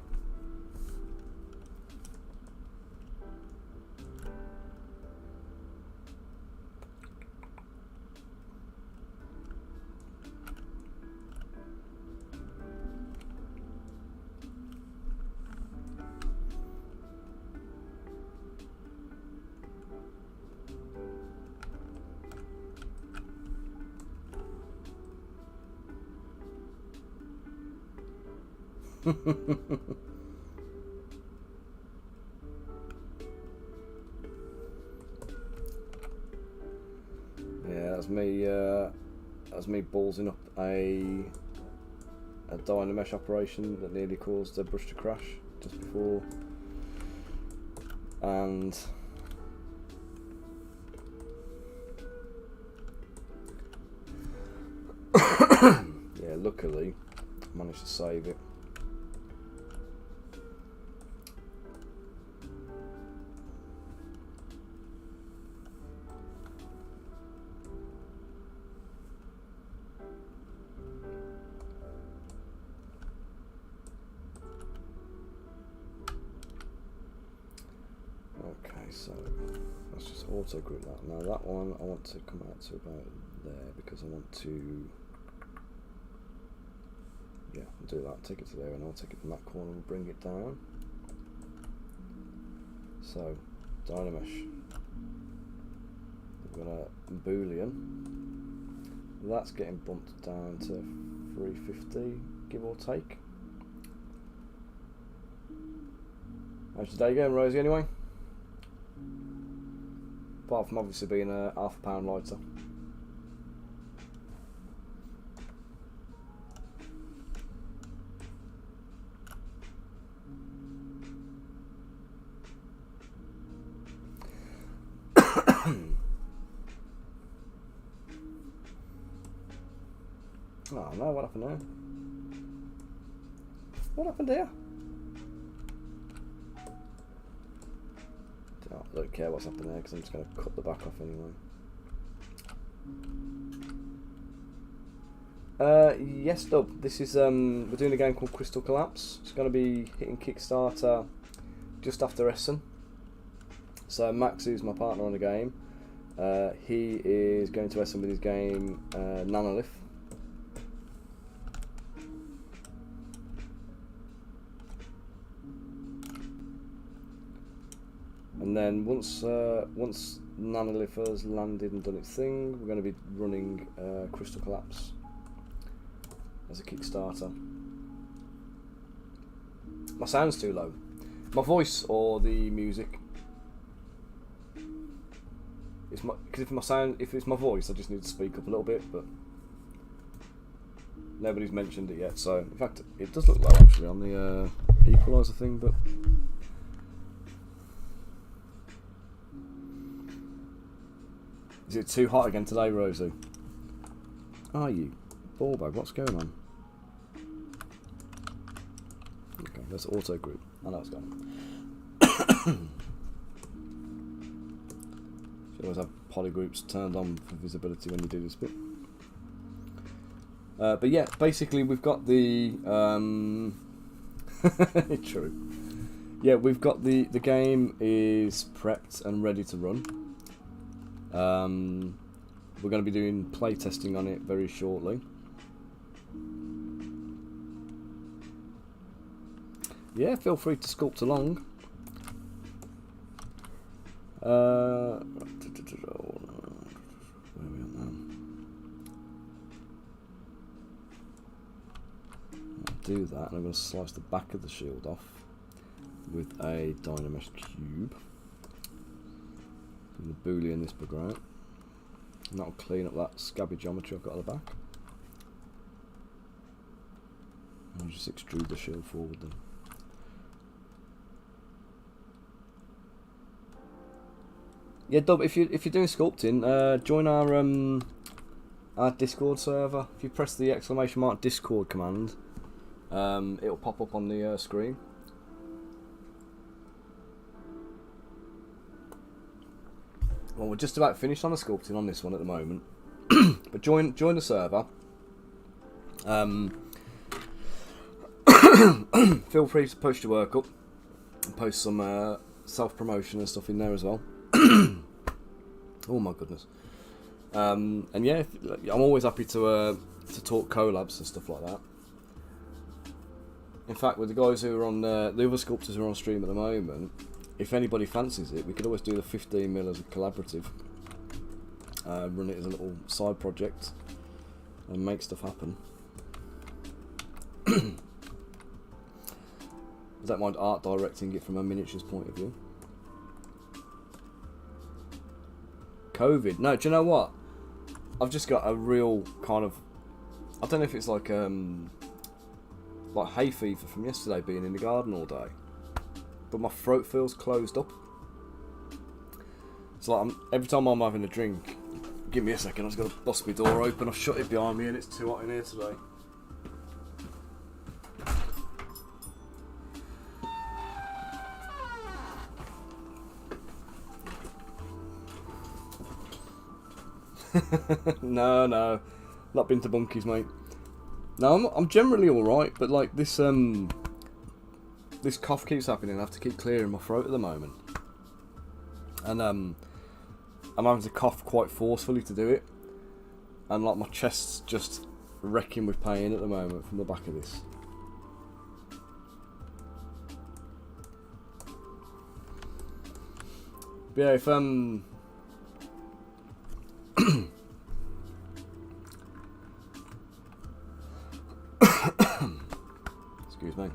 Yeah, that's me. That's me ballsing up a dynamesh operation that nearly caused Zbrush to crash just before, and yeah, luckily I managed to save it. So let's just auto group that. Now that one I want to come out to about there because I want to, yeah, do that, take it to there, and I'll take it from that corner and bring it down. So dynamesh, we've got a boolean, that's getting bumped down to 350 give or take. How's your day going, Rosie, anyway? Apart from obviously being a half a pound lighter. Oh no, what happened there? What happened here? I don't care what's happened there because I'm just going to cut the back off anyway. Yes, Dub. This is we're doing a game called Crystal Collapse. It's going to be hitting Kickstarter just after Essen. So Max, who's my partner on the game, he is going to Essen with his game Nanolith. And then once Nanolitha's landed and done its thing, we're going to be running Crystal Collapse as a Kickstarter. My sound's too low. My voice or the music? Because if it's my voice, I just need to speak up a little bit, but nobody's mentioned it yet. So in fact, it does look low actually on the equalizer thing, but. Is it too hot again today, Rosie? Are you? Ball bag, what's going on? Okay, let's auto group. I know it's gone. You always have poly groups turned on for visibility when you do this bit. But yeah, basically we've got the true. Yeah, we've got the game is prepped and ready to run. We're going to be doing play testing on it very shortly. Yeah, feel free to sculpt along. Where are we at now? I'll do that, and I'm going to slice the back of the shield off with a Dynamesh cube. And the boolean this bugger out. And that'll clean up that scabby geometry I've got at the back. And I'll just extrude the shield forward then. Yeah, Dub, if you're doing sculpting, join our Discord server. If you press the ! Discord command, it'll pop up on the screen. Well, we're just about finished on the sculpting on this one at the moment, but join the server. Feel free to post your work up and post some self-promotion and stuff in there as well. Oh my goodness. And yeah, I'm always happy to talk collabs and stuff like that. In fact, with the guys who are on the other sculptors who are on stream at the moment, if anybody fancies it, we could always do the 15mm as a collaborative. Run it as a little side project and make stuff happen. I don't mind art directing it from a miniatures point of view. COVID. No, do you know what? I've just got a real kind of, I don't know if it's like hay fever from yesterday being in the garden all day, but my throat feels closed up. It's like every time I'm having a drink, give me a second, I've just got to bust my door open, I've shut it behind me and it's too hot in here today. No, not been to bunkies, mate. No, I'm generally all right, but like this this cough keeps happening. I have to keep clearing my throat at the moment, and I'm having to cough quite forcefully to do it, and like my chest's just wrecking with pain at the moment from the back of this. But yeah, if excuse me.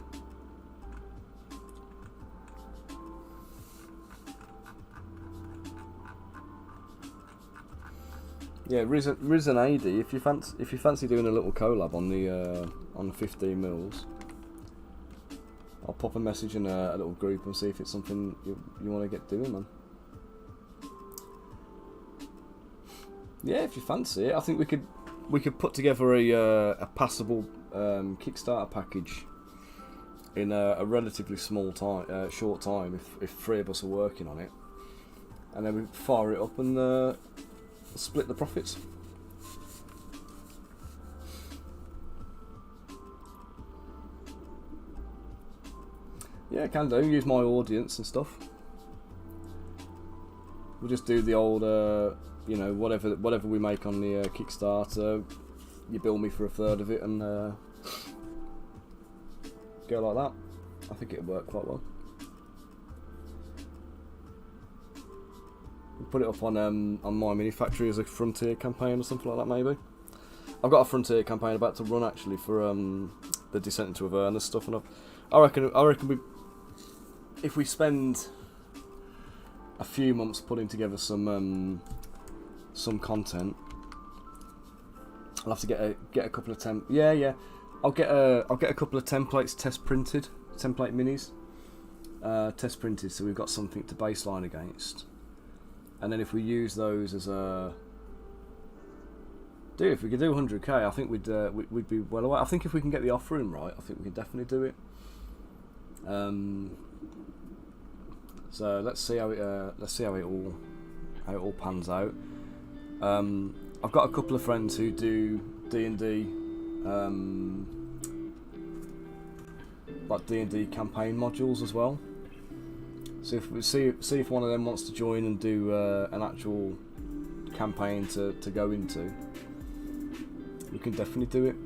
Yeah, Risen AD. If you fancy doing a little collab on the 15mm, I'll pop a message in a little group and see if it's something you want to get doing, man. Yeah, if you fancy it, I think we could put together a passable Kickstarter package in a relatively short time if three of us are working on it, and then we fire it up and split the profits. Yeah, can do. Use my audience and stuff. We'll just do the old, whatever we make on the Kickstarter. You bill me for a third of it and go like that. I think it'll work quite well. We'll put it up on My Mini Factory as a Frontier campaign or something like that, maybe. I've got a Frontier campaign about to run actually for the Descent into Avernus stuff, and I reckon if we spend a few months putting together some content, I'll have to get a couple of I'll get a couple of templates template minis test printed, so we've got something to baseline against, and then if we use those as a if we could do 100k, I think we'd be well away. I think if we can get the off room right, I think we can definitely do it. So let's see how it all pans out. I've got a couple of friends who do D&D, like D&D campaign modules as well. So if we see if one of them wants to join and do an actual campaign to go into, we can definitely do it.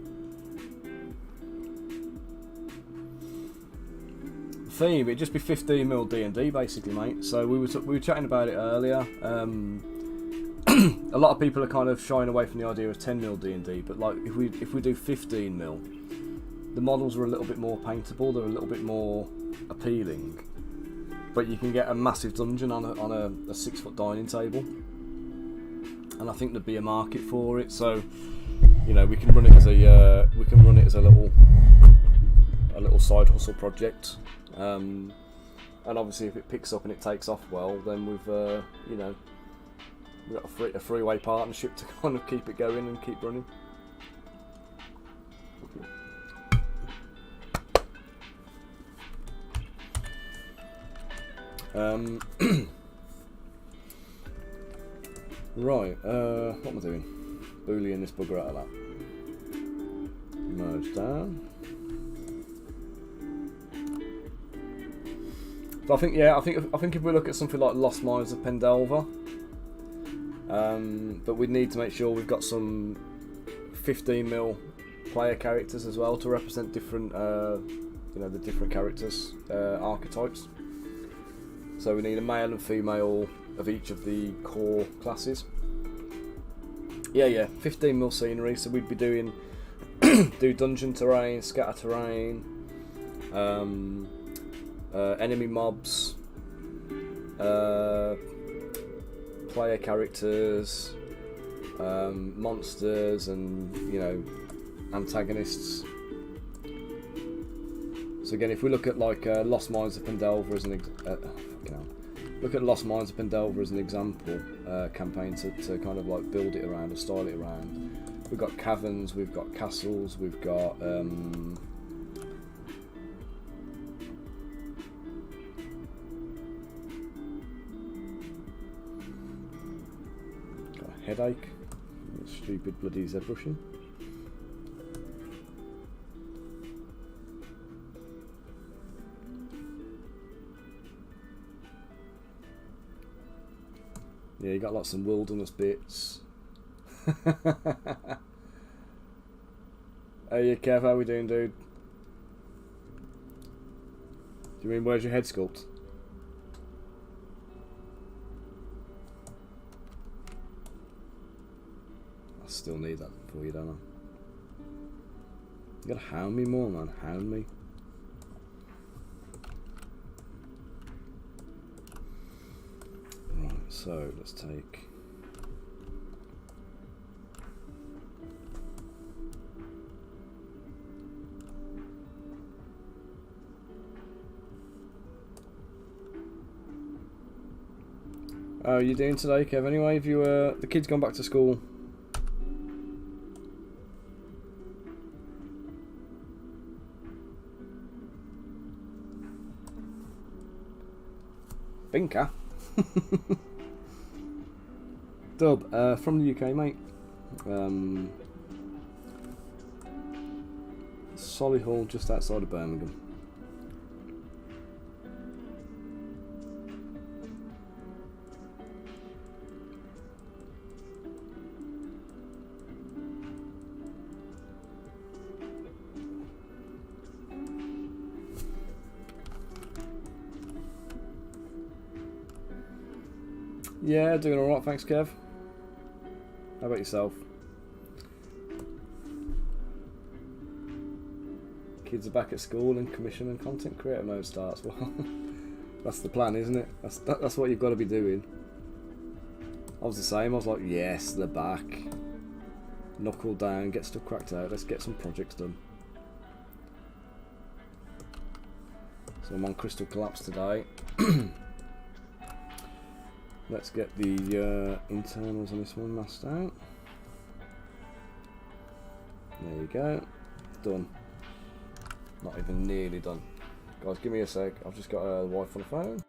The theme, it'd just be 15mm D&D basically, mate. So we were chatting about it earlier. A lot of people are kind of shying away from the idea of 10mm D&D, but like if we do 15mm, the models are a little bit more paintable. They're a little bit more appealing, but you can get a massive dungeon on a 6-foot dining table, and I think there'd be a market for it. So, you know, we can run it as a little side hustle project, and obviously if it picks up and it takes off well, then we've got a three-way partnership to kind of keep it going and keep running. Right, what am I doing? Boolean this bugger out of that. Merge down. So I think if we look at something like Lost Mines of Pendelver, but we need to make sure we've got some 15mm player characters as well to represent different, the different characters, archetypes. So we need a male and female of each of the core classes. 15mm scenery. So we'd be do dungeon terrain, scatter terrain, enemy mobs, player characters, monsters, and antagonists. So again, if we look at like Lost Mines of Pendelver as an example campaign to kind of like build it around or style it around, we've got caverns, we've got castles, we've got a headache, stupid bloody Zbrushing. Yeah, you got lots of wilderness bits. Hey, Kev, how we doing, dude? Do you mean where's your head sculpt? I still need that for you, don't I? You gotta hound me more, man. Hound me. Right, so let's take. How are you doing today, Kev? Anyway, have you the kids gone back to school? Binker? Dub, from the UK, mate. Solihull, just outside of Birmingham. Yeah, doing alright, thanks Kev. How about yourself? Kids are back at school and commission and content creator mode starts. Well, that's the plan, isn't it? That's what you've got to be doing. I was the same. I was like, yes, they're back. Knuckle down, get stuff cracked out. Let's get some projects done. So I'm on Crystal Collapse today. Let's get the internals on this one masked out. There you go. Done. Not even nearly done. Guys, give me a sec. I've just got a wife on the phone.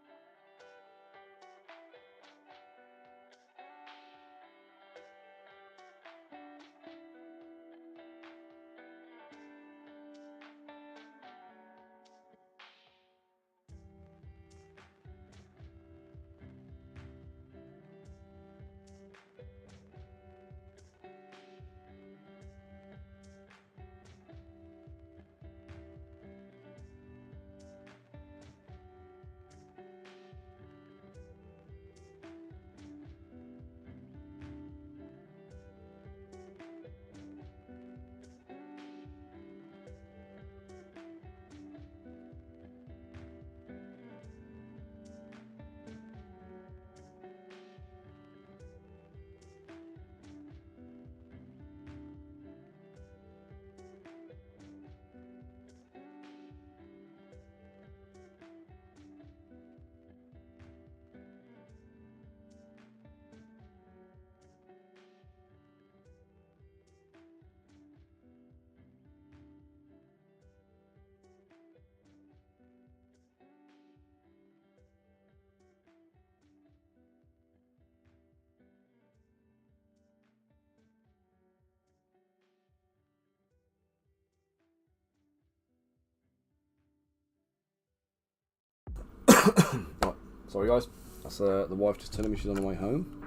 Right, sorry guys, that's the wife just telling me she's on the way home.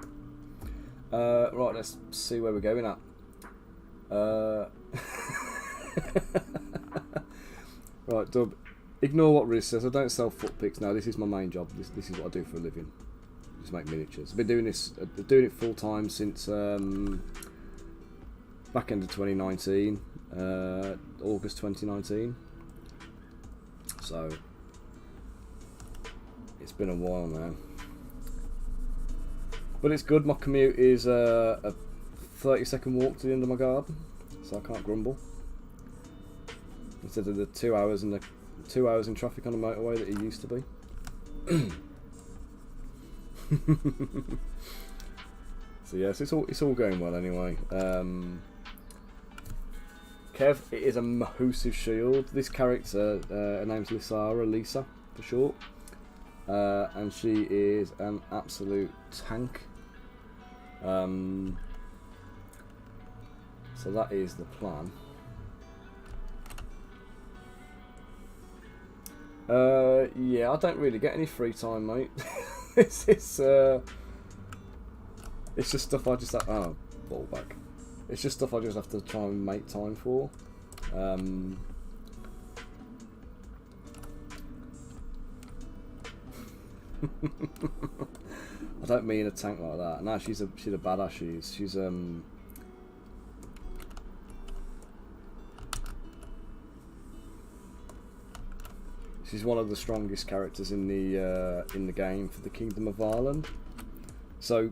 Right, let's see where we're going at. Right, Dub, ignore what Riz says. I don't sell foot pics now. This is my main job. This is what I do for a living. Just make miniatures. I've been doing this, doing it full time since back end of 2019, August 2019. So it's been a while now, but it's good. My commute is a 30-second walk to the end of my garden, so I can't grumble. Instead of the 2 hours and the 2 hours in traffic on the motorway that it used to be. So yes, it's all going well anyway. Kev, it is a massive shield. This character, her name's Lisa for short. And she is an absolute tank. So that is the plan. Yeah, I don't really get any free time, mate. it's just stuff I just have. Oh, ball back. It's just stuff I just have to try and make time for. I don't mean a tank like that. No, she's a badass. She's one of the strongest characters in the game for the Kingdom of Ireland. So,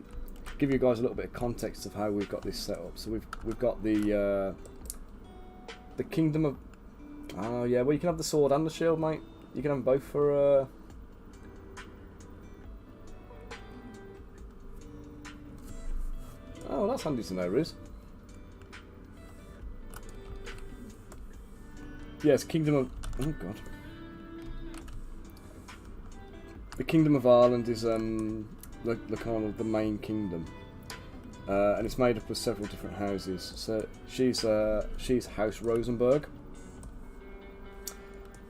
give you guys a little bit of context of how we've got this set up. So we've got the Kingdom of. Oh yeah, well you can have the sword and the shield, mate. You can have them both for. Oh, that's handy to know, Riz. Yes, Kingdom of. Oh God. The Kingdom of Ireland is the kind of the main kingdom, and it's made up of several different houses. So she's House Rosenberg,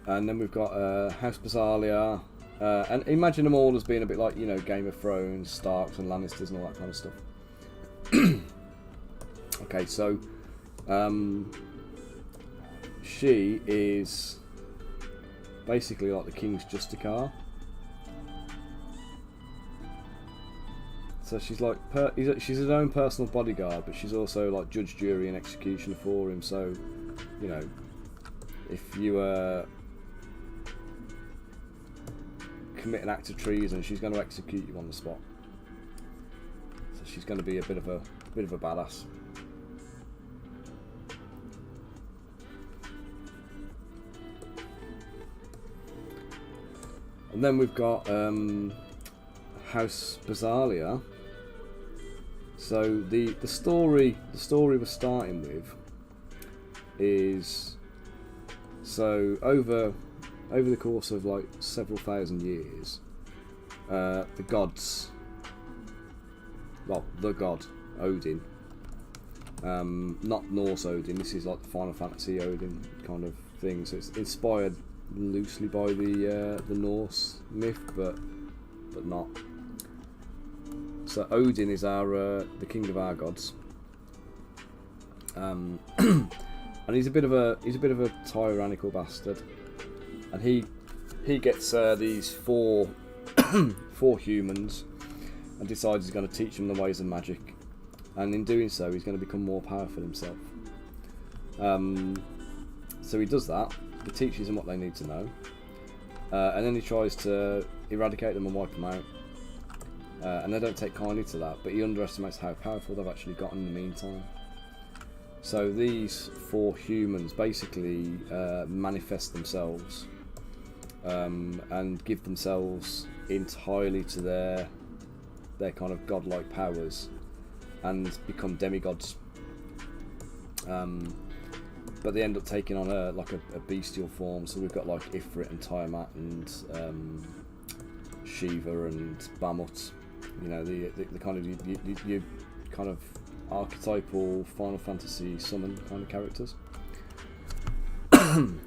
and then we've got House Basalia, and imagine them all as being a bit like, you know, Game of Thrones, Starks and Lannisters and all that kind of stuff. Okay, so she is basically like the King's Justicar. So she's like she's his own personal bodyguard, but she's also like judge, jury, and executioner for him. So, you know, if you commit an act of treason, she's going to execute you on the spot. So she's going to be a bit of a badass. And then we've got House Basalia. So the story we're starting with is, so over the course of like several thousand years, the gods, well, the god Odin, not Norse Odin, this is like the Final Fantasy Odin kind of thing, so it's inspired loosely by the Norse myth, but not. So Odin is our the king of our gods, and he's a bit of a tyrannical bastard, and he gets these four humans and decides he's going to teach them the ways of magic, and in doing so he's going to become more powerful himself. So he does that. He teaches them what they need to know, and then he tries to eradicate them and wipe them out. And they don't take kindly to that, but he underestimates how powerful they've actually got in the meantime. So these four humans basically manifest themselves and give themselves entirely to their kind of godlike powers and become demigods. But they end up taking on a bestial form. So we've got like Ifrit and Tiamat and Shiva and Bamut. You know, the kind of you kind of archetypal Final Fantasy summon kind of characters.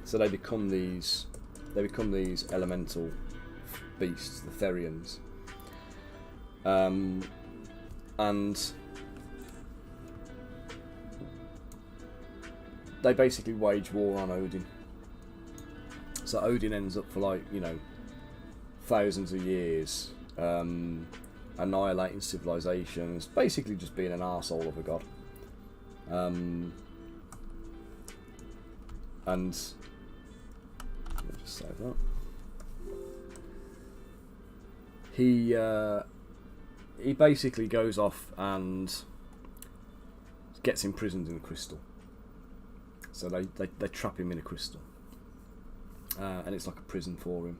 So they become these elemental beasts, the Therians, and they basically wage war on Odin. So Odin ends up for like, you know, thousands of years annihilating civilizations, basically just being an arsehole of a god. And let me just save that. He basically goes off and gets imprisoned in a crystal. So they trap him in a crystal, and it's like a prison for him.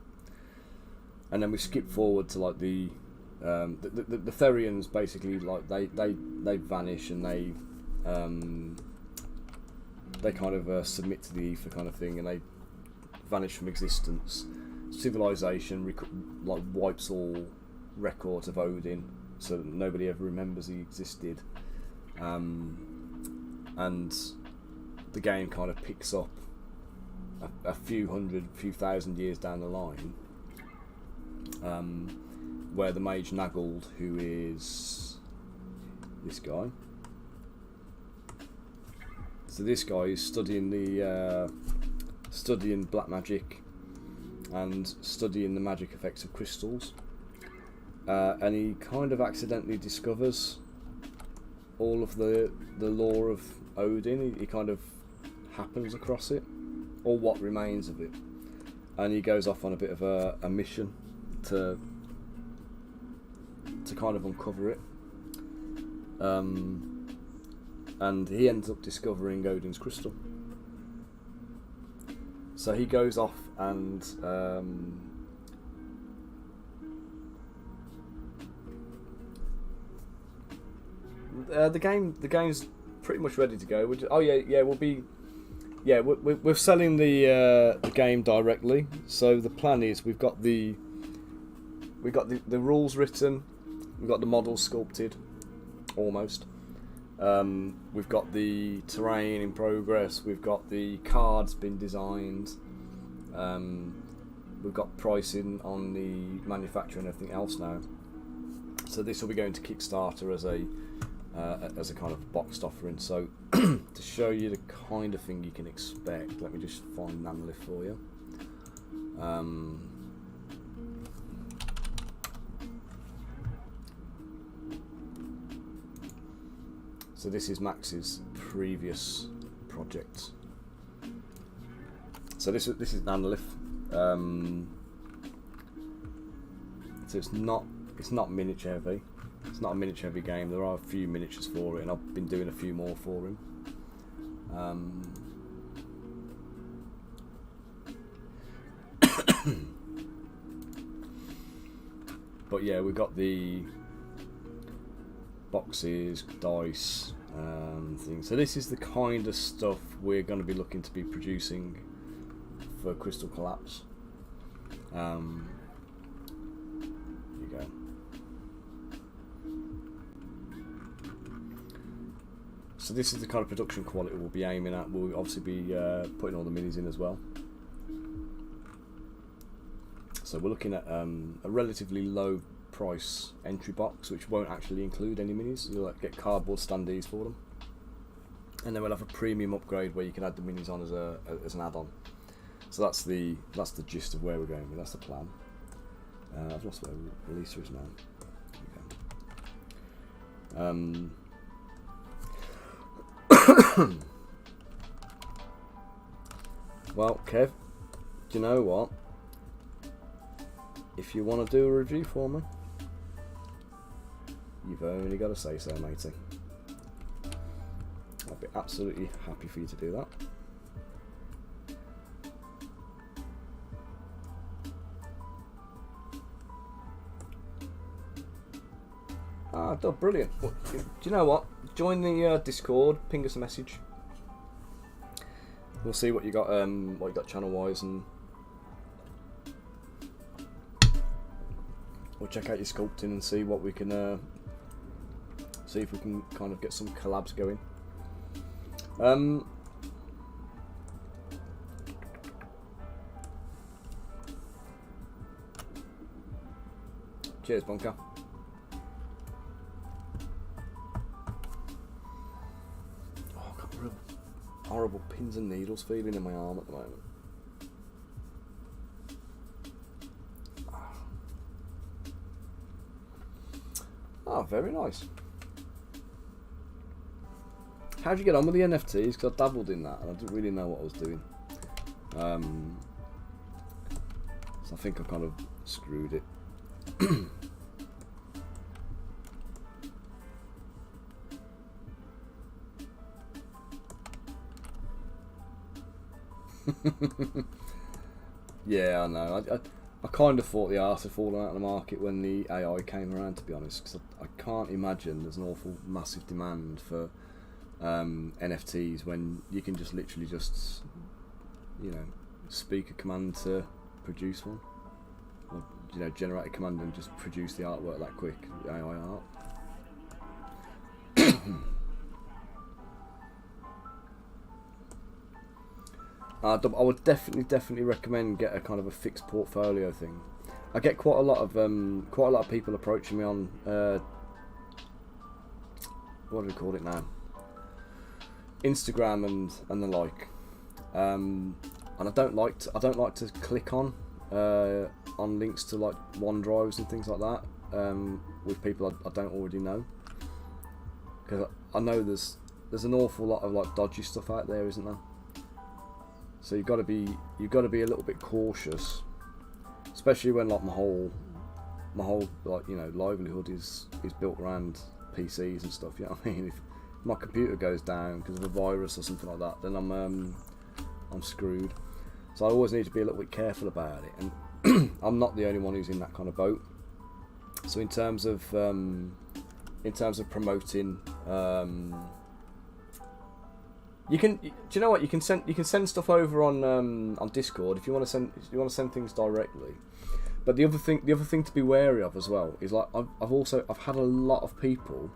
And then we skip forward to like the Therians basically, like they vanish and they kind of submit to the ether kind of thing, and they vanish from existence. Civilization like wipes all records of Odin, so that nobody ever remembers he existed. And the game kind of picks up a few thousand years down the line, where the mage Nagald, who is this guy, so this guy is studying black magic and studying the magic effects of crystals, and he kind of accidentally discovers all of the lore of Odin. He kind of happens across it, or what remains of it, and he goes off on a bit of a mission to kind of uncover it, and he ends up discovering Odin's crystal. So he goes off and the game's pretty much ready to go. We're selling the game directly. So the plan is we've got the rules written, we've got the models sculpted, almost. We've got the terrain in progress. We've got the cards been designed. We've got pricing on the manufacturer and everything else now. So this will be going to Kickstarter as a kind of boxed offering. So to show you the kind of thing you can expect, let me just find Nanlith for you. So this is Max's previous project. So this is an Analyth. So it's not miniature heavy. It's not a miniature heavy game. There are a few miniatures for it, and I've been doing a few more for him. But yeah, we've got the boxes, dice, things. So this is the kind of stuff we're going to be looking to be producing for Crystal Collapse. Here you go. So this is the kind of production quality we'll be aiming at. We'll obviously be putting all the minis in as well. So we're looking at a relatively low price entry box, which won't actually include any minis. You'll get cardboard standees for them, and then we'll have a premium upgrade where you can add the minis on as an add-on. So that's the gist of where we're going with. That's the plan. I've lost where Lisa is now. Well, Kev, do you know what? If you want to do a review for me, you've only got to say so, matey. I'd be absolutely happy for you to do that. Ah, oh, brilliant. Well, do you know what? Join the Discord, ping us a message. We'll see what you got channel-wise, and we'll check out your sculpting and see what we can see if we can kind of get some collabs going. Cheers, Bunker. Oh, I've got real horrible pins and needles feeling in my arm at the moment. Oh, very nice. How'd you get on with the NFTs? Because I dabbled in that and I didn't really know what I was doing. So I think I kind of screwed it. Yeah, I know. I kind of thought the art had fallen out of the market when the AI came around, to be honest, because I can't imagine there's an awful massive demand for NFTs when you can just literally just, you know, speak a command to produce one, or, you know, generate a command and just produce the artwork that quick, AI art. I would definitely recommend get a kind of a fixed portfolio thing. I get quite a lot of people approaching me on what do we call it now? Instagram and the like. And I don't like to click on links to like OneDrives and things like that with people I don't already know, because I know there's an awful lot of like dodgy stuff out there, isn't there? So you've got to be a little bit cautious, especially when like my whole like, you know, livelihood is built around PCs and stuff. You know what I mean? If my computer goes down because of a virus or something like that, then I'm screwed. So I always need to be a little bit careful about it, and I'm not the only one who's in that kind of boat. So in terms of promoting, you can. Do you know what? You can send stuff over on Discord if you want to send things directly. But the other thing to be wary of as well is like I've had a lot of people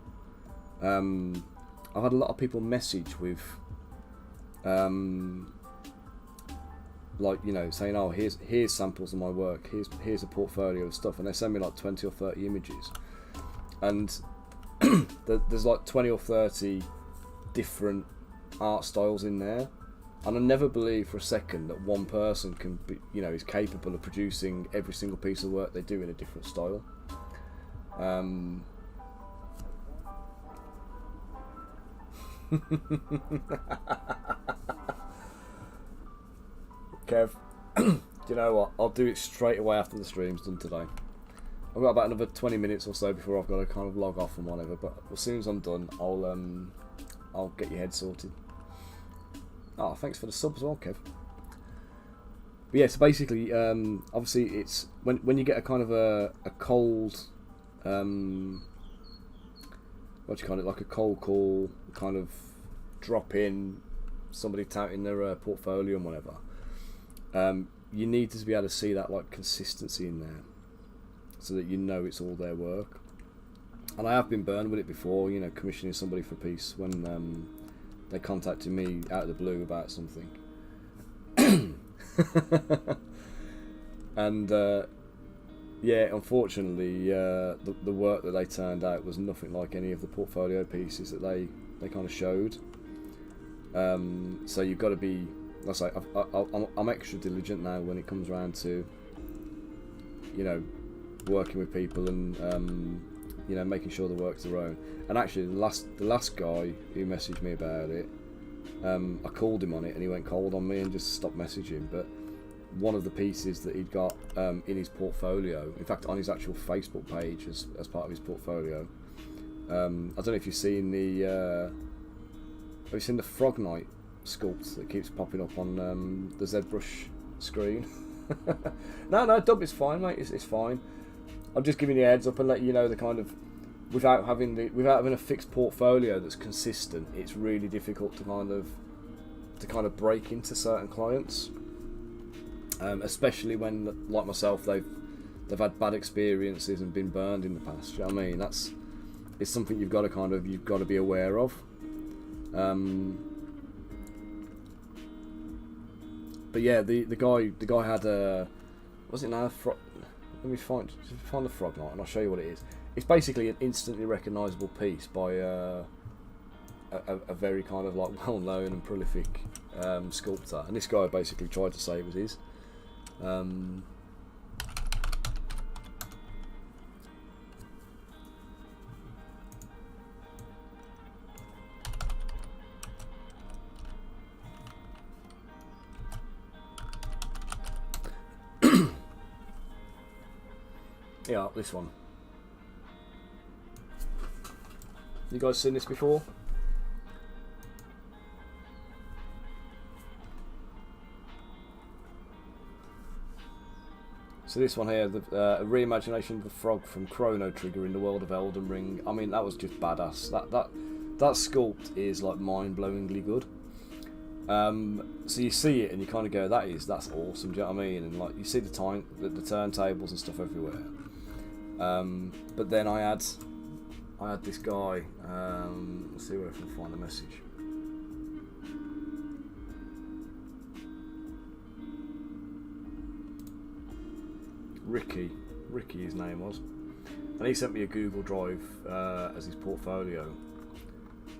message with like, you know, saying, oh, here's samples of my work, here's a portfolio of stuff, and they send me like 20 or 30 images, and there's like 20 or 30 different art styles in there, and I never believe for a second that one person can be, you know, is capable of producing every single piece of work they do in a different style. Kev, do you know what? I'll do it straight away after the stream's done today. I've got about another 20 minutes or so before I've got to kind of log off and whatever. But as soon as I'm done, I'll get your head sorted. Oh, thanks for the sub as well, Kev. But yeah, so basically, obviously, it's when you get a kind of a cold, what do you call it, like a cold call, kind of drop in, somebody touting their portfolio and whatever. You need to be able to see that like consistency in there, so that you know it's all their work. And I have been burned with it before, you know, commissioning somebody for a piece when they contacted me out of the blue about something. And yeah, unfortunately, the work that they turned out was nothing like any of the portfolio pieces that they kind of showed. So you've got to be, I say, I'm extra diligent now when it comes around to, you know, working with people and you know, making sure the work's their own. And actually, the last guy who messaged me about it, I called him on it and he went cold on me and just stopped messaging. But one of the pieces that he'd got in his portfolio, in fact on his actual Facebook page as part of his portfolio, I don't know if you've seen the Frog Knight sculpt that keeps popping up on the Zbrush screen. No, Dub, it's fine, mate. It's fine. I'm just giving you a heads up and letting you know the kind of, without having a fixed portfolio that's consistent, it's really difficult to kind of break into certain clients, especially when, like myself, they've had bad experiences and been burned in the past. You know what I mean? It's something you've got to be aware of. But yeah, the guy had a, was it now? Let me find the Frog Knight and I'll show you what it is. It's basically an instantly recognisable piece by a very kind of like well-known and prolific sculptor, and this guy basically tried to say it was his. Yeah, this one. You guys seen this before? So this one here, the reimagination of the frog from Chrono Trigger in the world of Elden Ring. I mean, that was just badass. That sculpt is like mind-blowingly good. So you see it and you kind of go, that's awesome. Do you know what I mean? And like you see the turntables and stuff everywhere. But then I had this guy. Let's see where I can find the message. Ricky, his name was, and he sent me a Google Drive as his portfolio.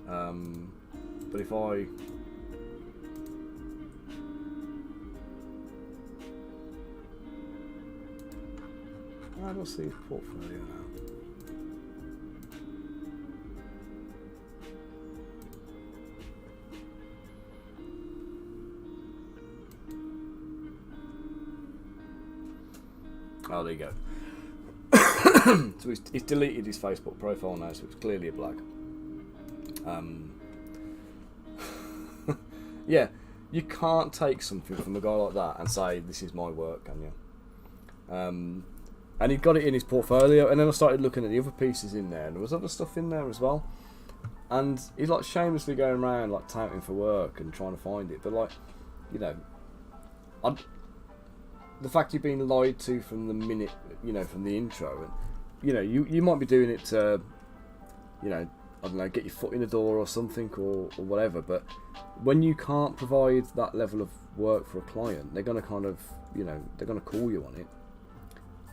But if I don't see his portfolio now. Oh, there you go. So he's deleted his Facebook profile now, so it's clearly a black. Yeah, you can't take something from a guy like that and say, this is my work, can you? And he got it in his portfolio, and then I started looking at the other pieces in there, and there was other stuff in there as well. And he's like shamelessly going around like touting for work and trying to find it, but like, you know, the fact you're being lied to from the minute, you know, from the intro, and you know, you might be doing it to, you know, I don't know, get your foot in the door or something or whatever, but when you can't provide that level of work for a client, they're going to kind of, you know, they're going to call you on it.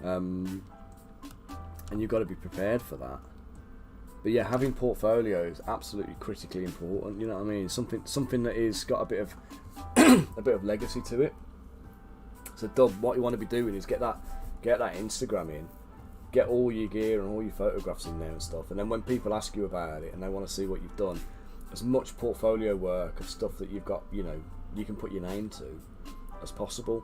And you've got to be prepared for that. But yeah, having portfolio is absolutely critically important. You know what I mean? Something that is got a bit of a bit of legacy to it. So, Dub, what you want to be doing is get that Instagram in, get all your gear and all your photographs in there and stuff. And then when people ask you about it and they want to see what you've done, as much portfolio work of stuff that you've got, you know, you can put your name to as possible.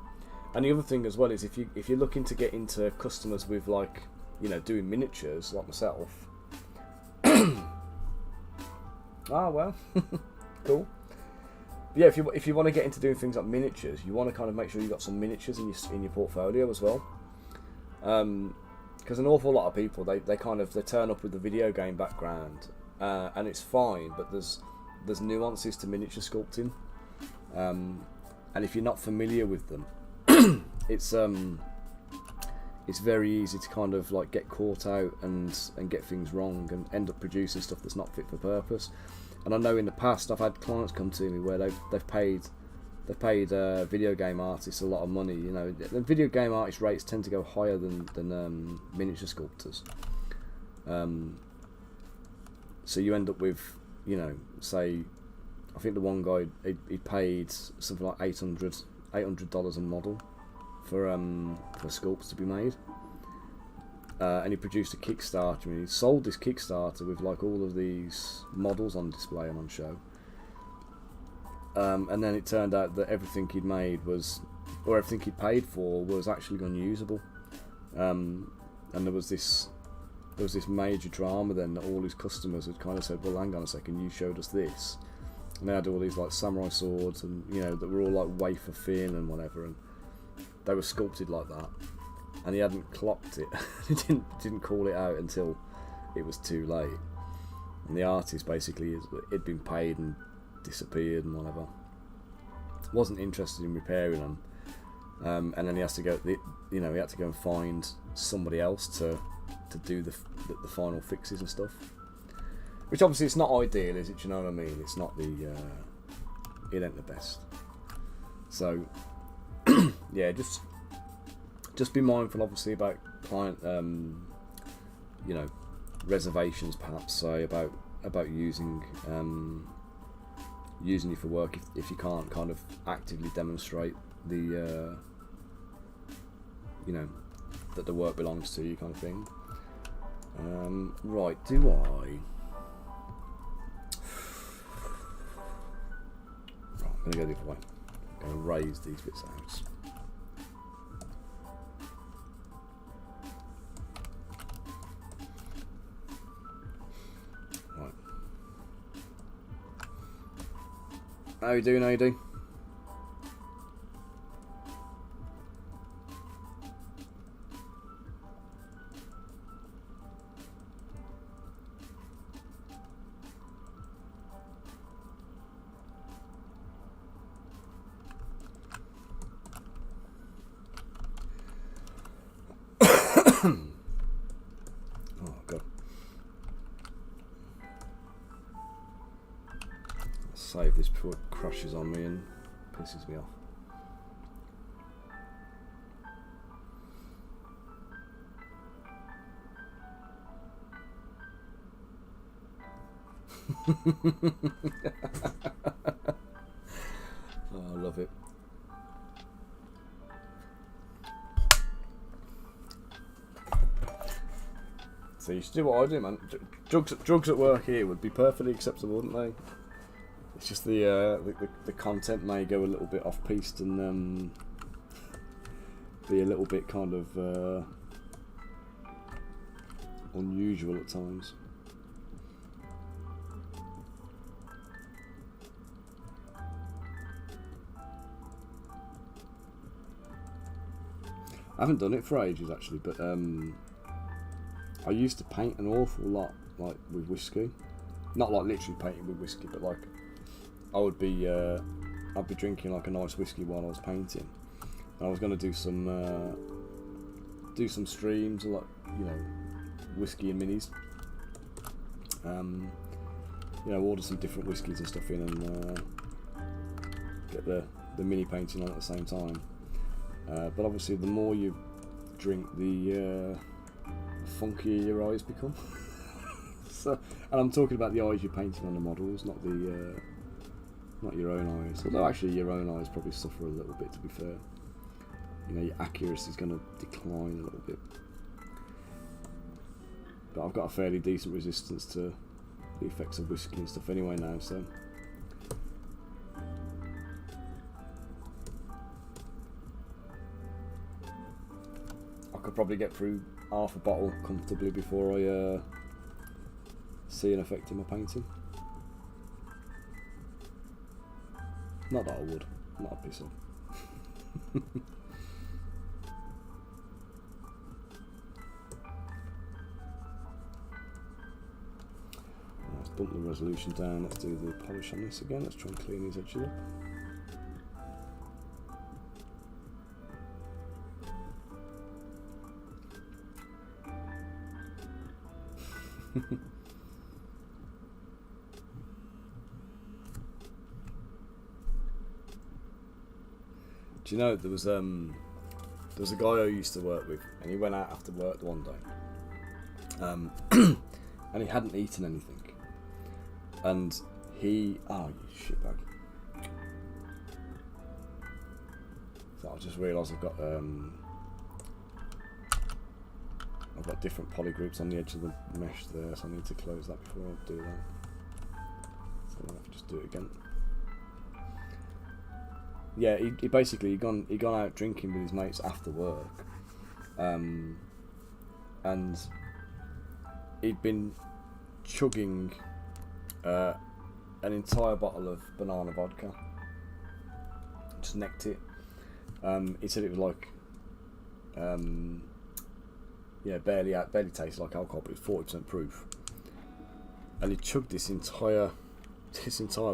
And the other thing as well is if you're looking to get into customers with, like, you know, doing miniatures like myself. Ah, well, cool. Yeah, if you want to get into doing things like miniatures, you want to kind of make sure you've got some miniatures in your portfolio as well. Because an awful lot of people they turn up with the video game background, and it's fine, but there's nuances to miniature sculpting, and if you're not familiar with them, it's very easy to kind of like get caught out and get things wrong and end up producing stuff that's not fit for purpose. And I know in the past I've had clients come to me where they've paid video game artists a lot of money. You know, the video game artist rates tend to go higher than miniature sculptors. So you end up with, you know, say, I think the one guy he paid something like $800 a model for sculpts to be made, and he produced a Kickstarter, and he sold this Kickstarter with like all of these models on display and on show. And then it turned out that everything he'd made was, or everything he'd paid for, was actually unusable. And there was this major drama then that all his customers had kind of said, well, hang on a second, you showed us this. And they had all these like samurai swords, and you know, that were all like wafer thin and whatever, and they were sculpted like that. And he hadn't clocked it. He didn't call it out until it was too late. And the artist basically had been paid and disappeared and whatever. Wasn't interested in repairing them, and then he has to go. He had to go and find somebody else to do the final fixes and stuff. Which obviously it's not ideal, is it? Do you know what I mean? It's not it ain't the best. So yeah, just be mindful, obviously, about client, reservations, perhaps. Say about using you for work if you can't kind of actively demonstrate the that the work belongs to you, kind of thing. Right, do I? Right, I'm gonna go the other way. I'm gonna raise these bits out. How you doing? Oh God. Save this before it crashes on me and pisses me off. Oh, I love it. So you should do what I do, man. Drugs at work here would be perfectly acceptable, wouldn't they? It's just the content may go a little bit off-piste and be a little bit kind of unusual at times. I haven't done it for ages actually, but I used to paint an awful lot, like with whiskey. Not like literally painting with whiskey, but like I'd be drinking like a nice whiskey while I was painting. And I was going to do some streams, like, you know, whiskey and minis. Order some different whiskies and stuff in, and get the mini painting on at the same time. But obviously, the more you drink, the funkier your eyes become. So, and I'm talking about the eyes you're painting on the models, not your own eyes. Although actually your own eyes probably suffer a little bit, to be fair. You know, your accuracy is going to decline a little bit. But I've got a fairly decent resistance to the effects of whiskey and stuff anyway now, so. I could probably get through half a bottle comfortably before I see an effect in my painting. Not that I would, not a piss off. Let's bump the resolution down, let's do the polish on this again, let's try and clean these edges up. Do you know there was a guy I used to work with, and he went out after work one day, and he hadn't eaten anything, and he you shitbag. So I just realised I've got different poly groups on the edge of the mesh there, so I need to close that before I do that. So I'll have to just do it again. Yeah, he basically he gone out drinking with his mates after work, and he'd been chugging an entire bottle of banana vodka. Just necked it. He said it was like, barely tasted like alcohol, but it was 40% proof. And he chugged this entire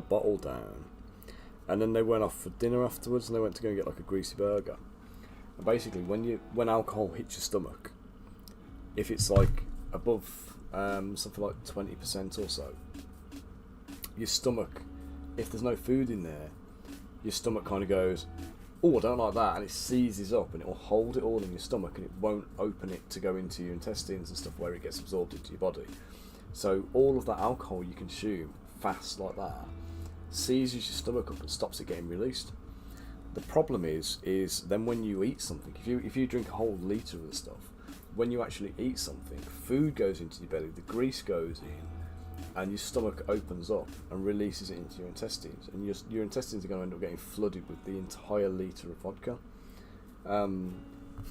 bottle down. And then they went off for dinner afterwards, and they went to go and get like a greasy burger. And basically, when alcohol hits your stomach, if it's like above something like 20% or so, your stomach, if there's no food in there, your stomach kind of goes, oh, I don't like that, and it seizes up, and it will hold it all in your stomach, and it won't open it to go into your intestines and stuff where it gets absorbed into your body. So all of that alcohol you consume fast like that seizes your stomach up and stops it getting released. The problem is then when you eat something, if you drink a whole litre of the stuff, when you actually eat something, food goes into your belly, the grease goes in, and your stomach opens up and releases it into your intestines, and your intestines are going to end up getting flooded with the entire litre of vodka, and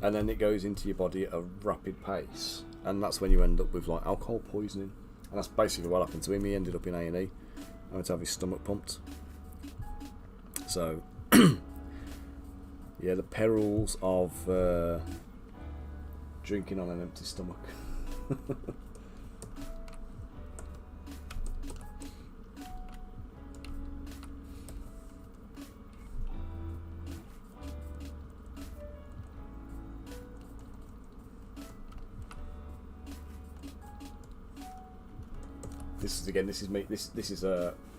then it goes into your body at a rapid pace, and that's when you end up with like alcohol poisoning. And that's basically what happened to him. He ended up in A&E. I had to have his stomach pumped. So, yeah, the perils of drinking on an empty stomach.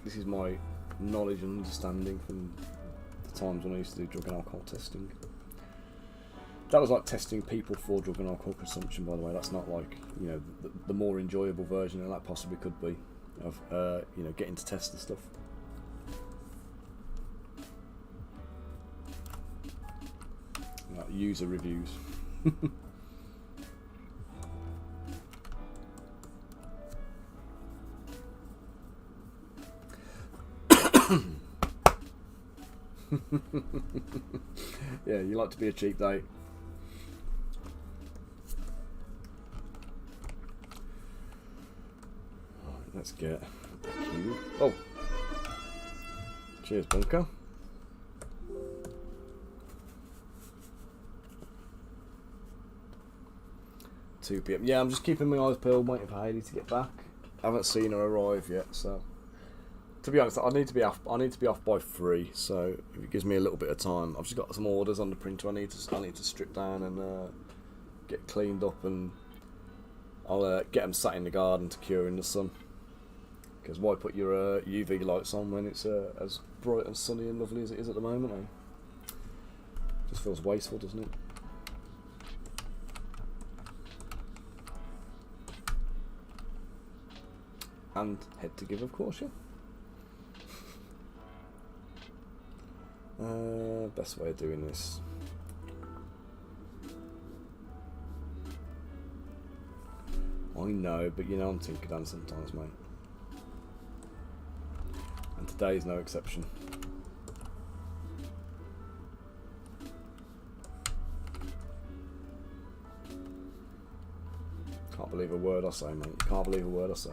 This is my knowledge and understanding from the times when I used to do drug and alcohol testing. That was like testing people for drug and alcohol consumption, by the way. That's not like, you know, the more enjoyable version, and that possibly could be of you know, getting to test the stuff. Like user reviews. Yeah, you like to be a cheap date. Right, let's get a cube. Oh, cheers, Bunker. £2 PM. Yeah, I'm just keeping my eyes peeled, waiting for Hayley to get back. I haven't seen her arrive yet, so. To be honest, I need to be off by 3. So if it gives me a little bit of time, I've just got some orders on the printer. I need to strip down and get cleaned up, and I'll get them sat in the garden to cure in the sun. Because why put your UV lights on when it's as bright and sunny and lovely as it is at the moment? Eh? Just feels wasteful, doesn't it? And head to give, of course, yeah. Best way of doing this. I know, but you know I'm Tinkerdan sometimes, mate. Today is no exception. Can't believe a word I say, mate. Can't believe a word I say.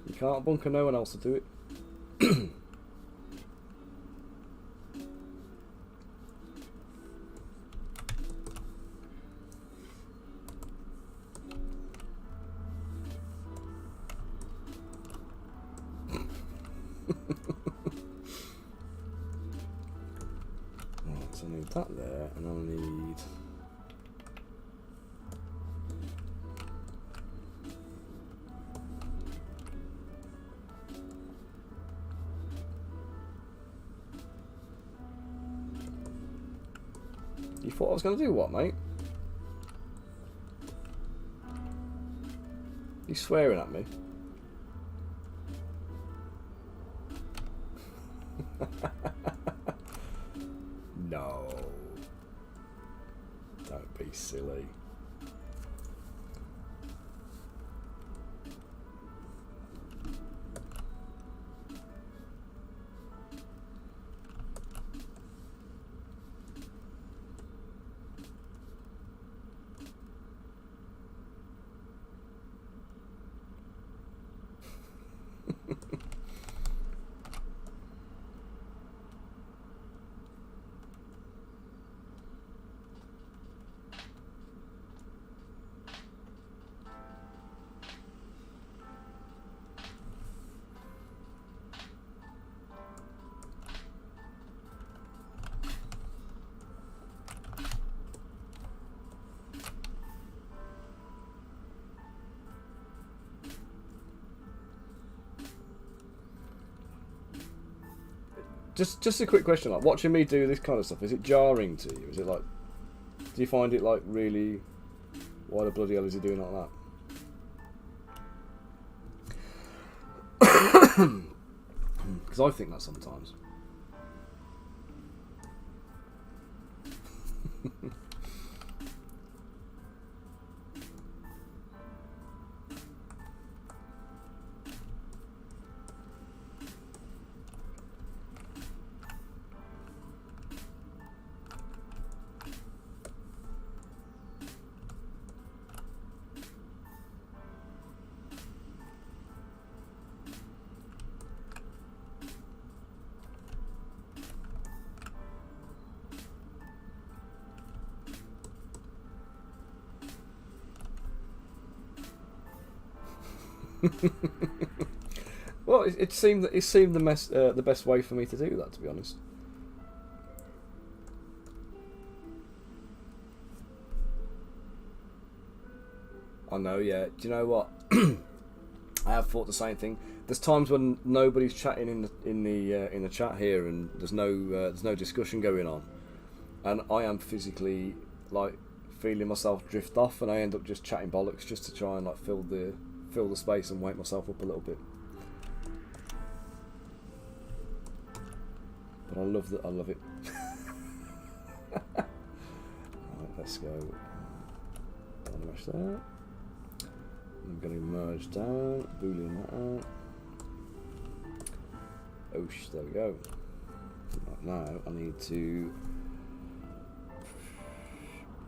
You can't bunker no one else to do it. Right, so I need that there, and I'll need... You thought I was going to do what, mate? You swearing at me? No. Don't be silly. Just a quick question, like watching me do this kind of stuff, is it jarring to you? Is it like, do you find it like really, why the bloody hell is he doing like that? Because I think that sometimes. Well, it seemed the best way for me to do that, to be honest. I know, yeah. Do you know what? I have thought the same thing. There's times when nobody's chatting in the chat here, and there's no discussion going on, and I am physically like feeling myself drift off, and I end up just chatting bollocks just to try and like fill the space and wake myself up a little bit. But I love that. I love it. Right, let's go. Unmesh that. I'm going to merge down, boolean that out. Oosh, there we go. Right, now I need to.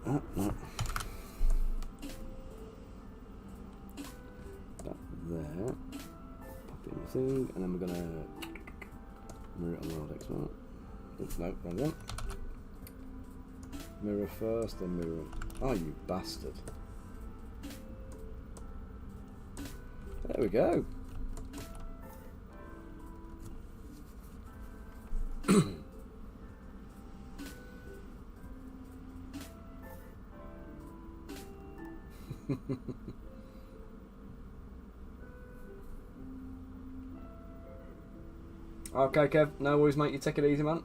No. That there. Pop in the thing, and then we're going to mirror it on World X Mart. Oops, no, wrong one. Mirror first, then mirror. Oh, you bastard. There we go. Okay, Kev, no worries, mate. You take it easy, man.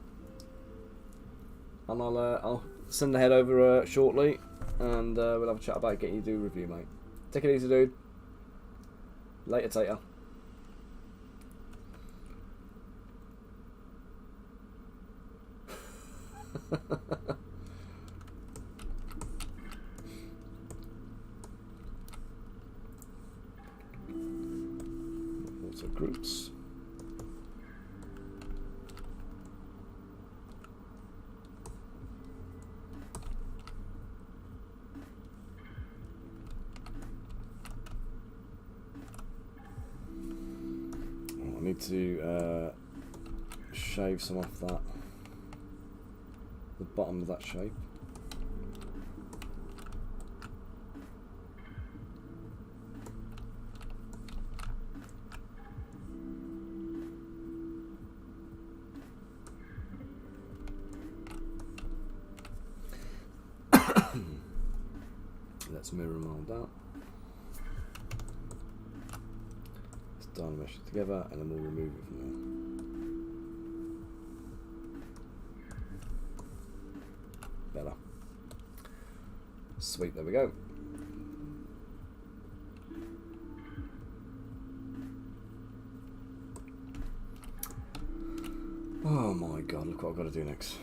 And I'll send the head over shortly, and we'll have a chat about getting you to do a review, mate. Take it easy, dude. Later, Tater. Water groups. I need to shave some off that, the bottom of that shape. Let's mirror mold that. Let's dynamic mesh it together, and then we'll remove it from there. Better. Sweet, there we go. Oh my god, look what I've got to do next.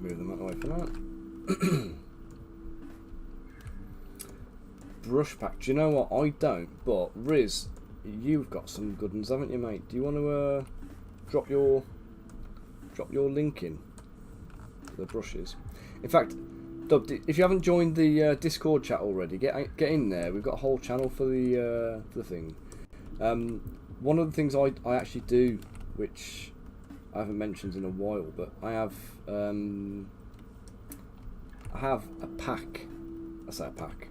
Move them out of the way for that. Brush pack. Do you know what? I don't, but Riz, you've got some good ones, haven't you, mate? Do you want to drop your link in for the brushes? In fact, Dub, if you haven't joined the Discord chat already, get in there. We've got a whole channel for the thing. One of the things I actually do, which I haven't mentioned in a while, but I have a pack. I say a pack.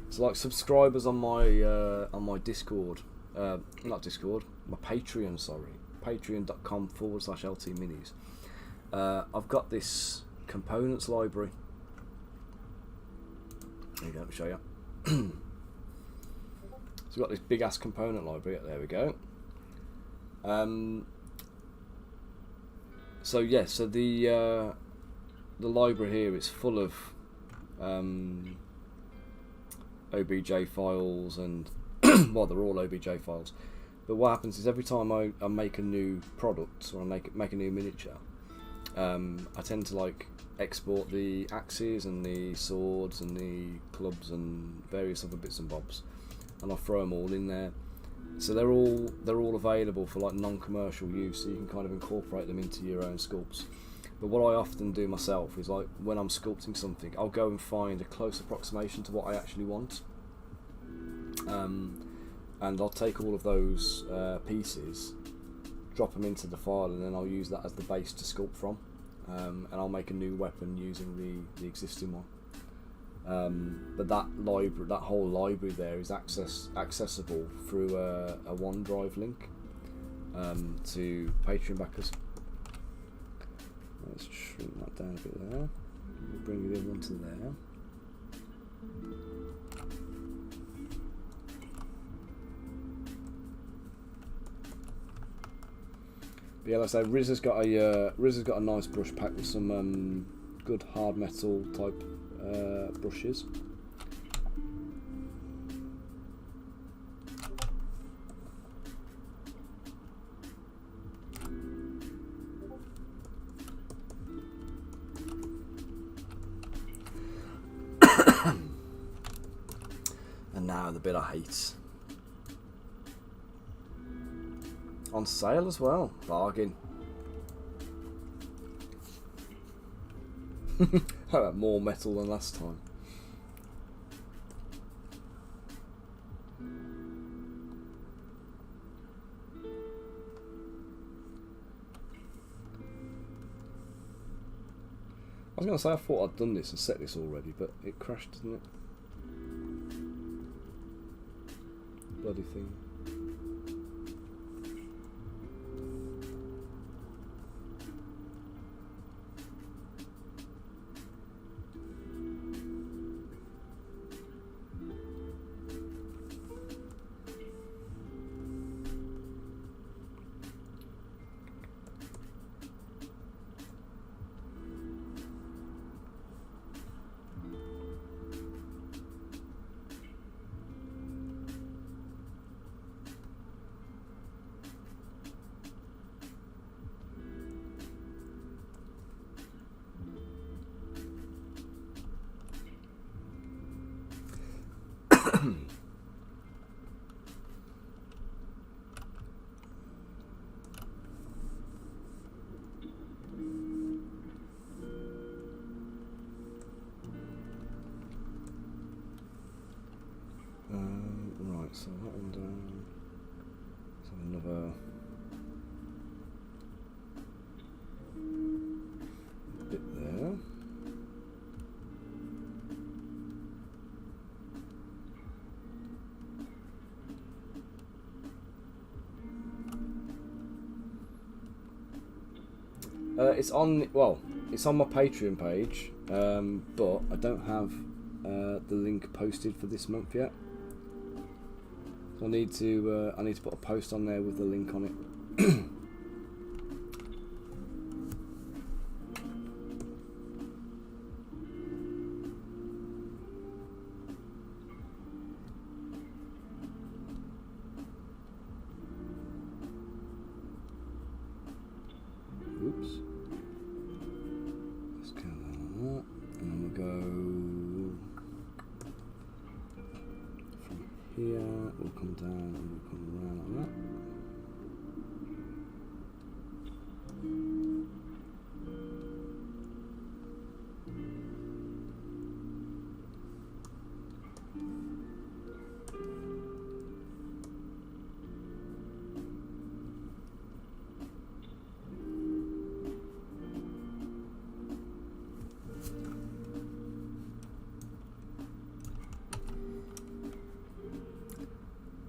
So like subscribers on my Discord, not Discord, my Patreon. Sorry, patreon.com/LTminis. I've got this components library. There you go. Let me show you. So we've got this big ass component library. There we go. So yeah, so the library here is full of OBJ files, and well, they're all OBJ files. But what happens is every time I make a new product, or I make a new miniature, I tend to like export the axes and the swords and the clubs and various other bits and bobs, and I throw them all in there. So they're all available for like non-commercial use, so you can kind of incorporate them into your own sculpts. But what I often do myself is, like, when I'm sculpting something, I'll go and find a close approximation to what I actually want, and I'll take all of those pieces, drop them into the file, and then I'll use that as the base to sculpt from, and I'll make a new weapon using the existing one. But that whole library there is accessible through a OneDrive link to Patreon backers. Let's shrink that down a bit there. We'll bring the other one to there. But yeah, like I say, Riz has got a nice brush pack with some good hard metal type brushes. And now the bit I hate. On sale as well. Bargain. How about more metal than last time? I was going to say I thought I'd done this and set this already, but it crashed, didn't it? Bloody thing. Right, so that one down. So another bit there. It's on, well, it's on my Patreon page, but I don't have the link posted for this month yet. So I need to put a post on there with the link on it. Oops. Let's go like that, and then we'll go from here. We'll come down and we'll come around like that.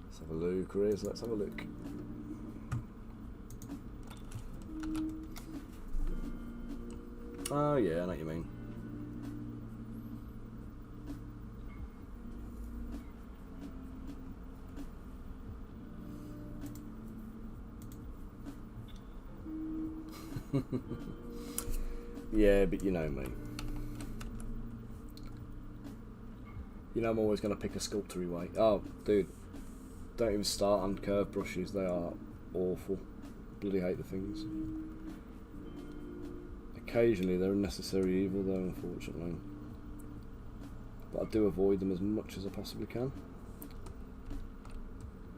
Let's have a look, Riz. Let's have a look. Oh yeah, I know what you mean. Yeah, but you know me. You know I'm always going to pick a sculptory way. Oh, dude. Don't even start on curved brushes. They are awful. Bloody hate the things. Occasionally they're a necessary evil though, unfortunately. But I do avoid them as much as I possibly can.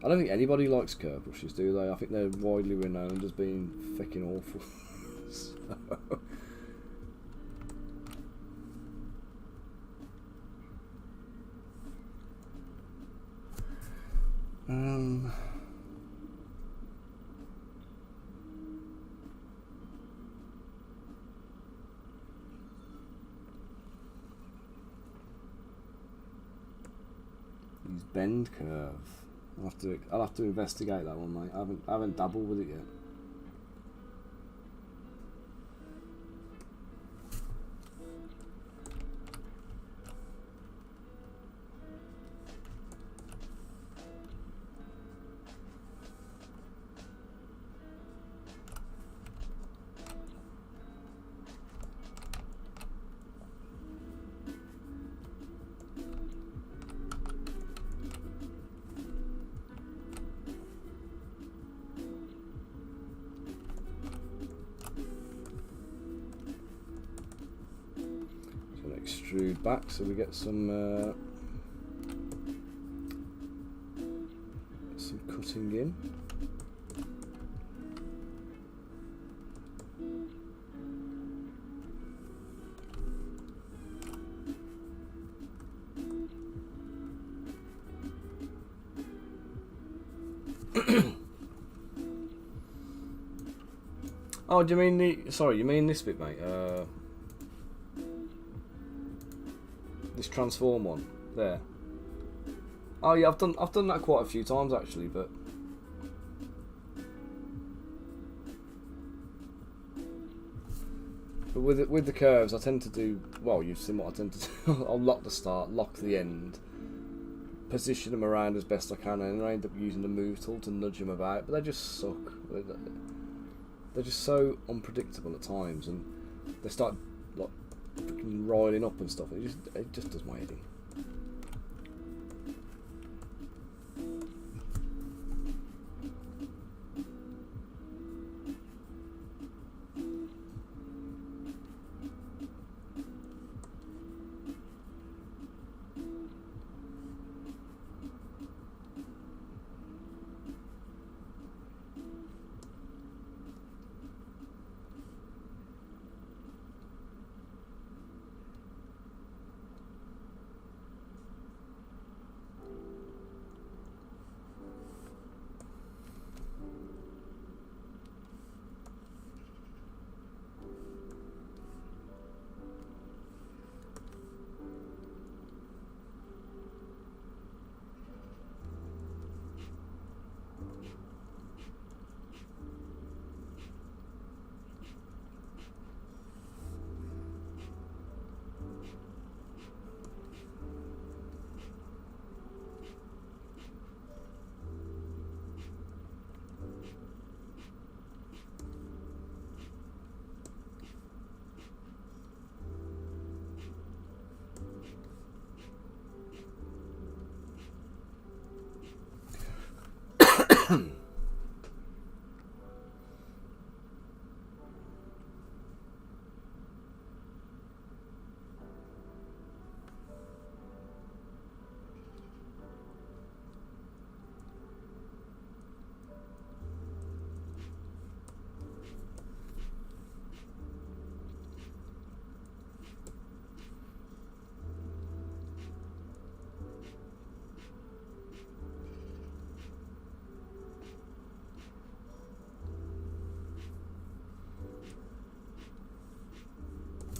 I don't think anybody likes curved brushes, do they? I think they're widely renowned as being fucking awful. So. Use bend curve. I'll have to investigate that one, mate. I haven't dabbled with it yet. Extrude back so we get some cutting in. Oh, do you mean the? Sorry, you mean this bit, mate? this transform one there. Oh yeah, I've done that quite a few times actually, but with the curves, I tend to do, well, you've seen what I tend to do. I'll lock the start, lock the end, position them around as best I can, and I end up using the move tool to nudge them about, but they just suck. They're just so unpredictable at times, and they start like freaking riling up and stuff. It just does my head in.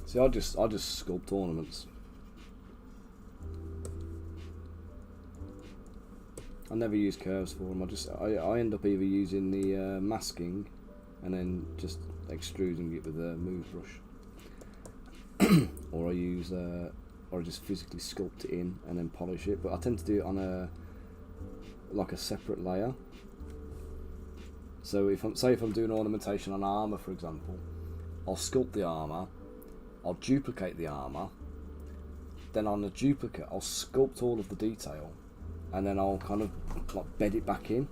See, I just sculpt ornaments. I never use curves for them. I end up either using the masking and then just extruding it with a move brush, or I just physically sculpt it in and then polish it. But I tend to do it on a separate layer. So if I'm doing ornamentation on armor, for example, I'll sculpt the armor. I'll duplicate the armour, then on the duplicate I'll sculpt all of the detail, and then I'll kind of like bed it back in.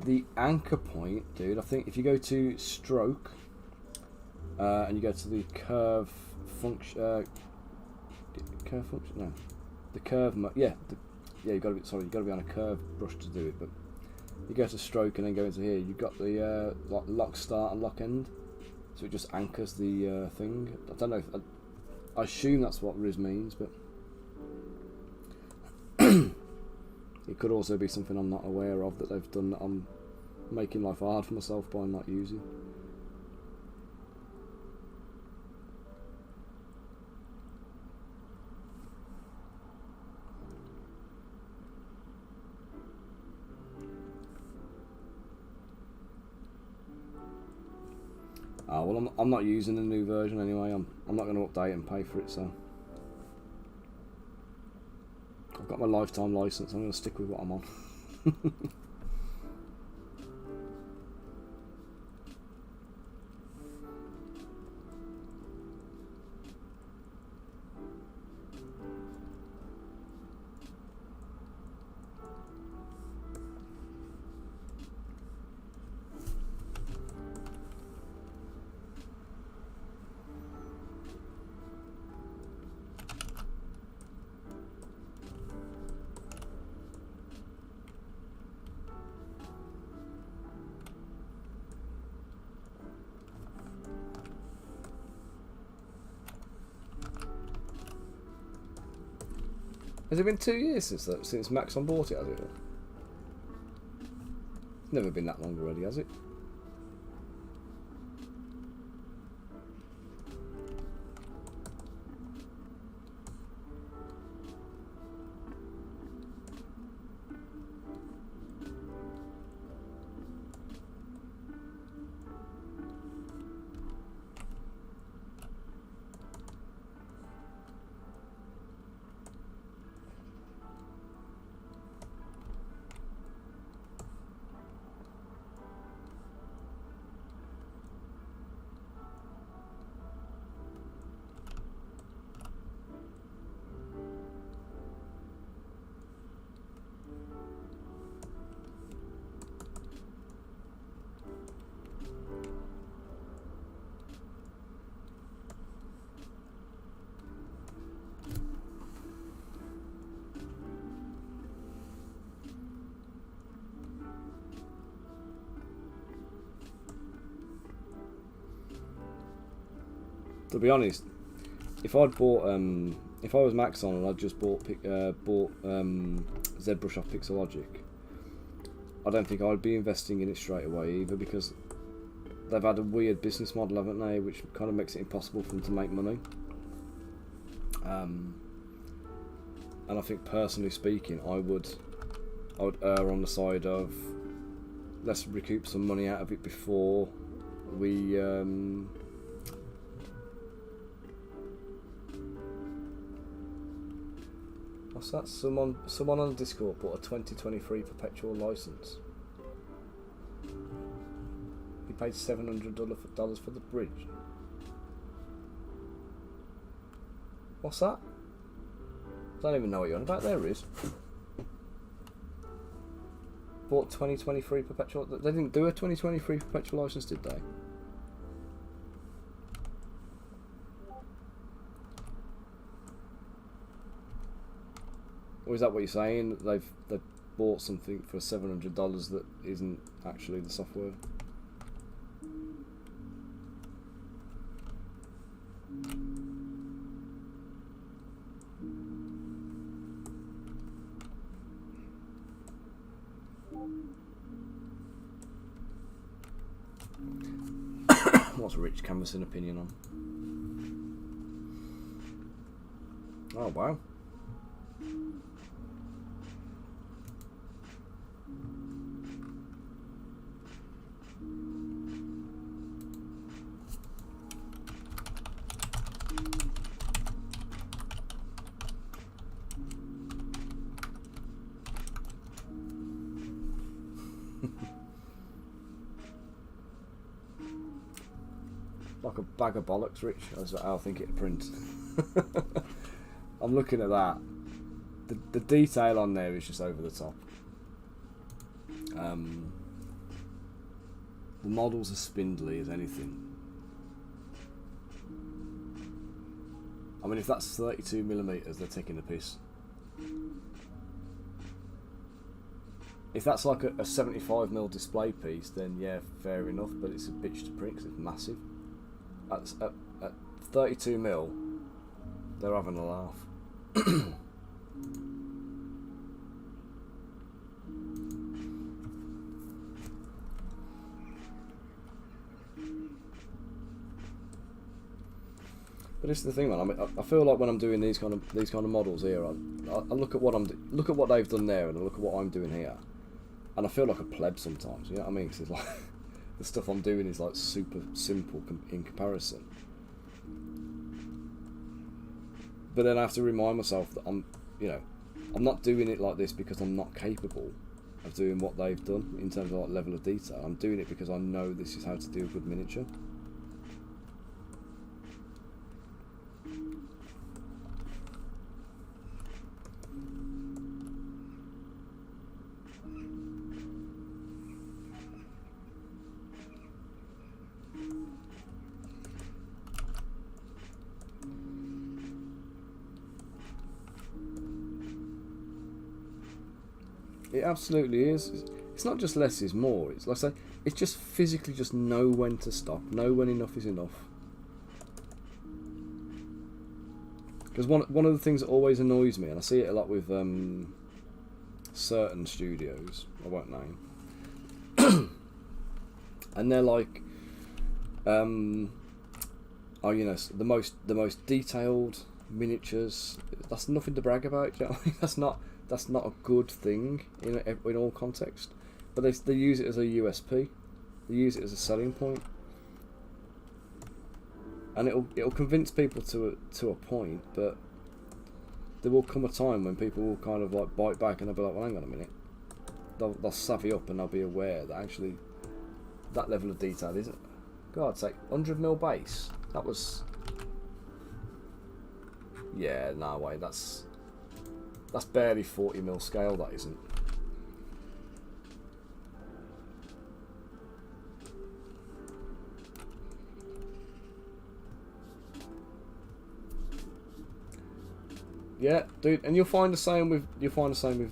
The anchor point, dude, I think if you go to stroke and you go to the curve function, you got to be on a curve brush to do it. But you go to stroke and then go into here. You've got the like lock start and lock end. So it just anchors the thing. I don't know. I assume that's what Riz means, but it could also be something I'm not aware of that they've done that I'm making life hard for myself by not using. Well, I'm not using the new version anyway. I'm not going to update and pay for it, so I've got my lifetime license. I'm going to stick with what I'm on. Has it been 2 years since Maxon bought it, has it? It's never been that long already, has it? To be honest, if I'd bought, if I was Maxon and I'd just bought Zbrush off Pixelogic, I don't think I'd be investing in it straight away either, because they've had a weird business model, haven't they, which kind of makes it impossible for them to make money. And I think, personally speaking, I would err on the side of, let's recoup some money out of it before we what's that? Someone on Discord bought a 2023 perpetual license. He paid $700 for the bridge. What's that? I don't even know what you're on about. There it is. Bought 2023 perpetual. They didn't do a 2023 perpetual license, did they? Or is that what you're saying? They've bought something for $700 that isn't actually the software? What's Rich canvassing opinion on? Oh wow. Like a bag of bollocks, Rich. That's how I think it'd print. I'm looking at that. The detail on there is just over the top. The models are spindly as anything. I mean, if that's 32mm, they're taking the piss. If that's like a 75mm display piece, then yeah, fair enough, but it's a bitch to print because it's massive. At 32mm, they're having a laugh. But this is the thing, man. I mean, I feel like when I'm doing these kind of models here, I look at what they've done there, and I look at what I'm doing here, and I feel like a pleb sometimes. You know what I mean? 'Cause it's like the stuff I'm doing is like super simple in comparison. But then I have to remind myself that I'm not doing it like this because I'm not capable of doing what they've done in terms of like level of detail. I'm doing it because I know this is how to do a good miniature. It absolutely is. It's not just less is more. It's like I say, it's just physically just know when to stop, know when enough is enough. Because one of the things that always annoys me, and I see it a lot with certain studios, I won't name, and they're like, oh, you know, the most detailed miniatures. That's nothing to brag about. Do you know what I mean? That's not a good thing in all context. But they use it as a USP. They use it as a selling point, and it'll convince people to a point. But there will come a time when people will kind of like bite back, and they'll be like, "Well, hang on a minute." They'll savvy up, and they'll be aware that actually that level of detail isn't. God's sake, 100mm base. That was. Yeah, no way. That's barely 40mm scale, that isn't. Yeah, dude, and you'll find the same with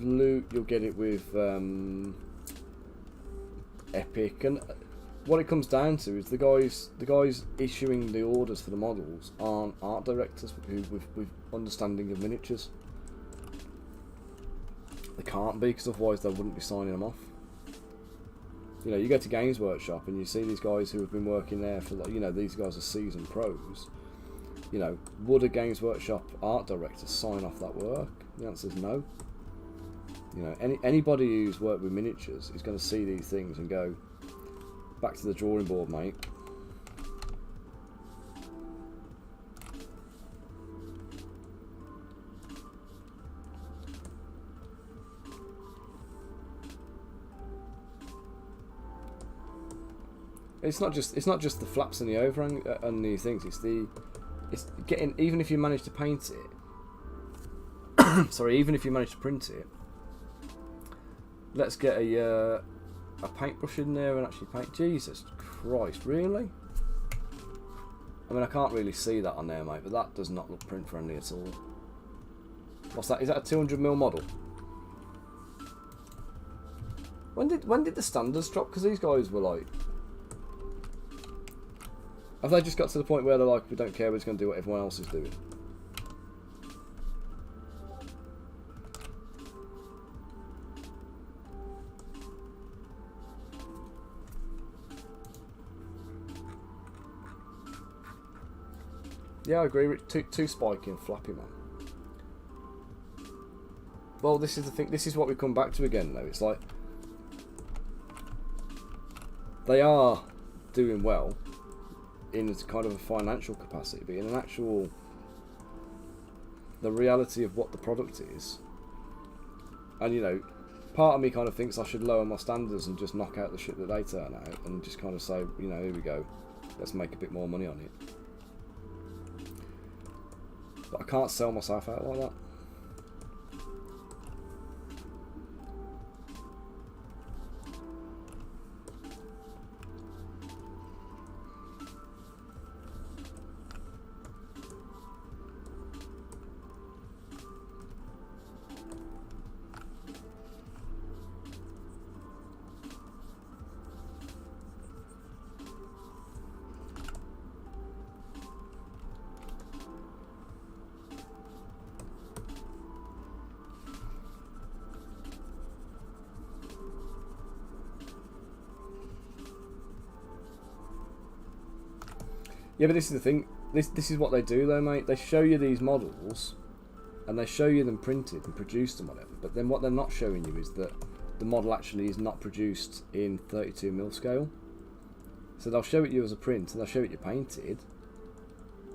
loot. You'll get it with Epic, and what it comes down to is the guys issuing the orders for the models aren't art directors with understanding of miniatures. They can't be, because otherwise they wouldn't be signing them off. You know, you go to Games Workshop and you see these guys who have been working there for, like, you know, these guys are seasoned pros. You know, would a Games Workshop art director sign off that work? The answer is no. You know, anybody who's worked with miniatures is going to see these things and go, back to the drawing board, mate. It's not just the flaps and the overhang and the things. It's getting, even if you manage to paint it. Sorry, even if you manage to print it. Let's get a paintbrush in there and actually paint. Jesus Christ, really? I mean, I can't really see that on there, mate, but that does not look print friendly at all. What's that? Is that a 200mm model? When did the standards drop? Because these guys were like, have they just got to the point where they're like, we don't care, we're just going to do what everyone else is doing? Yeah, I agree. Too spiky and flappy, man. Well, this is the thing. This is what we come back to again, though. It's like they are doing well in kind of a financial capacity, but in an actual, the reality of what the product is, and you know, part of me kind of thinks I should lower my standards and just knock out the shit that they turn out, and just kind of say, you know, here we go, let's make a bit more money on it. But I can't sell myself out like that. Yeah, but this is the thing. This is what they do, though, mate. They show you these models, and they show you them printed and produced and whatever. But then what they're not showing you is that the model actually is not produced in 32mm scale. So they'll show it you as a print, and they'll show it you painted.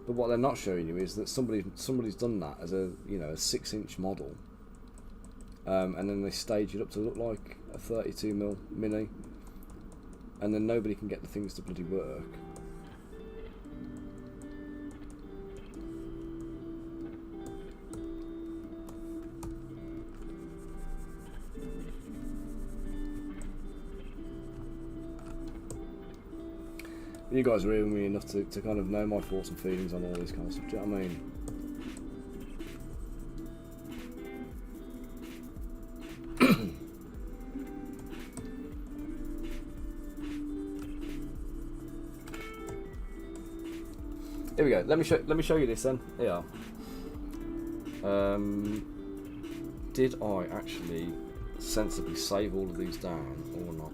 But what they're not showing you is that somebody's done that as a, you know, a 6-inch model, and then they stage it up to look like a 32mm mini, and then nobody can get the things to bloody work. You guys are hearing me enough to kind of know my thoughts and feelings on all this kind of stuff. Do you know what I mean? Here we go. Let me show you this then. Here. Did I actually sensibly save all of these down or not?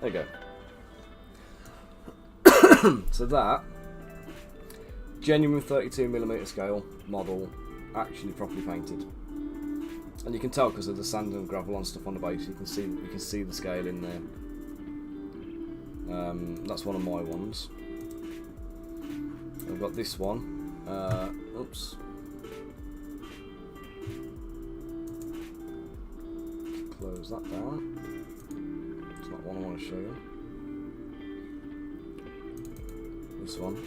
There you go. So that genuine 32mm scale model, actually properly painted, and you can tell because of the sand and gravel and stuff on the base. You can see the scale in there. That's one of my ones. I've got this one. Oops. Close that down. It's not one I want to show you. this one.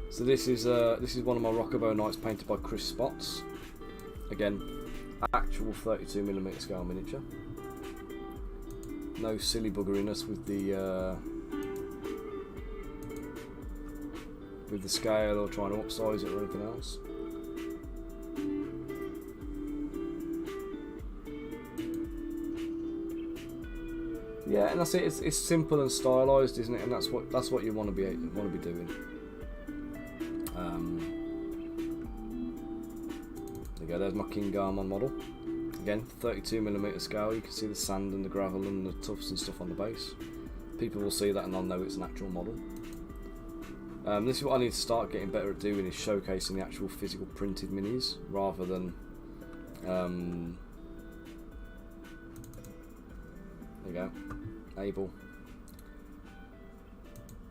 So this is one of my Rockabow Knights painted by Chris Spots. Again, actual 32mm scale miniature. No silly buggeriness with the scale or trying to upsize it or anything else. Yeah, and that's it. It's simple and stylized, isn't it? And that's what you want to be doing. There you go. There's my King Garmon model. Again, 32mm scale. You can see the sand and the gravel and the tufts and stuff on the base. People will see that and they'll know it's an actual model. This is what I need to start getting better at doing, is showcasing the actual physical printed minis rather than there you go, Able.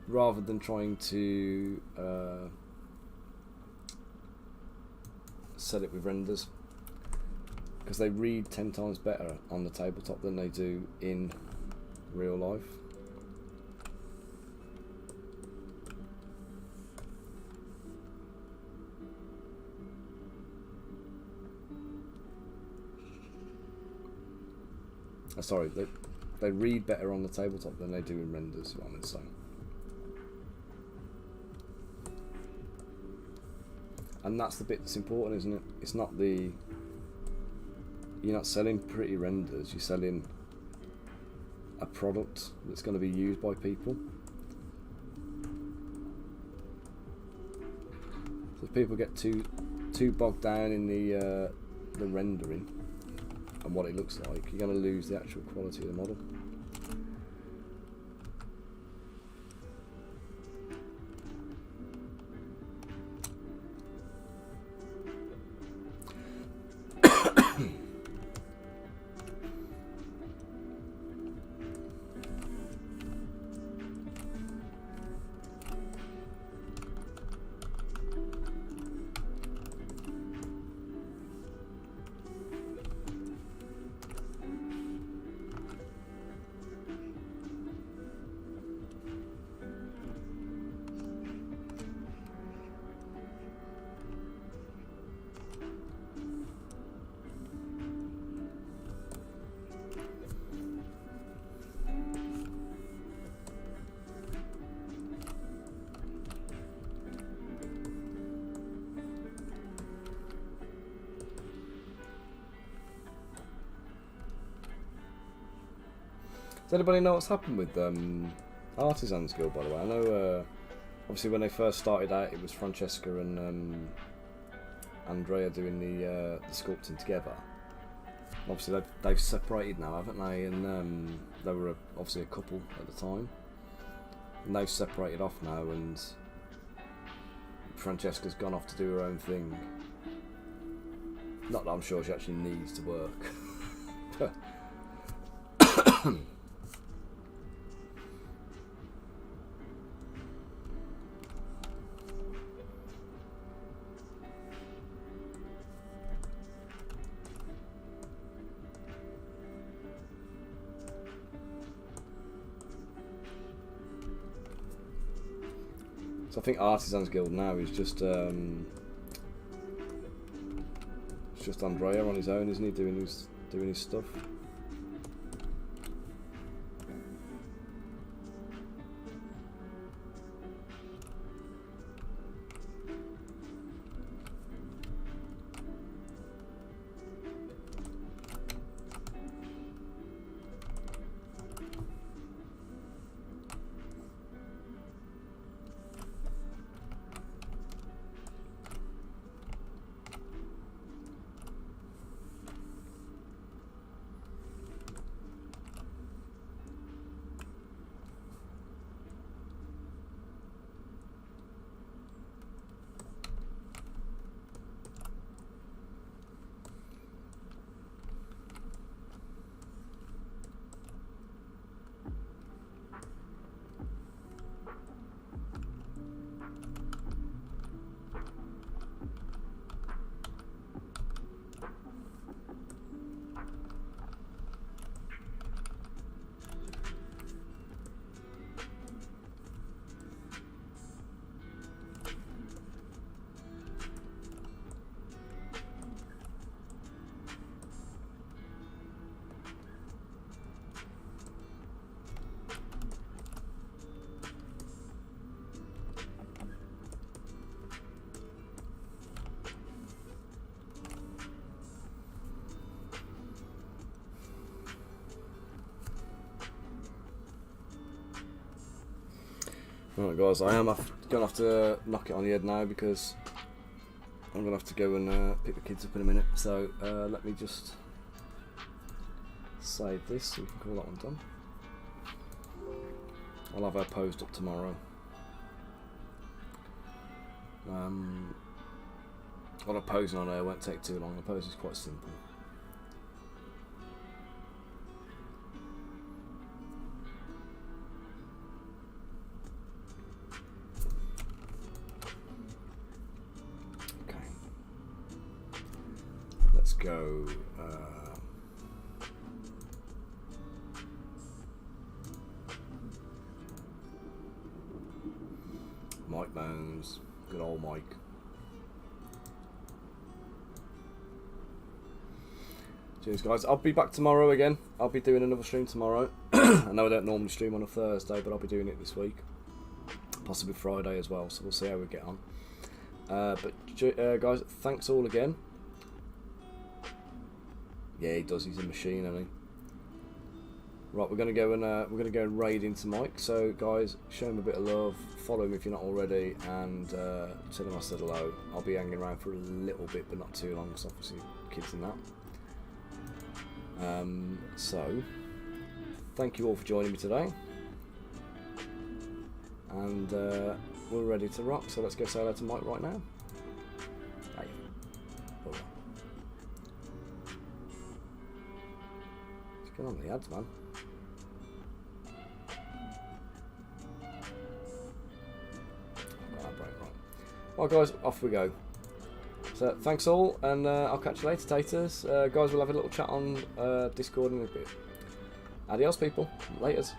Rather than trying to sell it with renders, because they read 10 times better on the tabletop than they do in real life. Sorry, they read better on the tabletop than they do in renders, what I'm going to say. And that's the bit that's important, isn't it? It's not you're not selling pretty renders, you're selling a product that's going to be used by people. So if people get too bogged down in the rendering and what it looks like, you're going to lose the actual quality of the model. Does anybody know what's happened with Artisans Guild, by the way? I know, obviously, when they first started out, it was Francesca and Andrea doing the sculpting together. Obviously, they've separated now, haven't they? And they were obviously a couple at the time, and they've separated off now. And Francesca's gone off to do her own thing. Not that I'm sure she actually needs to work. So I think Artisans Guild now is just it's just Andrea on his own, isn't he, doing his stuff. Alright guys, I am going to have to knock it on the head now because I'm going to have to go and pick the kids up in a minute. So let me just save this so we can call that one done. I'll have her posed up tomorrow. Well, the posing on her won't take too long. The pose is quite simple. Okay. Let's go. Mike Bones, good old Mike. Cheers guys, I'll be back tomorrow again. I'll be doing another stream tomorrow. I know I don't normally stream on a Thursday, but I'll be doing it this week. Possibly Friday as well, so we'll see how we get on. But guys, thanks all again. Yeah, he does, he's a machine, isn't he? Right, we're gonna go and raid into Mike. So guys, show him a bit of love, follow him if you're not already, and tell him I said hello. I'll be hanging around for a little bit, but not too long, because obviously kids and that. So thank you all for joining me today, and we're ready to rock. So let's go say hello to Mike right now. Hey. Oh. What's going on with the ads, man? Right guys, off we go. So thanks all, and I'll catch you later, taters. Guys, we'll have a little chat on Discord in a bit. Adios people, laters.